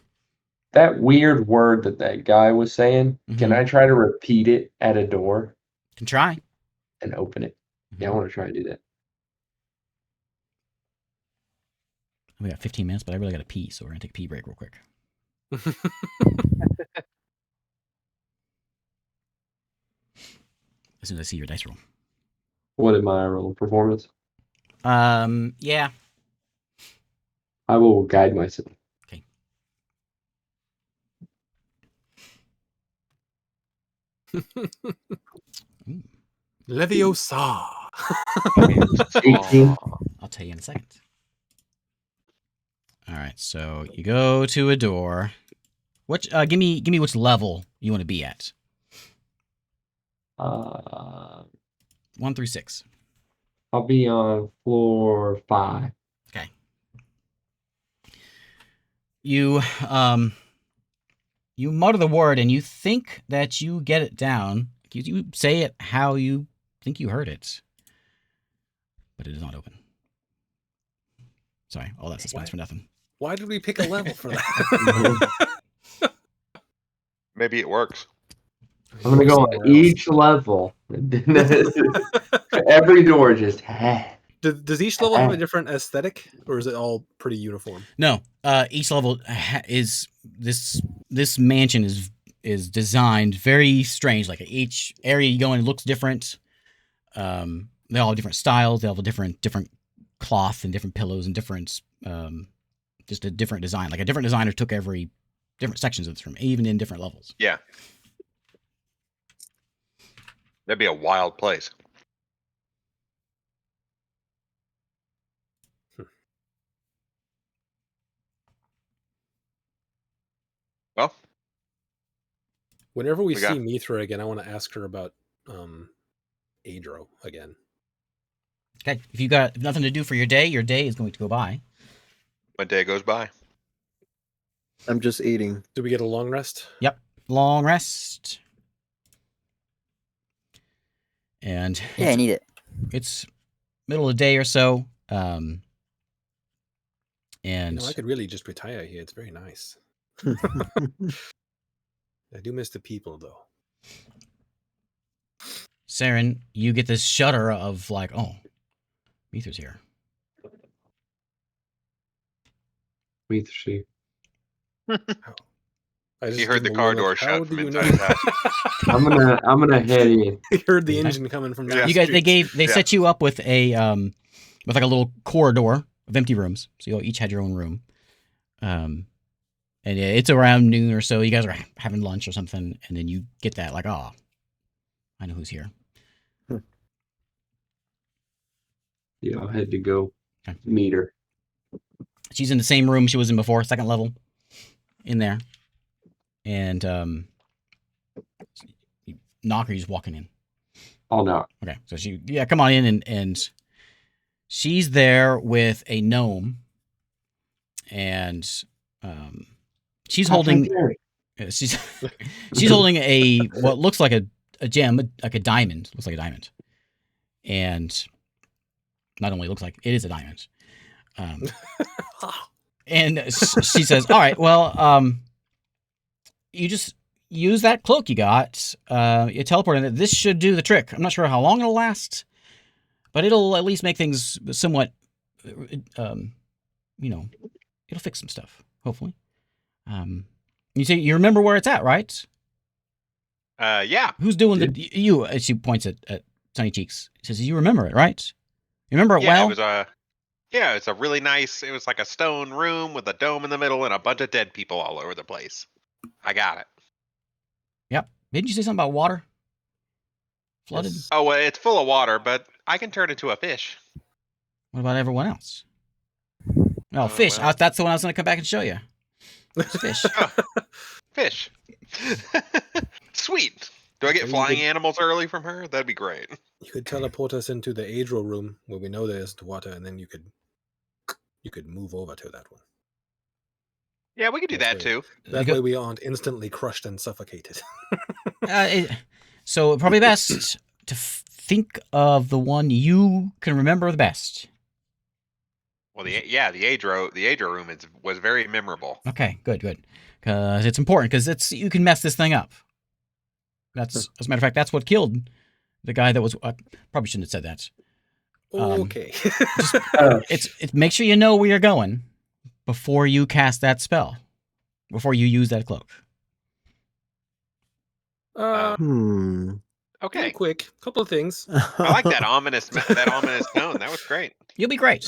S5: That weird word that guy was saying. Can
S1: Mhm.
S5: I try to repeat it at a door
S1: Can try.
S5: and open it? Yeah, I want to try to do that.
S1: We got 15 minutes, but I really got to pee, so we're gonna take a pee break real quick. As soon as I see your dice roll.
S5: What am I roll? Performance?
S1: Yeah.
S5: I will guide myself.
S1: Okay.
S2: Leviosa.
S5: 18.
S1: I'll tell you in a second. All right, so you go to a door. Which give me which level you want to be at. 1 through 6.
S5: I'll be on floor 5.
S1: Okay. you you mutter the word and you think that you get it down. You say it how you think you heard it, but it is not open. Sorry, all that suspense for nothing.
S2: Why did we pick a level for that?
S3: Maybe it works.
S5: I'm gonna go on each level. Every door just.
S2: Does each level have a different aesthetic, or is it all pretty uniform?
S1: No, each level is this mansion is designed very strange. Like each area you go in looks different. They all have different styles. They all have a different cloth and different pillows and different just a different design. Like a different designer took every different sections of this room, even in different levels.
S3: Yeah. That'd be a wild place. Well,
S2: Whenever we
S3: We
S2: see
S3: got-
S2: Mithra again, I want to ask her about Adro again.
S1: Okay, if you got nothing to do for your day is going to go by.
S3: my day goes by.
S4: I'm just eating.
S2: Do we get a long rest?
S1: Yep, long rest, and
S6: Yeah, I need it.
S1: it's middle of the day or so. And
S2: I could really just retire here. It's very nice. I do miss the people, though.
S1: Saren, you get this shudder of like, oh, Mithra's here.
S5: She.
S2: I just
S3: He heard
S2: give
S3: the
S2: him a
S3: car
S2: look,
S3: door
S2: like, how
S3: shut
S2: do
S3: from
S2: you
S3: inside his
S2: know?
S3: house.
S5: I'm gonna head in.
S2: He heard the
S1: Okay.
S2: engine coming from down
S3: Yeah.
S2: the
S1: You guys,
S2: street.
S1: they
S3: Yeah.
S1: set you up with with like a little corridor of empty rooms, so you all each had your own room. And yeah, it's around noon or so. You guys are having lunch or something, and then you get that like, oh, I know who's here.
S5: Yeah, I'll head to go
S1: Okay.
S5: meet her.
S1: She's in the same room she was in before, second level, in there, and you knock her. You're just walking in.
S5: I'll knock.
S1: Okay, so come on in, and she's there with a gnome, and she's holding she's she's holding a what looks like a gem, like a diamond. Looks like a diamond, and not only looks like it is a diamond. And she says, "All right, well, you just use that cloak you got. You teleport in it. This should do the trick. I'm not sure how long it'll last, but it'll at least make things somewhat, it'll fix some stuff, hopefully. You say you remember where it's at, right?
S3: Yeah.
S1: Who's doing you?" She points at Sunny Cheeks. She says, "You remember it, right? You remember it
S3: Yeah,
S1: well?"
S3: it was it's a really nice. It was like a stone room with a dome in the middle and a bunch of dead people all over the place. I got it.
S1: Yep. Didn't you say something about water? Flooded.
S2: Yes.
S3: Oh, well, it's full of water, but I can turn into a fish.
S1: What about everyone else? Oh, fish.
S3: well.
S1: That's the one I was going to come back and show you. It's fish.
S3: Fish. Sweet. Do I get
S2: Maybe you
S3: flying
S2: could-
S3: animals early from her? That'd be great.
S2: You could teleport us into the Adro room where we know there's water, and then you could move over to that one.
S3: Yeah, we could do that
S2: That's
S3: too.
S2: That way we aren't instantly crushed and suffocated.
S1: So probably best to think of the one you can remember the best.
S3: Well, the Adro room was very memorable.
S1: Okay, good. Because it's important. Because you can mess this thing up. That's as a matter of fact, that's what killed the guy that was. Probably shouldn't have said that.
S2: Okay.
S1: It's make sure you know where you're going before you cast that spell, before you use that cloak.
S3: Uh,
S4: Hmm.
S3: Okay,
S2: Real quick, couple of things.
S3: I like that ominous tone. That was great.
S1: You'll be great.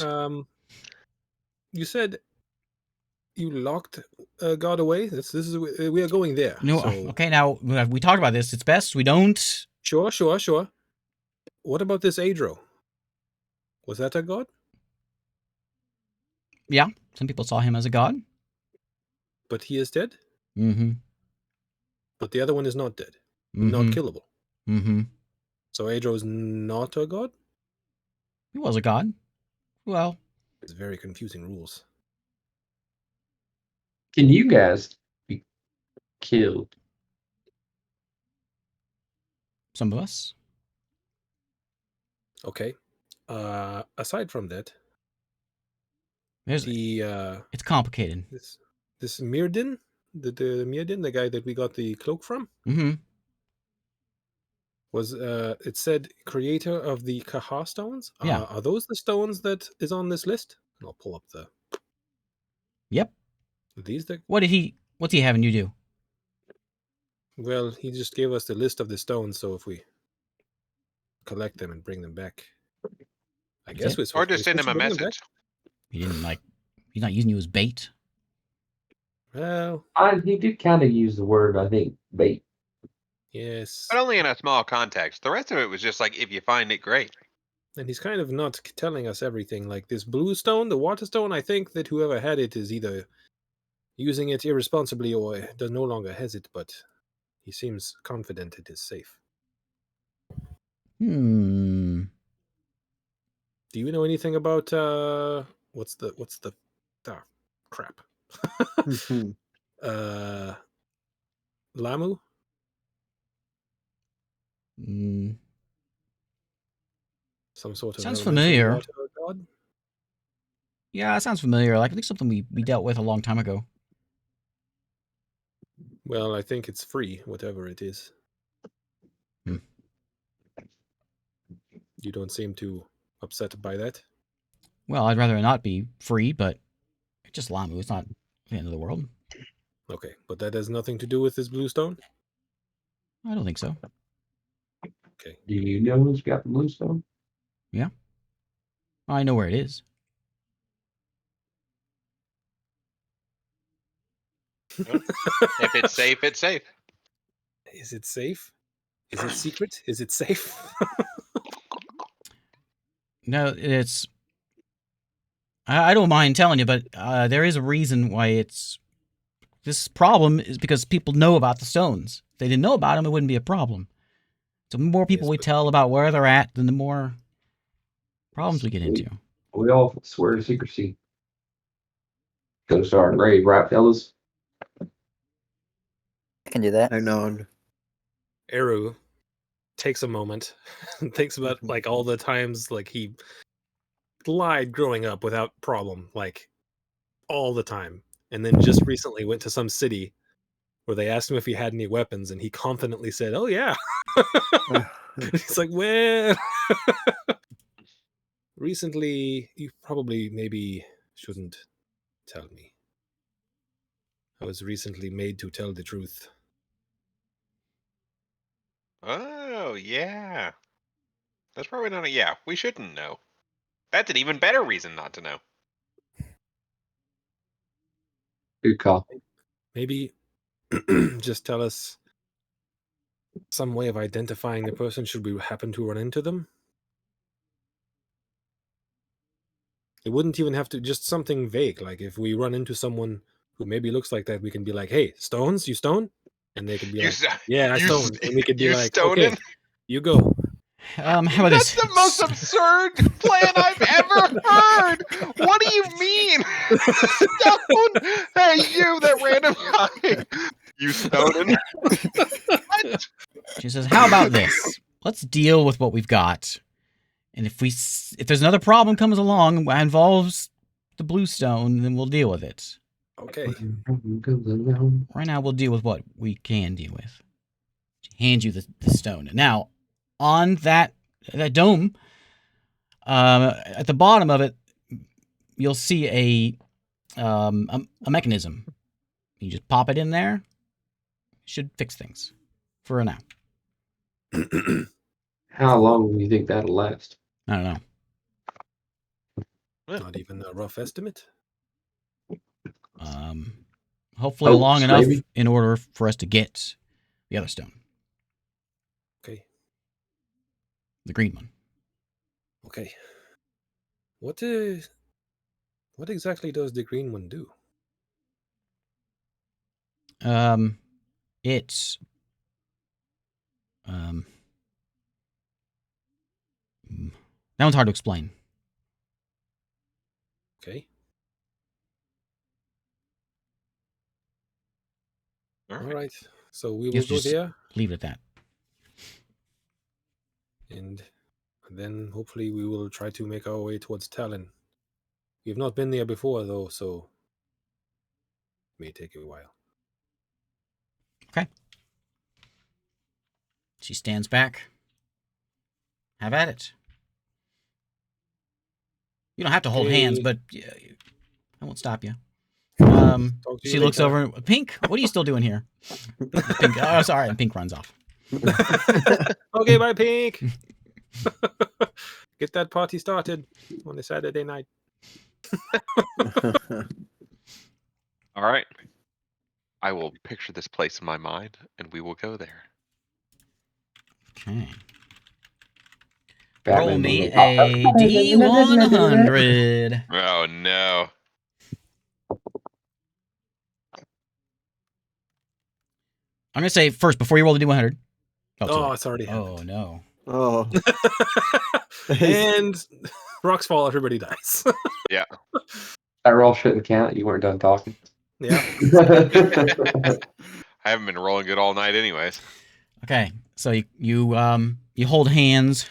S2: You said you locked God away. This is we are going there.
S1: No,
S2: so-
S1: okay. Now we talked about this. It's best we don't.
S2: Sure. What about this Adro? Was that a god?
S1: Yeah, some people saw him as a god.
S2: But he is dead.
S1: Mm-hmm.
S2: But the other one is not dead,
S1: Mm-hmm.
S2: not killable.
S1: Mm-hmm.
S2: So Adro is not a god.
S1: He was a god. Well,
S2: It's very confusing rules.
S5: Can you guys be killed?
S1: Some of us.
S2: Okay. Aside from that,
S1: There's,
S2: the
S1: it's complicated.
S2: this Mirden, the Mirden, the guy that we got the cloak from,
S1: Mm-hmm.
S2: was it said creator of the Kaha stones?
S1: Yeah.
S2: Are those the stones that is on this list? I'll pull up the
S1: Yep.
S2: these the
S1: What's he having you do?
S2: well, he just gave us the list of the stones, so if we collect them and bring them back. I
S1: That's
S2: guess
S1: it?
S2: we're
S3: Or
S2: supposed,
S3: just send him a
S2: bring them back.
S3: message.
S1: He didn't he's not using you as bait.
S2: Well,
S5: He did kind of use the word, I think, bait.
S2: yes.
S3: But only in a small context. The rest of it was just like, if you find it, great.
S2: And he's kind of not telling us everything. Like this blue stone, the water stone, I think that whoever had it is either using it irresponsibly or does no longer has it, but he seems confident it is safe.
S1: Hmm.
S2: Do you know anything about what's the crap?
S4: Mhm.
S2: Lamu?
S1: Mm.
S2: Some sort of
S1: Sounds
S2: elemental
S1: familiar.
S2: water god?
S1: Yeah, it sounds familiar. Like I think something we dealt with a long time ago.
S2: Well, I think it's free, whatever it is.
S1: Hmm.
S2: You don't seem too upset by that.
S1: Well, I'd rather it not be free, but it's just Lamu. It's not the end of the world.
S2: Okay, but that has nothing to do with this blue stone?
S1: I don't think so.
S2: Okay.
S5: Do you know who's got the blue stone?
S1: Yeah. I know where it is.
S3: If it's safe, it's safe.
S2: Is it safe? Is it secret? Is it safe?
S1: No, it's. I don't mind telling you, but there is a reason why it's. This problem is because people know about the stones. If they didn't know about them, it wouldn't be a problem. So the more people
S2: Yes,
S1: we
S2: but-
S1: tell about where they're at, then the more problems we get into.
S5: We all swear to secrecy. Goes to our grave, right, fellas?
S6: I can do that.
S4: I know.
S2: Eru takes a moment and thinks about like all the times like he lied growing up without problem, like all the time. And then just recently went to some city where they asked him if he had any weapons, and he confidently said, "Oh yeah." He's like, "Well, recently you probably maybe shouldn't tell me. I was recently made to tell the truth."
S3: Oh, yeah. That's probably not a, yeah, we shouldn't know. That's an even better reason not to know.
S5: Good call.
S2: Maybe just tell us some way of identifying the person should we happen to run into them. It wouldn't even have to, just something vague, like if we run into someone who maybe looks like that, we can be like, "Hey, Stones, you stone?" And they could be
S3: You,
S2: like,
S3: st-
S2: "Yeah, I
S3: you,
S2: stoned." And we could be
S3: you
S2: like, "Okay,
S3: stoning?
S2: you go."
S1: How about
S3: That's
S1: this?
S3: the most absurd plan I've ever heard. What do you mean? Stone? Hey, you, that random guy. You stoning? What?
S1: She says, "How about this? Let's deal with what we've got, and if there's another problem comes along that involves the blue stone, then we'll deal with it.
S2: Okay.
S1: Right now, we'll deal with what we can deal with." She hands you the stone. Now, on that dome, at the bottom of it, you'll see a mechanism. You just pop it in there. Should fix things for now.
S5: How long do you think that'll last?
S1: I don't know.
S2: Not even a rough estimate.
S1: Hopefully
S5: Hopes,
S1: long enough
S5: maybe.
S1: in order for us to get the other stone,
S2: Okay.
S1: the green one.
S2: Okay. What exactly does the green one do?
S1: It's um, that one's hard to explain.
S2: Okay. All right. So we will
S1: Yes,
S2: go
S1: just
S2: there,
S1: leave it at that.
S2: and then hopefully we will try to make our way towards Talon. We've not been there before, though, so it may take a while.
S1: Okay. She stands back. Have at it. You don't have to hold hands,
S2: Okay.
S1: but I won't stop you.
S2: Talk to
S1: She
S2: you
S1: looks
S2: later.
S1: over. Pink, what are you still doing here? Pink, oh, sorry. And Pink runs off.
S2: Okay, bye, Pink. Get that party started on a Saturday night.
S3: All right. I will picture this place in my mind, and we will go there.
S1: Okay.
S5: Batman
S1: Roll me
S5: will pop up.
S1: a D100.
S3: Oh no.
S1: I'm going to say first, before you roll the D100. Oh, too
S2: Oh,
S1: late.
S2: it's already
S1: Oh,
S2: happened.
S1: no.
S4: Oh.
S2: And rocks fall, everybody dies.
S5: That roll shouldn't count. You weren't done talking.
S2: Yeah.
S3: I haven't been rolling good all night anyways.
S1: Okay. So you hold hands.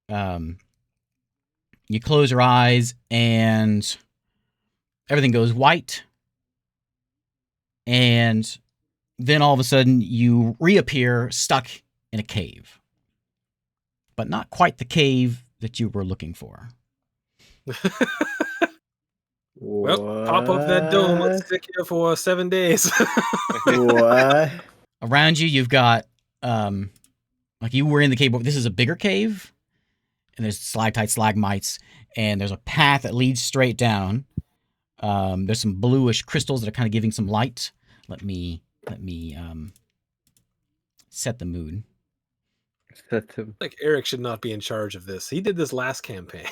S1: You close your eyes and everything goes white. And then all of a sudden you reappear stuck in a cave. But not quite the cave that you were looking for.
S2: Well, pop up that dome. Let's stick here for 7 days.
S4: What?
S1: Around you you've got like you were in the cave, but this is a bigger cave. And there's stalactites, stalagmites, and there's a path that leads straight down. There's some bluish crystals that are kind of giving some light. Let me set the mood.
S2: Like Eric should not be in charge of this. He did this last campaign.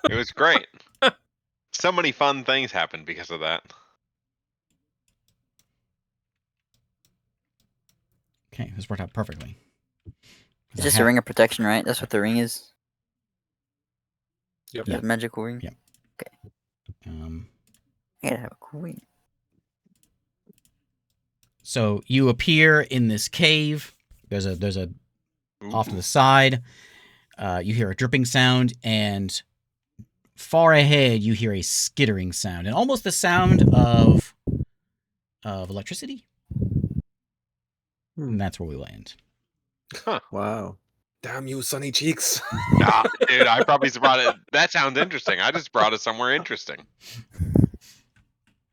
S3: It was great. So many fun things happened because of that.
S1: Okay, this worked out perfectly.
S6: It's just a ring of protection, right? That's what the ring is.
S2: Yep.
S1: Yeah.
S6: The magical ring.
S1: Yep.
S6: I gotta have a queen.
S1: So you appear in this cave. There's a off to
S3: Ooh.
S1: the side. You hear a dripping sound, and far ahead you hear a skittering sound, and almost the sound of electricity. And that's where we land.
S3: Huh.
S4: Wow.
S2: Damn you, sunny cheeks.
S3: Nah, dude, I probably brought it. That sounds interesting. I just brought it somewhere interesting.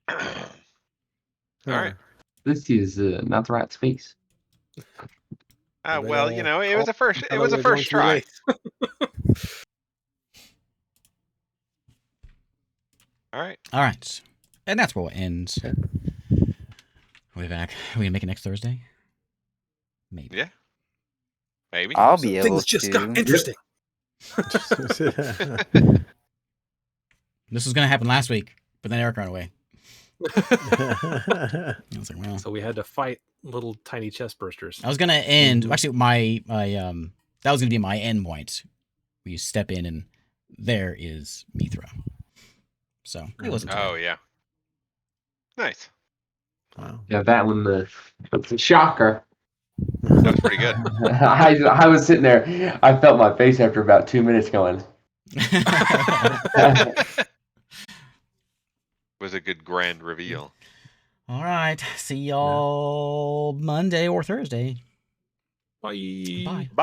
S3: All right.
S5: This is not the right space.
S3: Well, you know, it was a first. It
S2: Hello,
S3: was a
S2: we're going
S3: first
S2: too
S3: try.
S2: late.
S3: All right.
S1: All right, and that's where we'll end. We'll be back. Are we gonna make it next Thursday? Maybe.
S3: Yeah. Maybe.
S6: I'll be able
S2: Things just got
S6: to.
S2: interesting.
S1: This was gonna happen last week, but then Eric ran away. I was like, well,
S2: So we had to fight little tiny chest bursters.
S1: I was gonna end. Actually, my that was gonna be my end point. Where you step in, and there is Mithra. So it wasn't. too
S3: Oh
S1: bad.
S3: yeah. Nice.
S4: Wow.
S5: Yeah, that one, that's a shocker.
S3: That was pretty good.
S5: I was sitting there. I felt my face after about 2 minutes going.
S3: Was a good grand reveal.
S1: All right. See y'all Monday or Thursday.
S2: Bye.
S1: Bye.